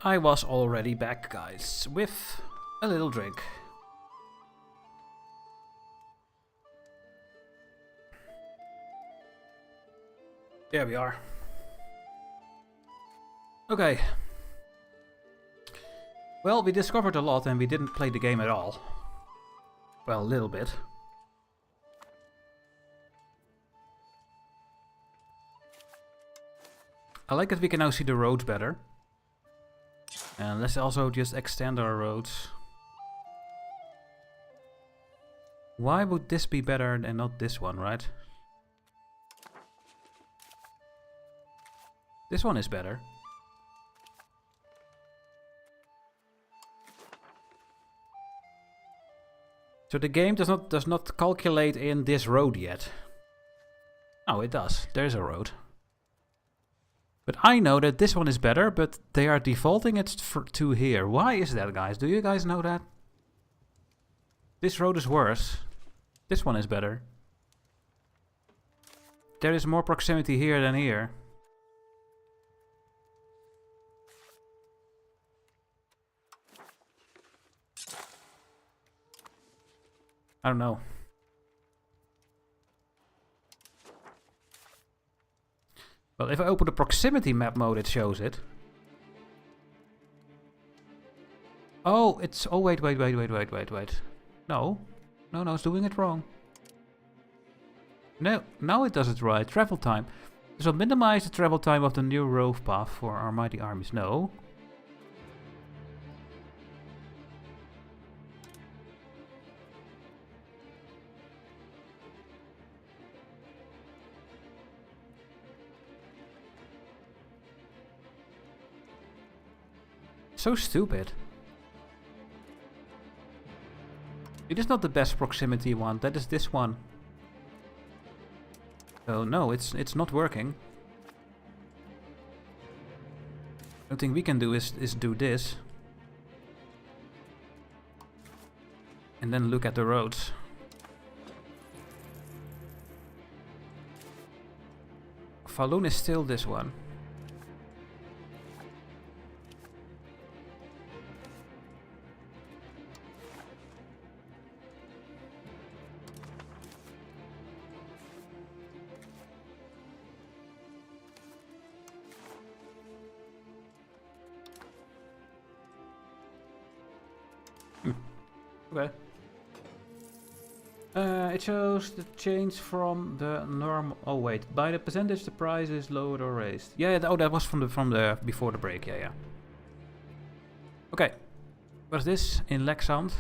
I was already back, guys, with a little drink. There we are. Okay. Well, we discovered a lot and we didn't play the game at all. Well, a little bit. I like that we can now see the roads better. And let's also just extend our roads. Why would this be better and not this one, right? This one is better. So the game does not calculate in this road yet. Oh, it does. There's a road. But I know that this one is better, but they are defaulting it to here. Why is that, guys? Do you guys know that? This road is worse. This one is better. There is more proximity here than here. I don't know. Well, if I open the proximity map mode, it shows it. Oh, it's... Oh, wait. No. No, it's doing it wrong. No, now it does it right. Travel time. So minimize the travel time of the new road path for our mighty armies. No. So stupid. It is not the best proximity one. That is this one. So no, it's not working. The only thing we can do is do this. And then look at the roads. Falun is still this one. Okay. It shows the change from the normal. Oh wait, by the percentage the price is lowered or raised. Yeah. Oh, that was from the before the break. Yeah. Okay. What is this in Lexand?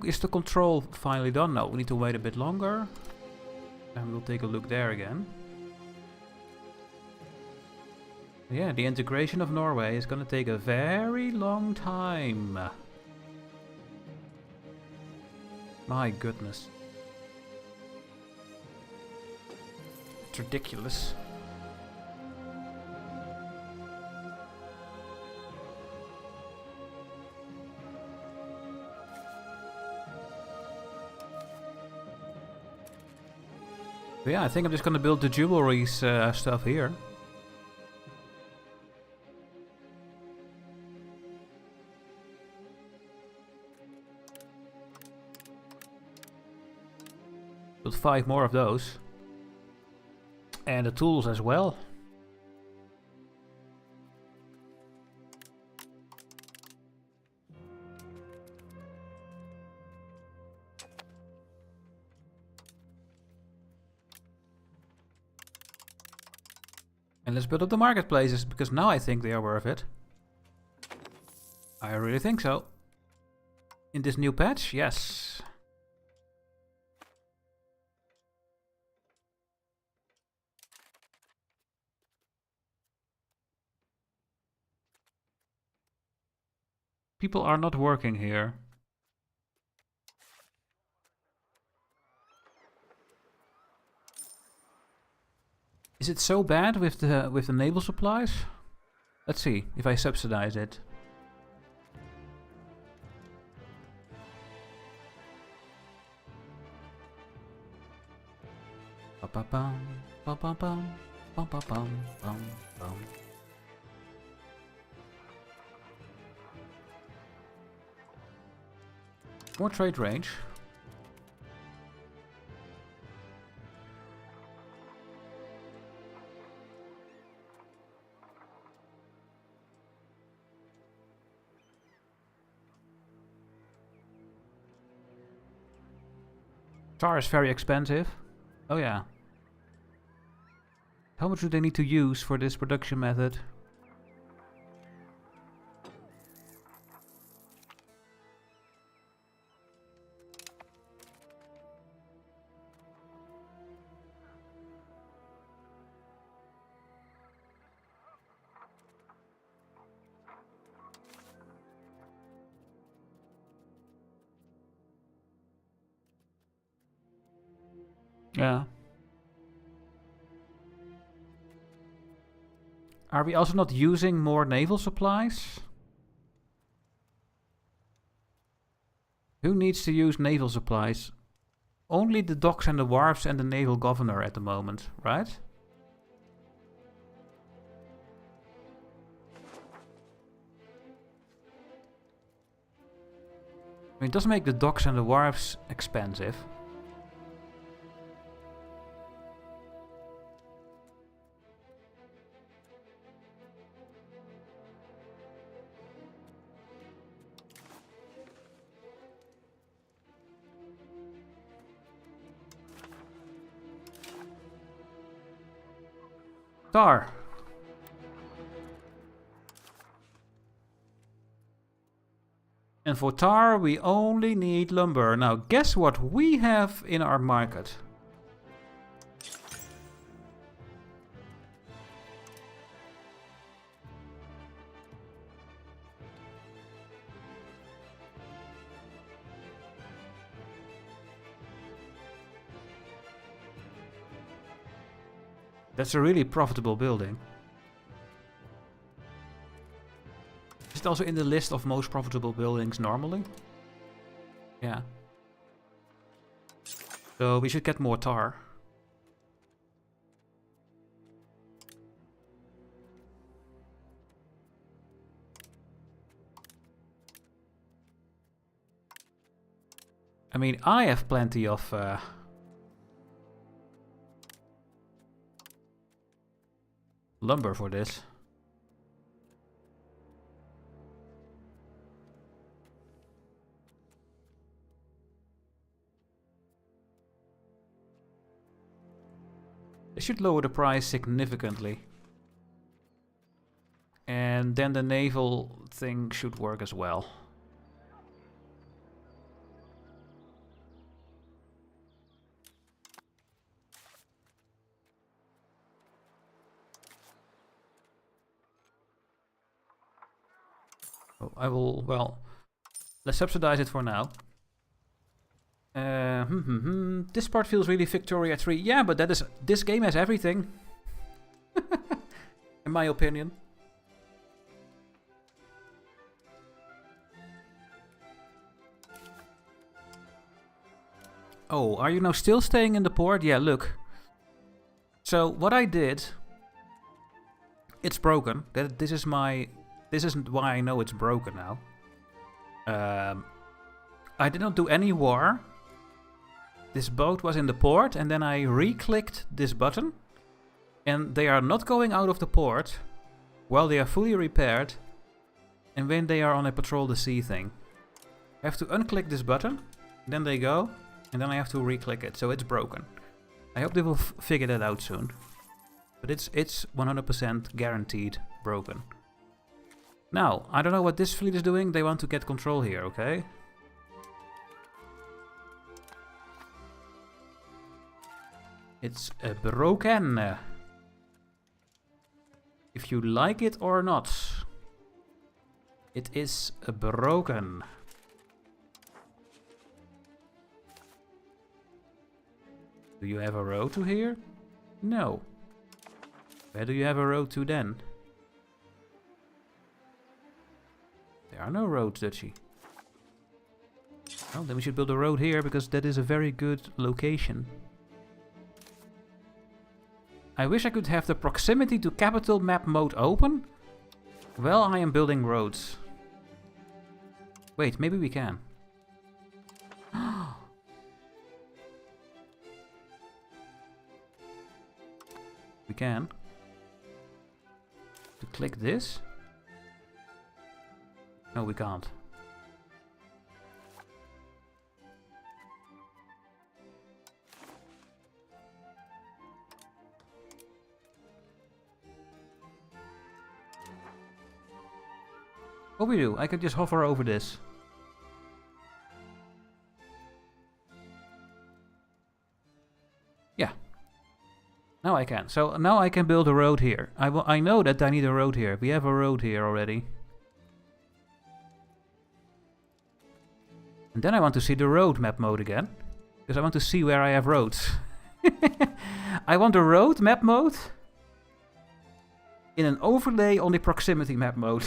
Is the control finally done? No, we need to wait a bit longer. And we'll take a look there again. Yeah, the integration of Norway is gonna take a very long time. My goodness. It's ridiculous. But yeah, I think I'm just gonna build the jewelry stuff here. Build 5 more of those. And the tools as well. And let's build up the marketplaces, because now I think they are worth it. I really think so. In this new patch, yes. People are not working here. Is it so bad with the naval supplies? Let's see if I subsidize it. More trade range. Tar is very expensive. Oh yeah. How much do they need to use for this production method? Yeah. Are we also not using more naval supplies? Who needs to use naval supplies? Only the docks and the wharfs and the naval governor at the moment, right? I mean, it does make the docks and the wharfs expensive. Tar. And for tar we only need lumber. Now guess what we have in our market? That's a really profitable building. Is it also in the list of most profitable buildings normally? Yeah. So we should get more tar. I mean, I have plenty of lumber for this. They should lower the price significantly. And then the naval thing should work as well. I will, well, let's subsidize it for now. This part feels really Victoria 3. Yeah, but that is, this game has everything. In my opinion. Oh, are you now still staying in the port? Yeah, look. So, what I did... It's broken. This is my... This isn't why I know it's broken now. I did not do any war. This boat was in the port and then I re-clicked this button. And they are not going out of the port while they are fully repaired. And when they are on a patrol the sea thing. I have to unclick this button. Then they go. And then I have to re-click it. So it's broken. I hope they will figure that out soon. But it's 100% guaranteed broken. Now, I don't know what this fleet is doing. They want to get control here, okay? It's broken. If you like it or not. It is broken. Do you have a road to here? No. Where do you have a road to then? There are no roads, Dutchy. Well, then we should build a road here, because that is a very good location. I wish I could have the proximity to capital map mode open. Well, I am building roads. Wait, maybe we can. We can. To click this? No, we can't. What we do? I can just hover over this. Yeah. Now I can. So now I can build a road here. I know that I need a road here. We have a road here already. And then I want to see the road map mode again. Because I want to see where I have roads. I want a road map mode in an overlay on the proximity map mode.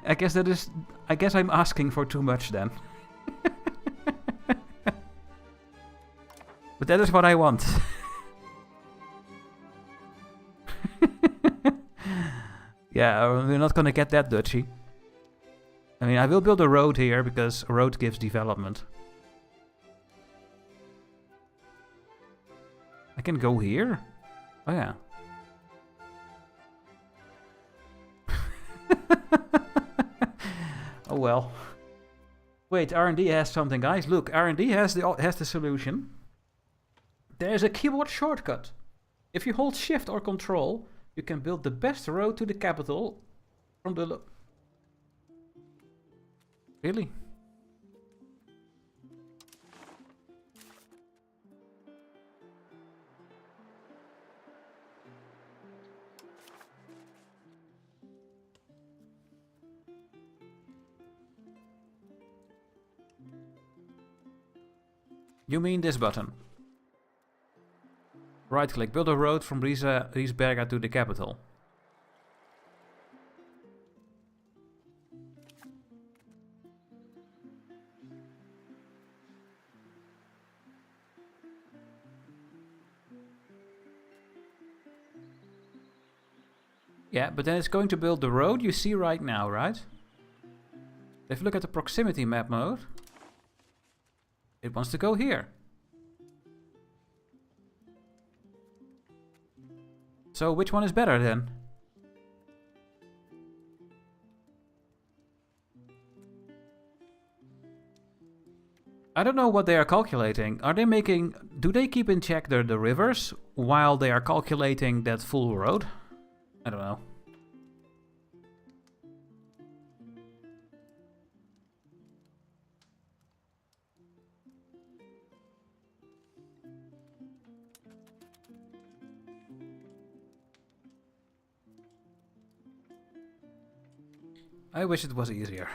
I guess I'm asking for too much then. But that is what I want. Yeah, we're not gonna get that Dutchy. I mean, I will build a road here because a road gives development. I can go here? Oh yeah. Oh well. Wait, R&D has something, guys. Look, R&D has the solution. There's a keyboard shortcut. If you hold Shift or Control, you can build the best road to the capital from the... Really? You mean this button? Right click, build a road from Riesberga to the capital. Yeah, but then it's going to build the road you see right now, right? If you look at the proximity map mode, it wants to go here. So which one is better then? I don't know what they are calculating. Are they making... Do they keep in check the rivers while they are calculating that full road? I don't know. I wish it was easier.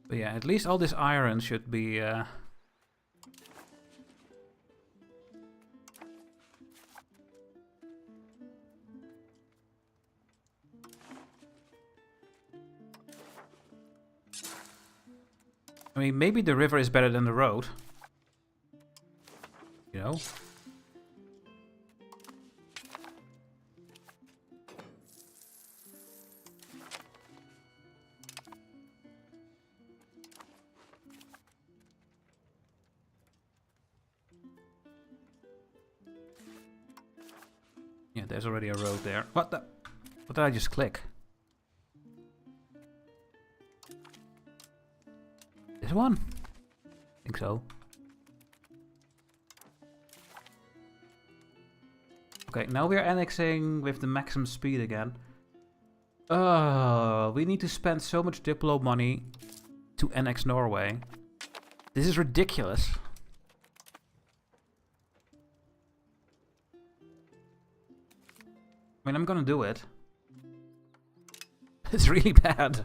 But yeah, at least all this iron should be... I mean, maybe the river is better than the road. You know? Yeah, there's already a road there. What the? What did I just click? This one? I think so. Okay, now we're annexing with the maximum speed again. We need to spend so much Diplo money to annex Norway. This is ridiculous. I mean, I'm gonna do it. It's really bad.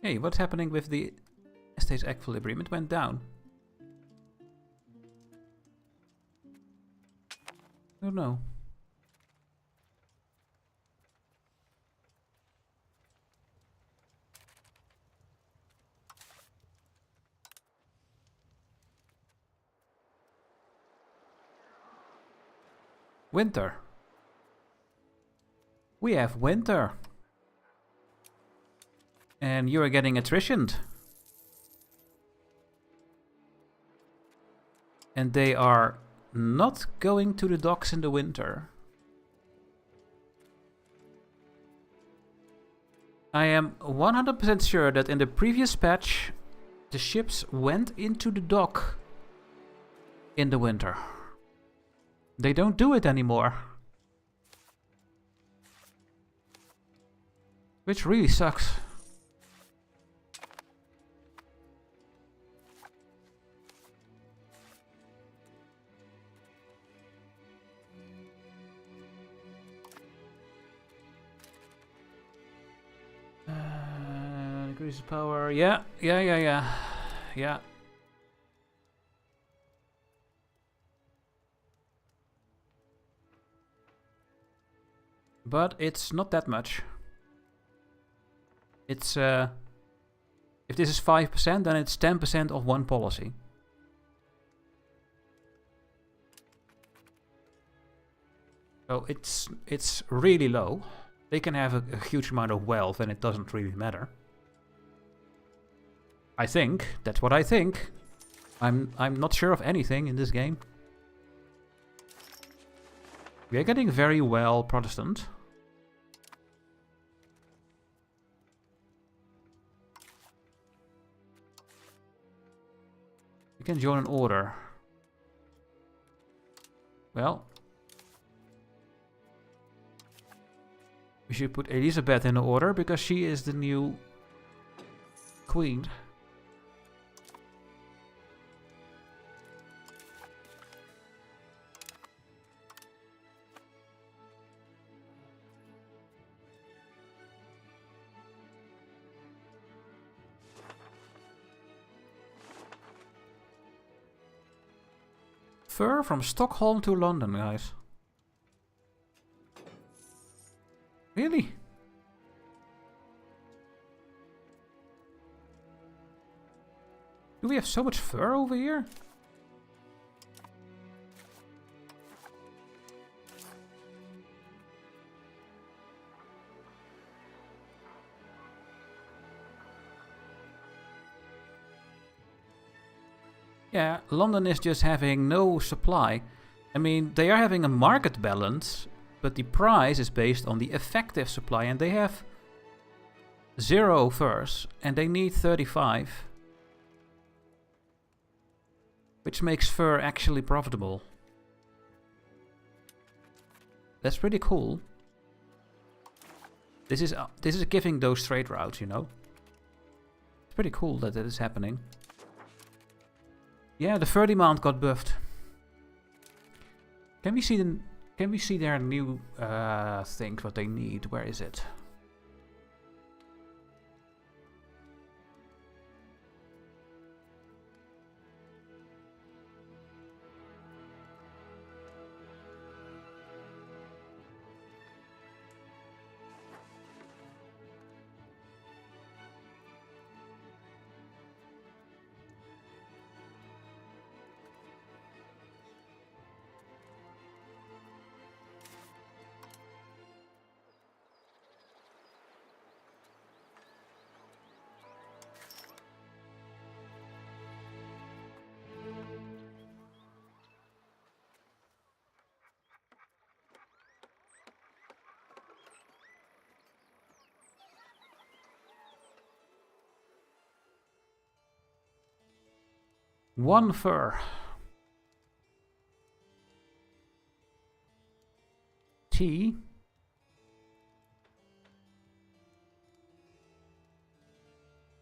Hey, what's happening with the estate's equilibrium? It went down. I don't know. Winter. We have winter. And you are getting attritioned. And they are not going to the docks in the winter. I am 100% sure that in the previous patch, the ships went into the dock in the winter. They don't do it anymore. Which really sucks. Increase power. Yeah. But it's not that much. It's if this is 5%, then it's 10% of one policy. So it's really low. They can have a huge amount of wealth and it doesn't really matter. I think. That's what I think. I'm not sure of anything in this game. We are getting very well Protestant. We can join an order. Well. We should put Elizabeth in the order because she is the new queen. Fur from Stockholm to London, guys. Really? Do we have so much fur over here? Yeah, London is just having no supply. I mean, they are having a market balance, but the price is based on the effective supply, and they have 0 furs, and they need 35. Which makes fur actually profitable. That's pretty cool. This is giving those trade routes, you know. It's pretty cool that it is happening. Yeah, the fur demand got buffed. Can we see their new things, what they need? Where is it? One fur. Tea.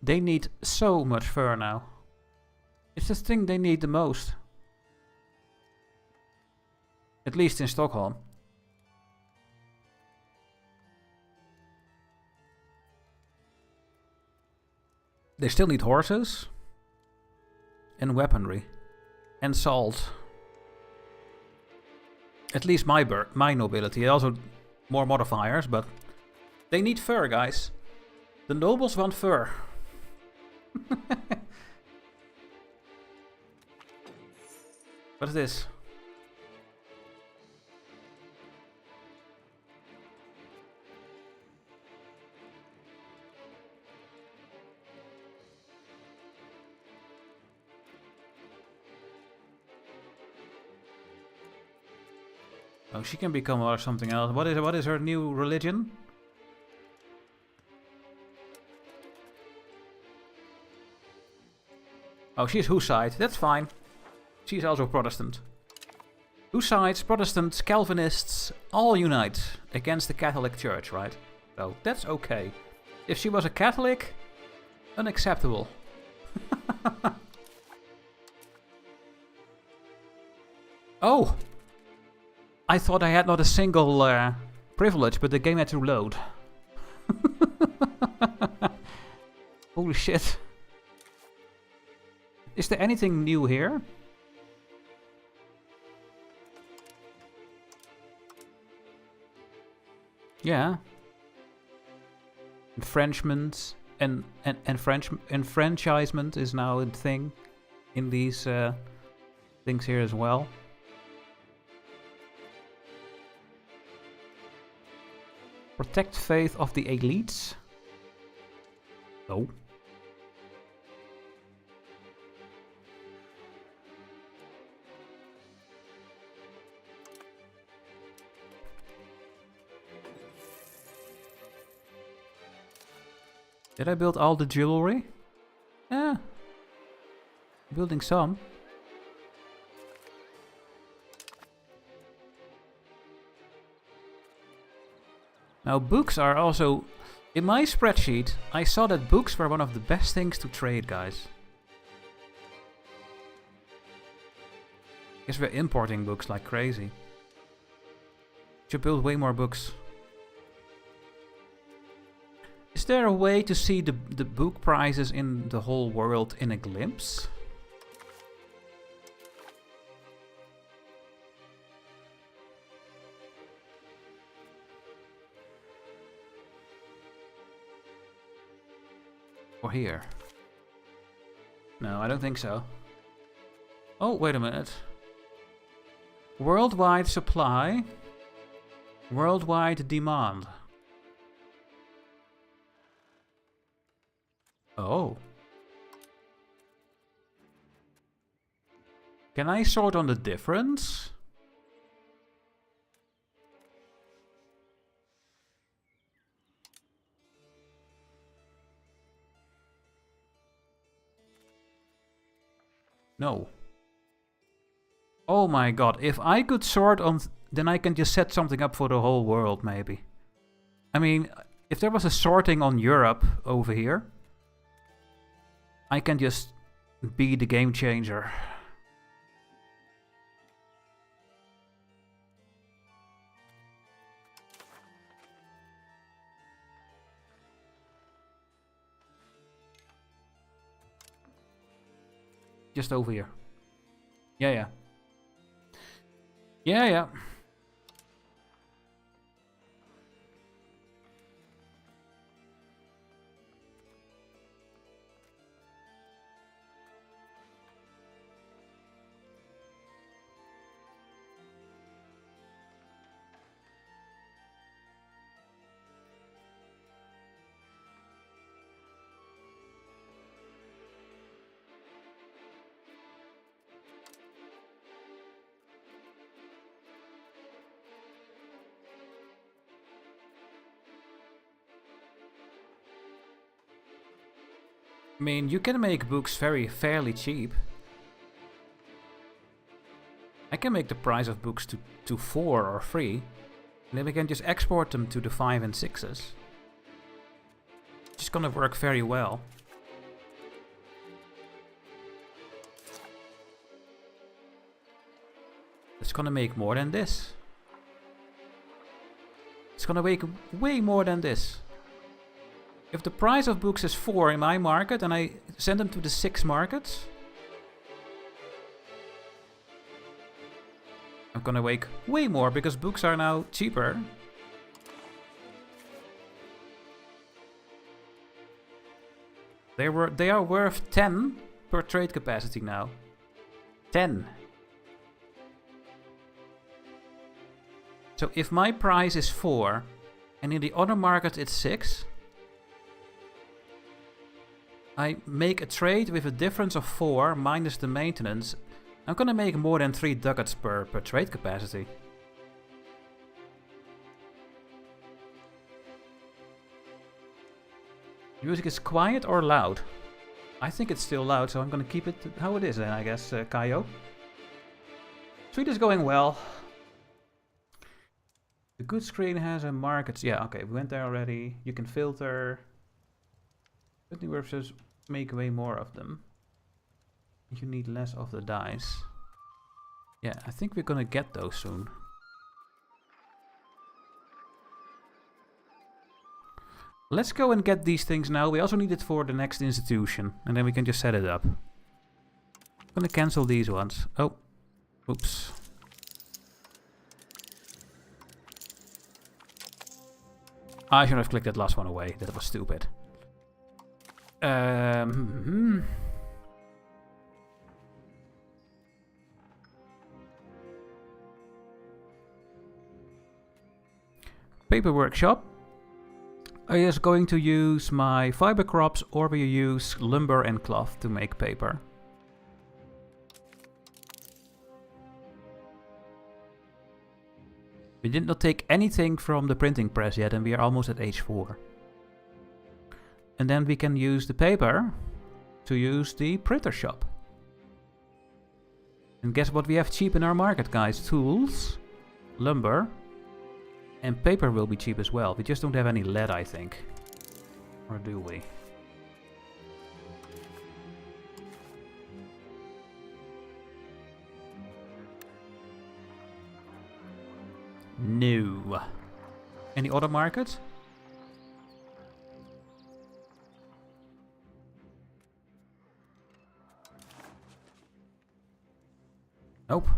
They need so much fur now. It's the thing they need the most. At least in Stockholm. They still need horses. And weaponry. And salt. At least my nobility. Also more modifiers, but they need fur, guys. The nobles want fur. What is this? Oh, she can become something else. What is her new religion? Oh, she's Hussite. That's fine. She's also Protestant. Hussites, Protestants, Calvinists, all unite against the Catholic Church, right? So that's okay. If she was a Catholic, unacceptable. Oh! I thought I had not a single privilege, but the game had to load. Holy shit. Is there anything new here? Yeah. Enfranchisement and enfranchisement is now a thing in these things here as well. Protect faith of the elites. Oh. Did I build all the jewelry? Yeah. Building some. Now books are also... In my spreadsheet, I saw that books were one of the best things to trade, guys. Guess we're importing books like crazy. Should build way more books. Is there a way to see the book prices in the whole world in a glimpse? Or here? No, I don't think so. Oh, wait a minute. Worldwide supply. Worldwide demand. Oh. Can I sort on the difference? No. Oh my god, if I could sort on... then I can just set something up for the whole world, maybe. I mean, if there was a sorting on Europe over here... I can just be the game changer. Just over here. Yeah. Yeah. I mean, you can make books fairly cheap. I can make the price of books to 4 or 3. And then we can just export them to the 5 and 6s. It's gonna work very well. It's gonna make more than this. It's gonna make way more than this. If the price of books is 4 in my market and I send them to the 6 markets, I'm gonna make way more because books are now cheaper. They are worth 10 per trade capacity now. 10. So if my price is 4 and in the other market it's 6, I make a trade with a difference of 4 minus the maintenance. I'm gonna make more than 3 ducats per trade capacity. Music is quiet or loud? I think it's still loud, so I'm gonna keep it how it is then, I guess, Kaio. Street is going well. The good screen has a market. Yeah, okay, we went there already. You can filter. But new says make way more of them. You need less of the dice. Yeah, I think we're gonna get those soon. Let's go and get these things now. We also need it for the next institution. And then we can just set it up. I'm gonna cancel these ones. Oh. Oops. I should have clicked that last one away. That was stupid. Paper workshop. Are you just going to use my fiber crops, or will you use lumber and cloth to make paper? We did not take anything from the printing press yet, and we are almost at H4. And then we can use the paper to use the printer shop. And guess what we have cheap in our market, guys? Tools, lumber, and paper will be cheap as well. We just don't have any lead, I think. Or do we? No. Any other market? Nope.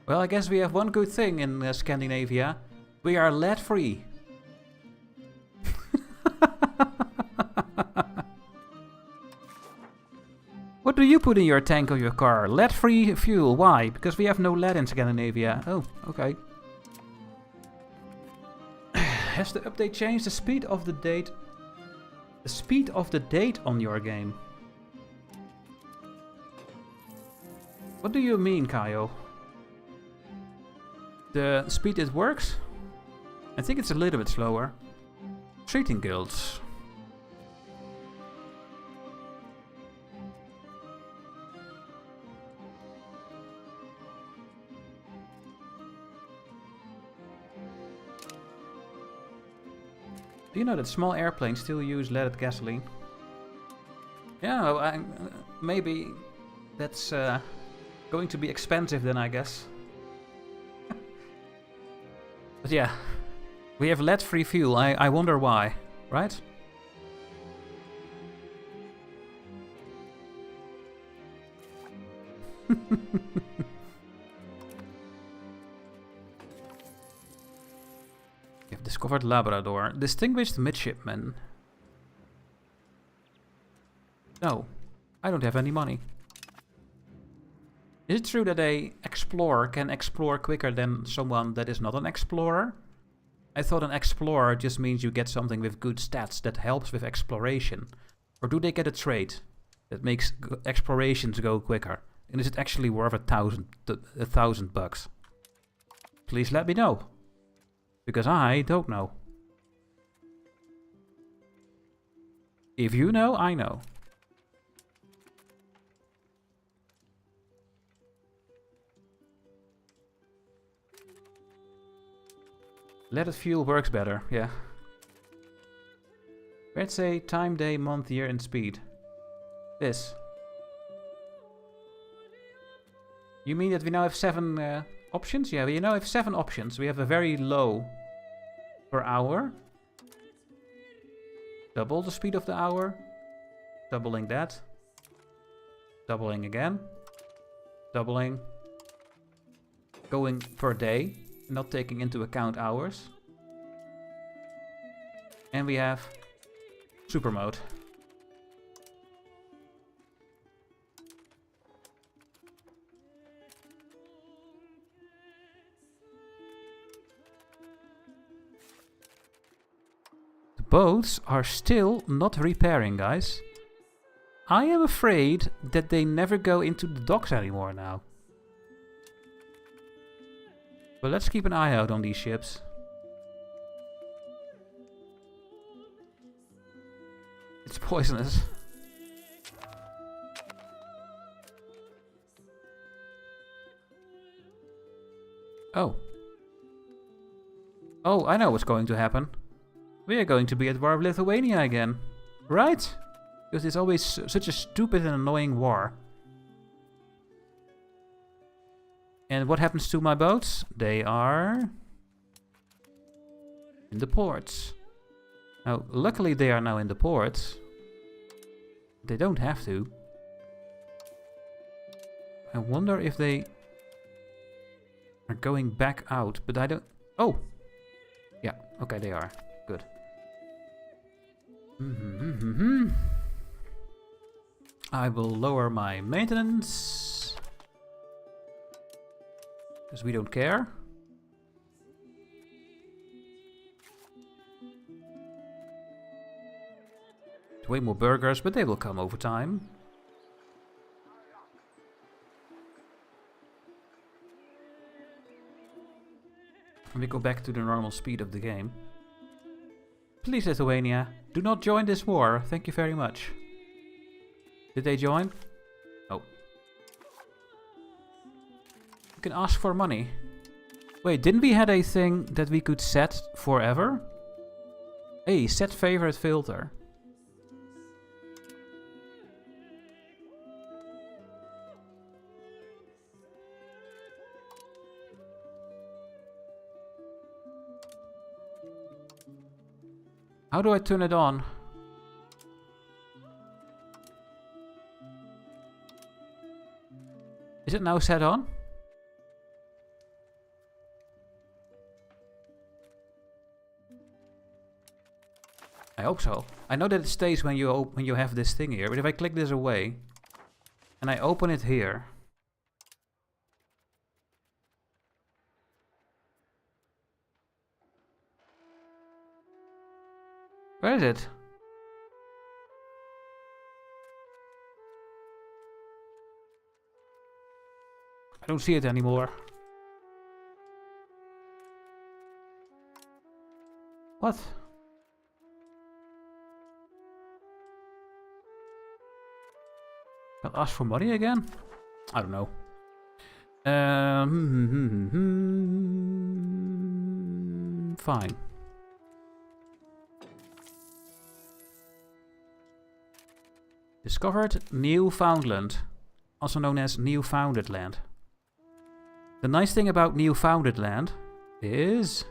Well, I guess we have one good thing in Scandinavia. We are lead-free. What do you put in your tank of your car? Lead-free fuel. Why? Because we have no lead in Scandinavia. Oh, okay. Has the update changed the speed of the date? The speed of the date on your game? What do you mean, Kaio? The speed it works? I think it's a little bit slower. Treating guilds. Do you know that small airplanes still use leaded gasoline? Yeah, maybe that's going to be expensive then, I guess. But yeah, we have lead-free fuel. I wonder why, right? You've discovered Labrador. Distinguished midshipman. No, I don't have any money. Is it true that a explorer can explore quicker than someone that is not an explorer? I thought an explorer just means you get something with good stats that helps with exploration. Or do they get a trait that makes explorations go quicker? And is it actually worth $1,000? Please let me know. Because I don't know. If you know, I know. Leaded fuel works better, yeah. Let's say time, day, month, year, and speed. This. You mean that we now have 7 options? Yeah, we now have 7 options. We have a very low per hour. Double the speed of the hour. Doubling that. Doubling again. Doubling. Going per day. Not taking into account hours. And we have super mode. The boats are still not repairing, guys. I am afraid that they never go into the docks anymore now. But let's keep an eye out on these ships. It's poisonous. Oh. Oh, I know what's going to happen. We are going to be at war with Lithuania again. Right? Because it's always such a stupid and annoying war. And what happens to my boats? They are in the ports. Now, luckily they are now in the ports. They don't have to. I wonder if they are going back out, but I don't... Oh! Yeah, okay, they are. Good. I will lower my maintenance. Because we don't care. There's way more burgers, but they will come over time. Let me go back to the normal speed of the game. Please, Lithuania, do not join this war. Thank you very much. Did they join? Oh. You can ask for money. Wait, didn't we have a thing that we could set forever? Hey, set favorite filter. How do I turn it on? Is it now set on? I hope so. I know that it stays when you have this thing here, but if I click this away and I open it here. Where is it? I don't see it anymore. What? I'll ask for money again? I don't know. Fine. Discovered Newfoundland, also known as Newfounded Land. The nice thing about Newfounded Land is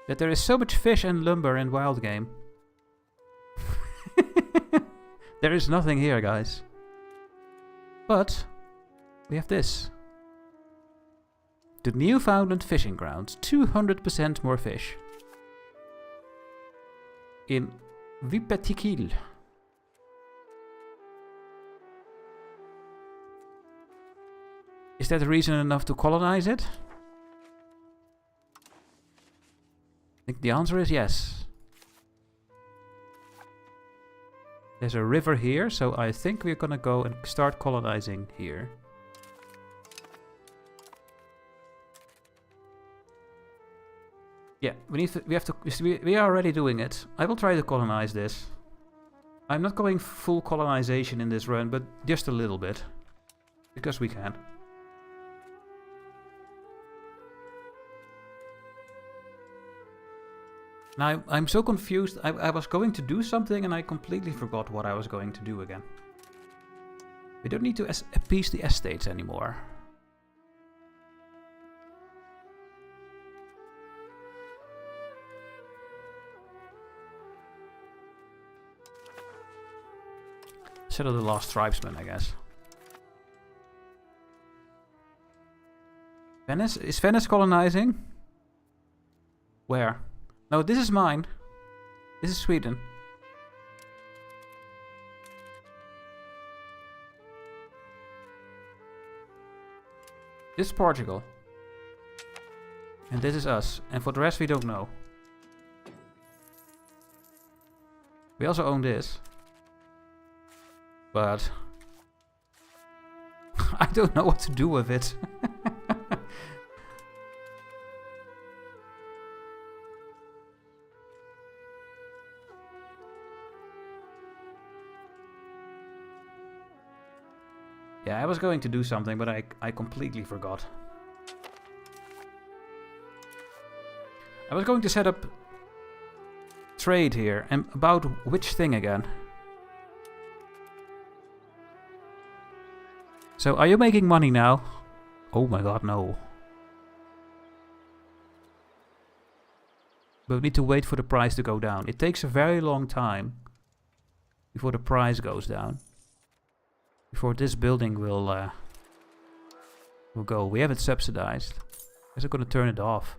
that there is so much fish and lumber in wild game. There is nothing here, guys. But we have this. The Newfoundland fishing grounds. 200% more fish. In Wippetikil. Is that reason enough to colonize it? I think the answer is yes. There's a river here, so I think we're gonna go and start colonizing here. Yeah, we are already doing it. I will try to colonize this. I'm not going full colonization in this run, but just a little bit. Because we can. Now, I'm so confused. I was going to do something and I completely forgot what I was going to do again. We don't need to appease the estates anymore. Settle the last tribesman, I guess. Venice? Is Venice colonizing? Where? No, this is mine. This is Sweden. This is Portugal. And this is us. And for the rest we don't know. We also own this. But I don't know what to do with it. Yeah, I was going to do something, but I completely forgot. I was going to set up trade here, and about which thing again? So, are you making money now? Oh my god, no. But we need to wait for the price to go down. It takes a very long time before the price goes down. Before this building will go. We have it subsidized. I guess I'm gonna turn it off.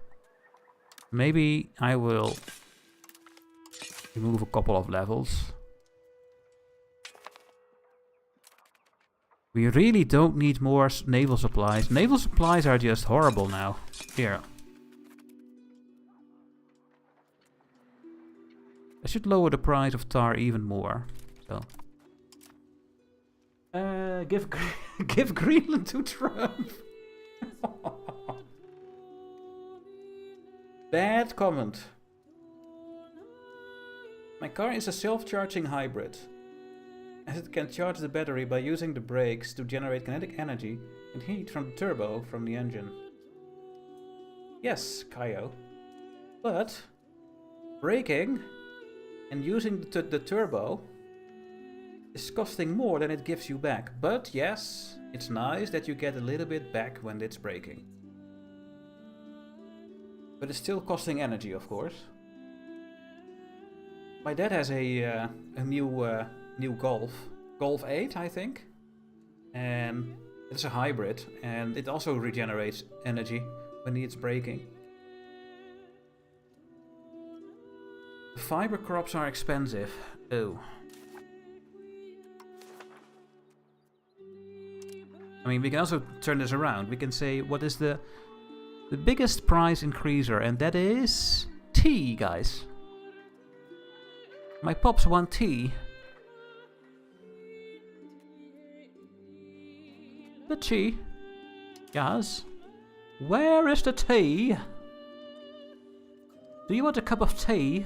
Maybe I will remove a couple of levels. We really don't need more naval supplies. Naval supplies are just horrible now. Here. I should lower the price of tar even more. So. Give Greenland to Trump. Bad comment. My car is a self-charging hybrid, as it can charge the battery by using the brakes to generate kinetic energy and heat from the turbo from the engine. Yes, Kaio. But braking and using the turbo is costing more than it gives you back. But yes, it's nice that you get a little bit back when it's braking. But it's still costing energy, of course. My dad has a new Golf 8, I think, and it's a hybrid, and it also regenerates energy when it's braking. The fiber crops are expensive. Oh. I mean, we can also turn this around. We can say, what is the biggest price increaser? And that is tea, guys. My pops want tea. The tea? Yes. Where is the tea? Do you want a cup of tea?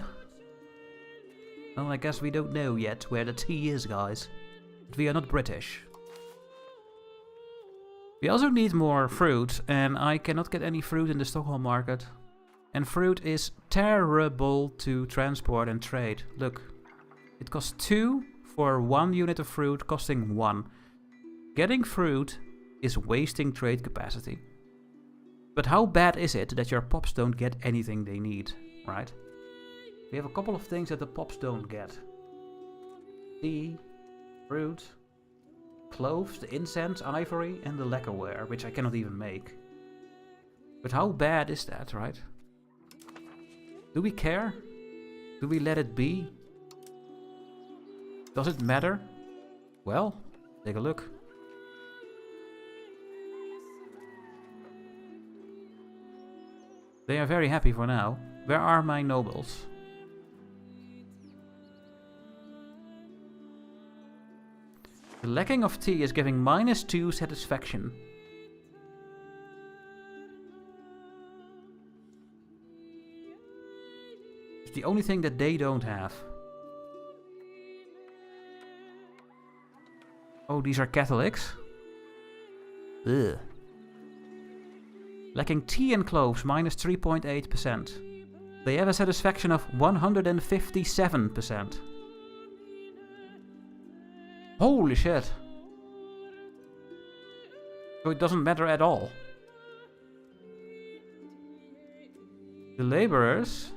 Well, I guess we don't know yet where the tea is, guys. But we are not British. We also need more fruit, and I cannot get any fruit in the Stockholm market. And fruit is terrible to transport and trade. Look, it costs 2 for 1 unit of fruit, costing 1. Getting fruit is wasting trade capacity. But how bad is it that your pops don't get anything they need, right? We have a couple of things that the pops don't get. Tea, fruit, cloves, the incense, ivory, and the lacquerware, which I cannot even make. But how bad is that, right? Do we care? Do we let it be? Does it matter? Well, take a look. They are very happy for now. Where are my nobles? The lacking of tea is giving -2 satisfaction. It's the only thing that they don't have. Oh, these are Catholics? Ugh. Lacking tea and cloves, -3.8%. They have a satisfaction of 157%. Holy shit. So it doesn't matter at all. The laborers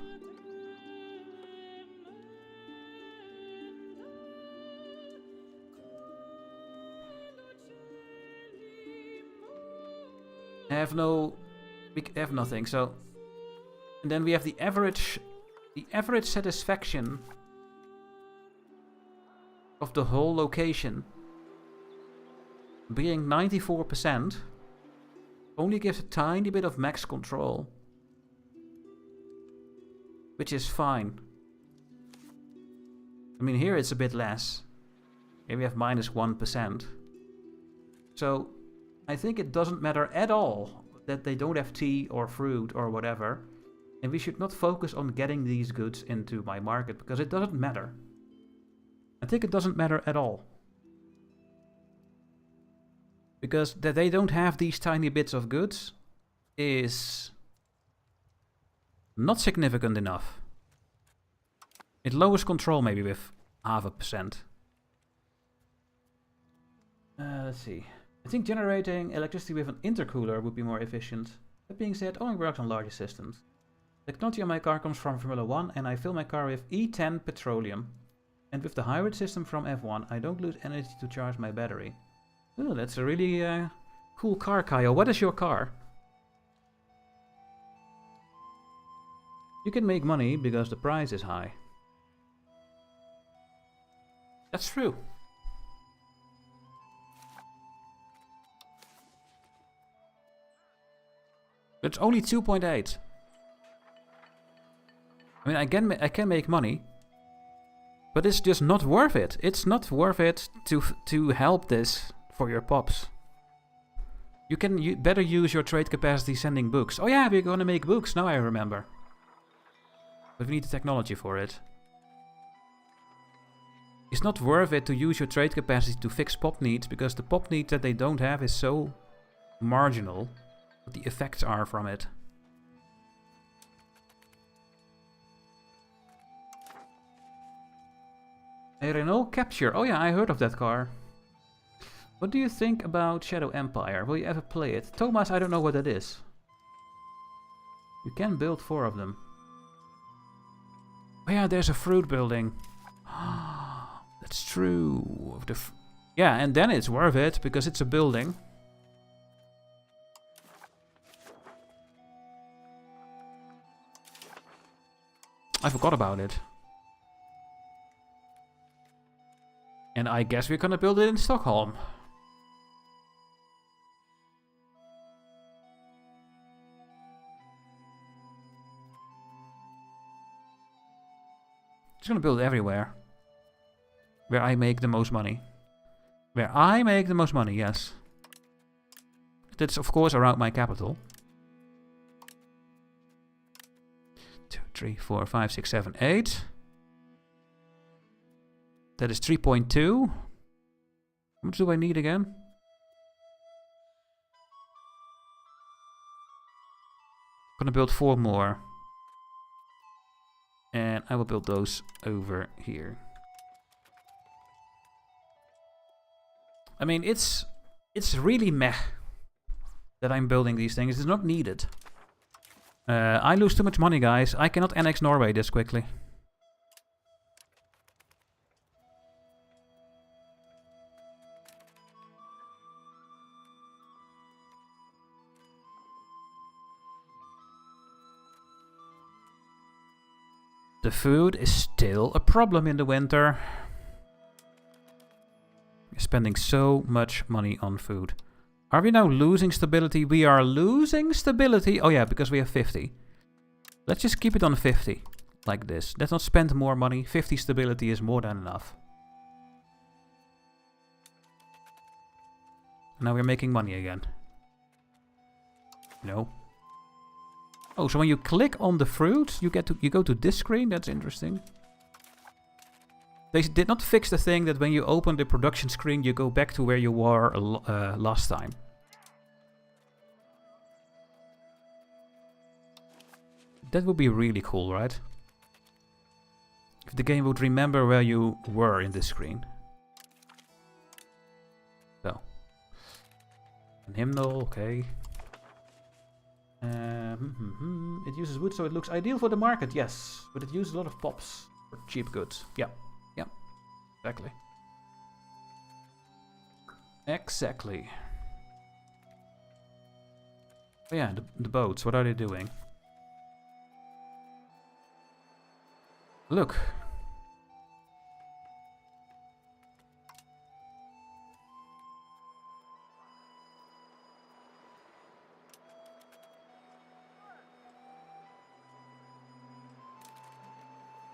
we have nothing. So, and then we have the average satisfaction of the whole location being 94%. Only gives a tiny bit of max control, which is fine. I mean, here it's a bit less. Here we have -1%. So I think it doesn't matter at all that they don't have tea or fruit or whatever. And we should not focus on getting these goods into my market, because it doesn't matter. I think it doesn't matter at all. Because that they don't have these tiny bits of goods is not significant enough. It lowers control maybe with 0.5%. Let's see. I think generating electricity with an intercooler would be more efficient. That being said, only works on larger systems. The technology on my car comes from Formula 1 and I fill my car with E10 petroleum. And with the hybrid system from F1, I don't lose energy to charge my battery. Ooh, that's a really cool car, Kyle. What is your car? You can make money because the price is high. That's true. It's only 2.8. I mean, I can make money, but it's just not worth it. It's not worth it to help this for your pops. You can better use your trade capacity sending books. Oh yeah, we're gonna make books. Now I remember. But we need the technology for it. It's not worth it to use your trade capacity to fix pop needs, because the pop need that they don't have is so marginal what the effects are from it. A Renault Capture. Oh yeah, I heard of that car. What do you think about Shadow Empire? Will you ever play it? Thomas, I don't know what that is. You can build 4 of them. Oh yeah, there's a fruit building. That's true. Yeah, and then it's worth it, because it's a building. I forgot about it. And I guess we're gonna build it in Stockholm. Just gonna build it everywhere. Where I make the most money. Where I make the most money, yes. That's of course around my capital. 2, 3, 4, 5, 6, 7, 8. That is 3.2. How much do I need again? I'm gonna build 4 more. And I will build those over here. I mean, it's really meh that I'm building these things. It's not needed. I lose too much money, guys. I cannot annex Norway this quickly. The food is still a problem in the winter. We're spending so much money on food. Are we now losing stability? We are losing stability. Oh yeah, because we have 50. Let's just keep it on 50. Like this. Let's not spend more money. 50 stability is more than enough. Now we're making money again. No. Oh, so when you click on the fruit, you go to this screen. That's interesting. They did not fix the thing that when you open the production screen, you go back to where you were last time. That would be really cool, right? If the game would remember where you were in this screen. So. An hymnal, okay. It uses wood, so it looks ideal for the market, yes. But it uses a lot of pops for cheap goods. Yeah, yeah, exactly. Exactly. Oh yeah, the boats, what are they doing? Look.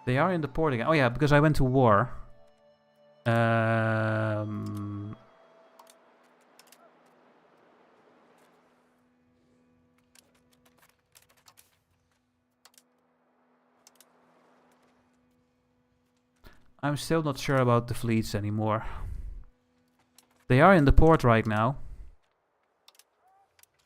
They are in the port again. Oh yeah, because I went to war. I'm still not sure about the fleets anymore. They are in the port right now.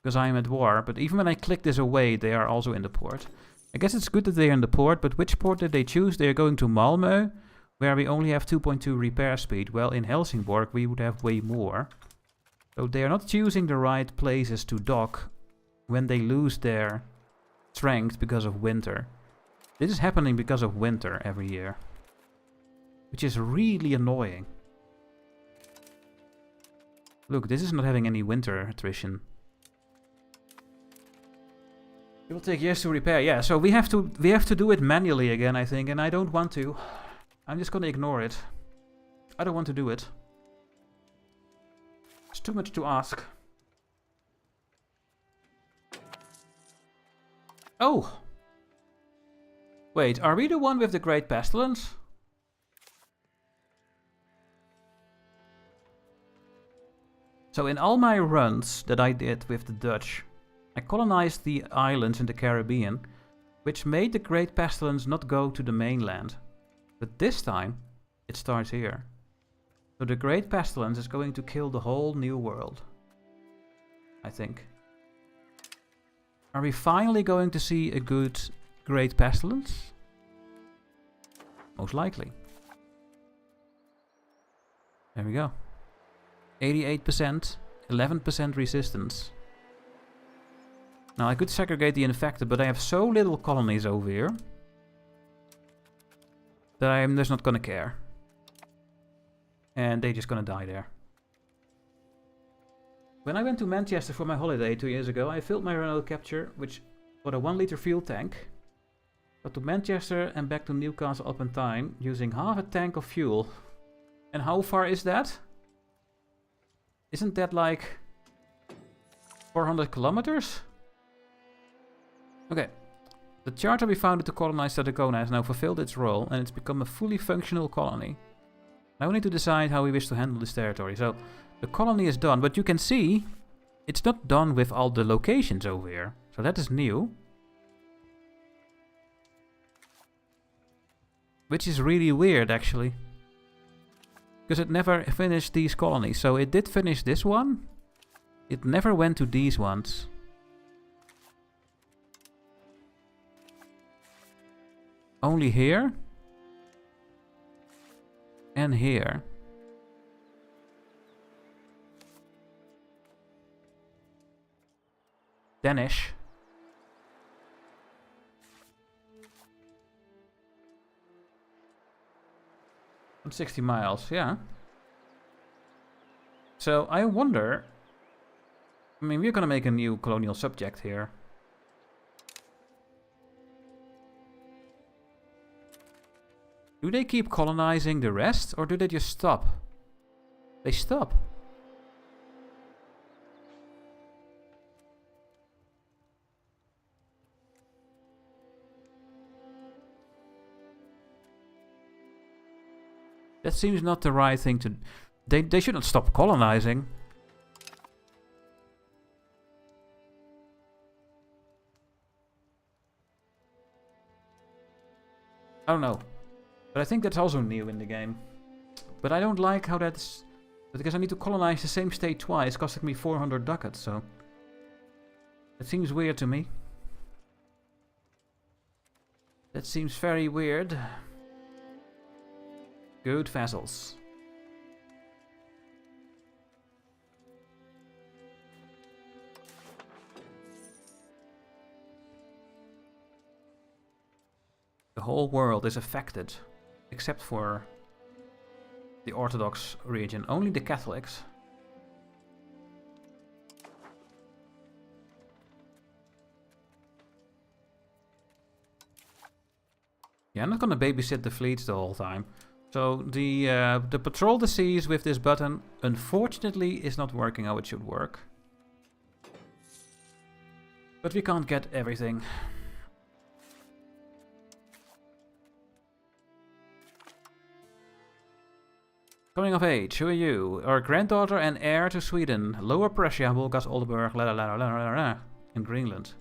because I am at war. But even when I click this away, they are also in the port. I guess it's good that they are in the port, but which port did they choose? They are going to Malmö, where we only have 2.2 repair speed. Well, in Helsingborg we would have way more. So they are not choosing the right places to dock when they lose their strength because of winter. This is happening because of winter every year, which is really annoying. Look, this is not having any winter attrition. It will take years to repair. Yeah, so we have to do it manually again, I think, and I don't want to. I'm just gonna ignore it. I don't want to do it. It's too much to ask. Oh! Wait, are we the one with the Great Pestilence? So in all my runs that I did with the Dutch, I colonized the islands in the Caribbean, which made the Great Pestilence not go to the mainland. But this time, it starts here. So the Great Pestilence is going to kill the whole new world. I think. Are we finally going to see a good Great Pestilence? Most likely. There we go. 88%, 11% resistance. Now I could segregate the infected, but I have so little colonies over here that I'm just not gonna care. And they're just gonna die there. When I went to Manchester for my holiday 2 years ago, I filled my Renault Capture, which got a 1 liter fuel tank. Got to Manchester and back to Newcastle upon Tyne using half a tank of fuel. And how far is that? Isn't that like 400 kilometers? Okay. The charter we founded to colonize Strathcona has now fulfilled its role and it's become a fully functional colony. Now we need to decide how we wish to handle this territory. So, the colony is done, but you can see it's not done with all the locations over here. So that is new. Which is really weird, actually. Because it never finished these colonies. So it did finish this one. It never went to these ones. Only here. And here. Danish. On 60 miles, yeah. So I wonder. I mean, we're gonna make a new colonial subject here. Do they keep colonizing the rest, or do they just stop? They stop. That seems not the right thing to... They should not stop colonizing. I don't know. But I think that's also new in the game. But I don't like how that's... Because I need to colonize the same state twice, costing me 400 ducats, so... That seems weird to me. That seems very weird. Good vassals. The whole world is affected, except for the Orthodox region. Only the Catholics. Yeah, I'm not gonna babysit the fleets the whole time. So the patrol the seas with this button, unfortunately, is not working how it should work. But we can't get everything. Coming of age, who are you? Our granddaughter and heir to Sweden. Lower Prussia, Wolgast, Oldenburg, la la la la la la, in Greenland.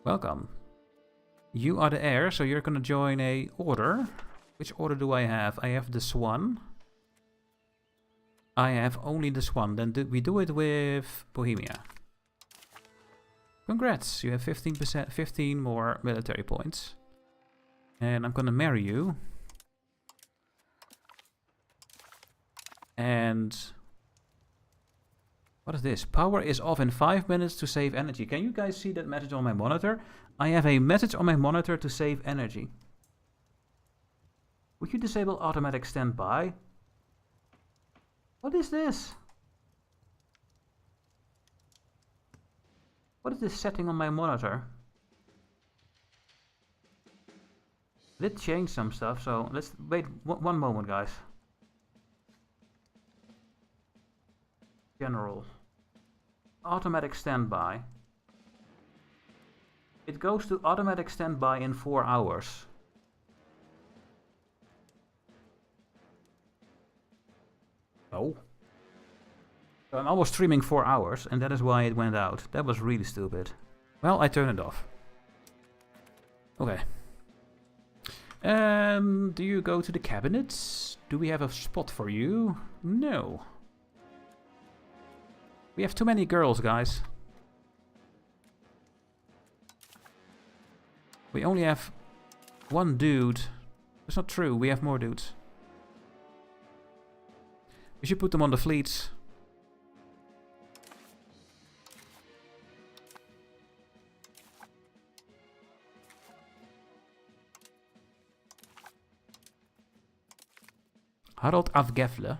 Welcome. You are the heir, so you're gonna join a order. Which order do I have? I have the Swan. I have only the Swan. Then we do it with Bohemia. Congrats, you have 15 more military points. And I'm gonna marry you. And what is this? Power is off in 5 minutes to save energy. Can you guys see that message on my monitor? I have a message on my monitor to save energy. Would you disable automatic standby? What is this? What is this setting on my monitor? I did change some stuff, so let's wait one moment, guys. General. Automatic standby. It goes to automatic standby in 4 hours. Oh. So I'm almost streaming 4 hours, and that is why it went out. That was really stupid. Well, I turned it off. Okay. Do you go to the cabinets? Do we have a spot for you? No. We have too many girls, guys. We only have one dude. That's not true, we have more dudes. We should put them on the fleets. Harald af Gefle.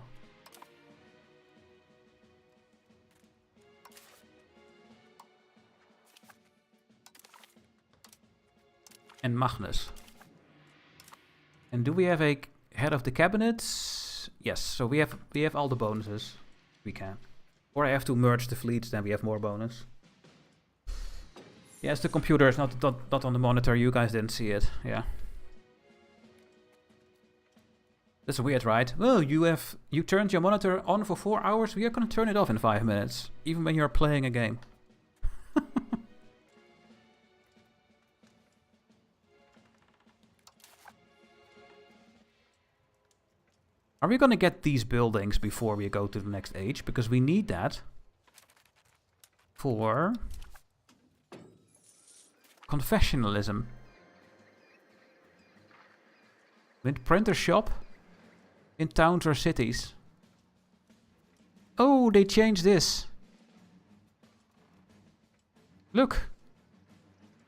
And Magnus. And do we have a head of the cabinet? Yes, so we have all the bonuses we can. Or I have to merge the fleets, then we have more bonus. Yes, the computer is not on the monitor, you guys didn't see it, yeah. That's weird, right? Well, you turned your monitor on for 4 hours, we are gonna turn it off in 5 minutes, even when you're playing a game. Are we gonna get these buildings before we go to the next age? Because we need that for confessionalism. With printer shop in towns or cities. Oh, they changed this. Look.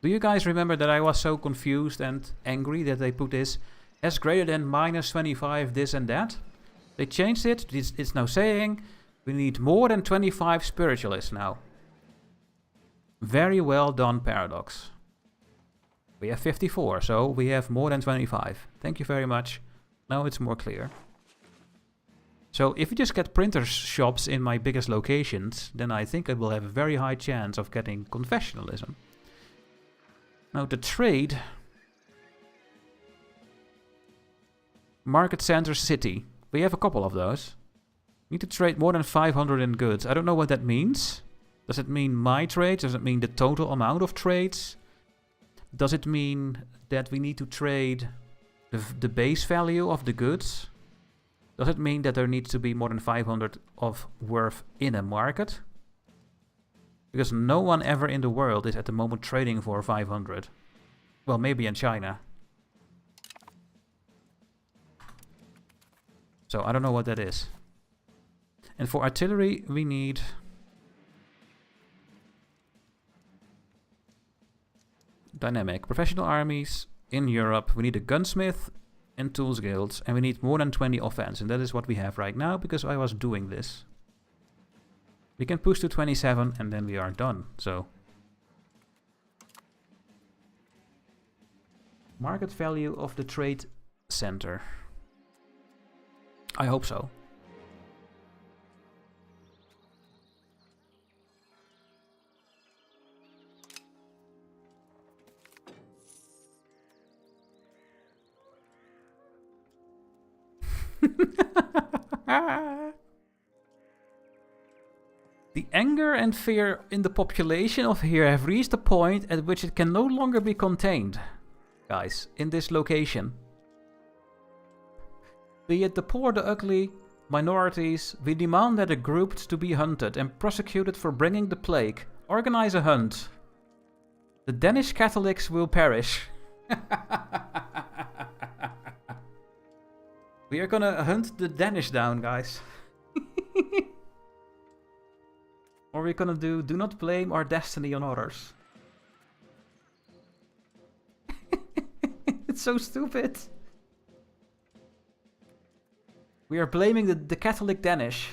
Do you guys remember that I was so confused and angry that they put this as greater than -25 this and that? They changed it. It's now saying we need more than 25 spiritualists now. Very well done, Paradox. We have 54, so we have more than 25. Thank you very much. Now it's more clear. So if you just get printers shops in my biggest locations, then I think I will have a very high chance of getting confessionalism. Now the trade. Market Center City. We have a couple of those. Need to trade more than 500 in goods. I don't know what that means. Does it mean my trades? Does it mean the total amount of trades? Does it mean that we need to trade the base value of the goods? Does it mean that there needs to be more than 500 of worth in a market? Because no one ever in the world is at the moment trading for 500. Well, maybe in China. So I don't know what that is. And for artillery, we need dynamic professional armies in Europe. We need a gunsmith and tools guilds, and we need more than 20 offense, and that is what we have right now because I was doing this. We can push to 27 and then we are done. So market value of the trade center. I hope so. The anger and fear in the population of here have reached a point at which it can no longer be contained, guys, in this location. Be it the poor, the ugly, minorities, we demand that the groups to be hunted and prosecuted for bringing the plague. Organize a hunt. The Danish Catholics will perish. We are gonna hunt the Danish down, guys. Or we're gonna do not blame our destiny on others. It's so stupid. We are blaming the Catholic Danish.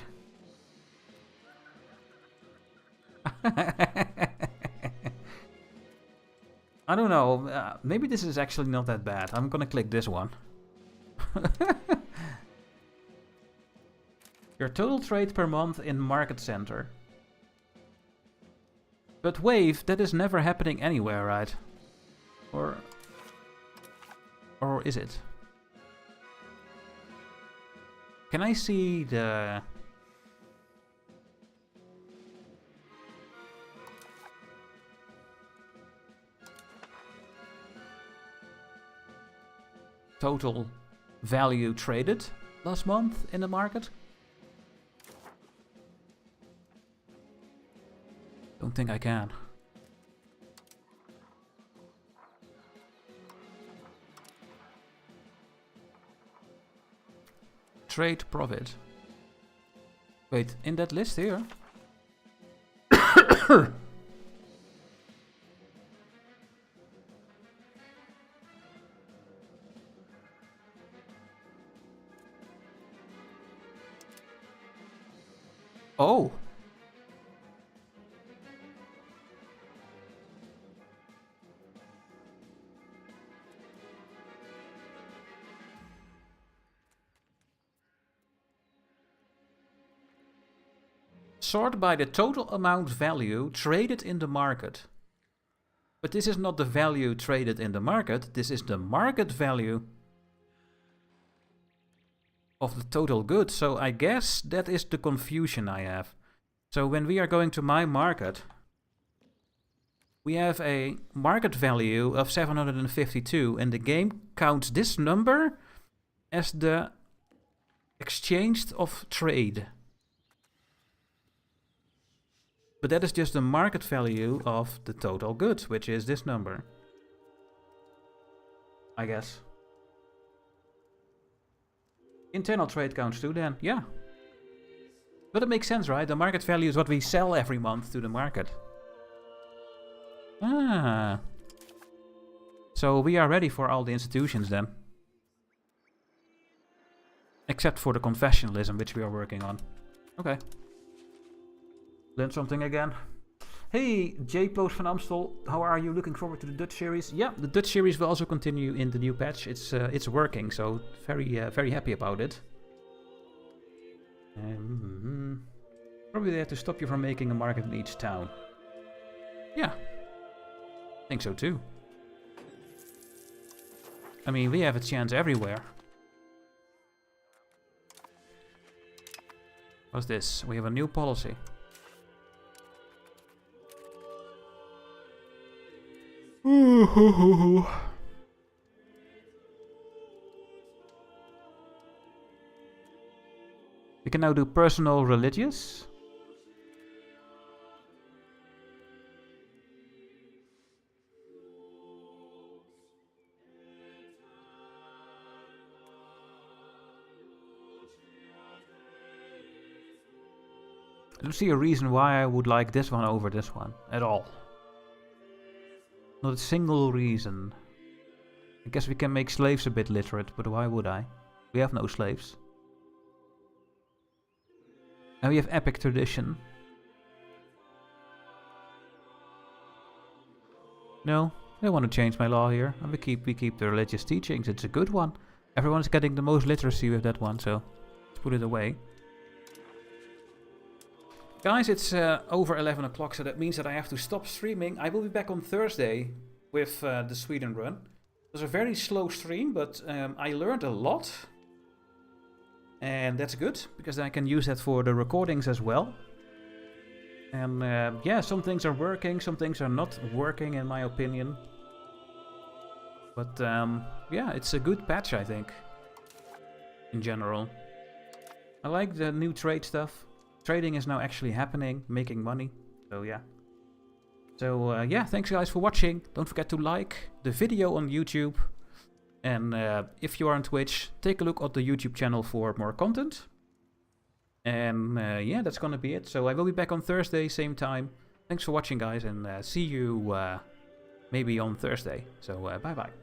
I don't know. Maybe this is actually not that bad. I'm gonna click this one. Your total trade per month in market center. But wave, that is never happening anywhere, right? Or is it? Can I see the... total value traded last month in the market? Don't think I can. Trade profit. Wait, in that list here? Oh. Sort by the total amount value traded in the market. But this is not the value traded in the market, this is the market value of the total goods. So I guess that is the confusion I have. So when we are going to my market, we have a market value of 752 and the game counts this number as the exchanged of trade. But that is just the market value of the total goods, which is this number. I guess. Internal trade counts too then, yeah. But it makes sense, right? The market value is what we sell every month to the market. Ah. So we are ready for all the institutions then. Except for the confessionalism, which we are working on. Okay. Learned something again. Hey, J. Post van Amstel, how are you? Looking forward to the Dutch series? Yeah, the Dutch series will also continue in the new patch. It's working, so very happy about it. Probably they have to stop you from making a market in each town. Yeah, I think so too. I mean, we have a chance everywhere. What's this? We have a new policy. We can now do personal religious. I don't see a reason why I would like this one over this one at all. Not a single reason. I guess we can make slaves a bit literate, but why would I? We have no slaves. And we have epic tradition. No, I don't want to change my law here. We keep the religious teachings. It's a good one. Everyone's getting the most literacy with that one, so let's put it away. Guys, it's over 11 o'clock, so that means that I have to stop streaming. I will be back on Thursday with the Sweden run. It was a very slow stream, but I learned a lot. And that's good, because I can use that for the recordings as well. And yeah, some things are working, some things are not working in my opinion. But yeah, it's a good patch, I think. In general. I like the new trade stuff. Trading is now actually happening, making money. So yeah. So yeah, thanks guys for watching. Don't forget to like the video on YouTube. And if you are on Twitch, take a look at the YouTube channel for more content. And yeah, that's gonna be it. So I will be back on Thursday, same time. Thanks for watching guys, and see you maybe on Thursday. So bye bye.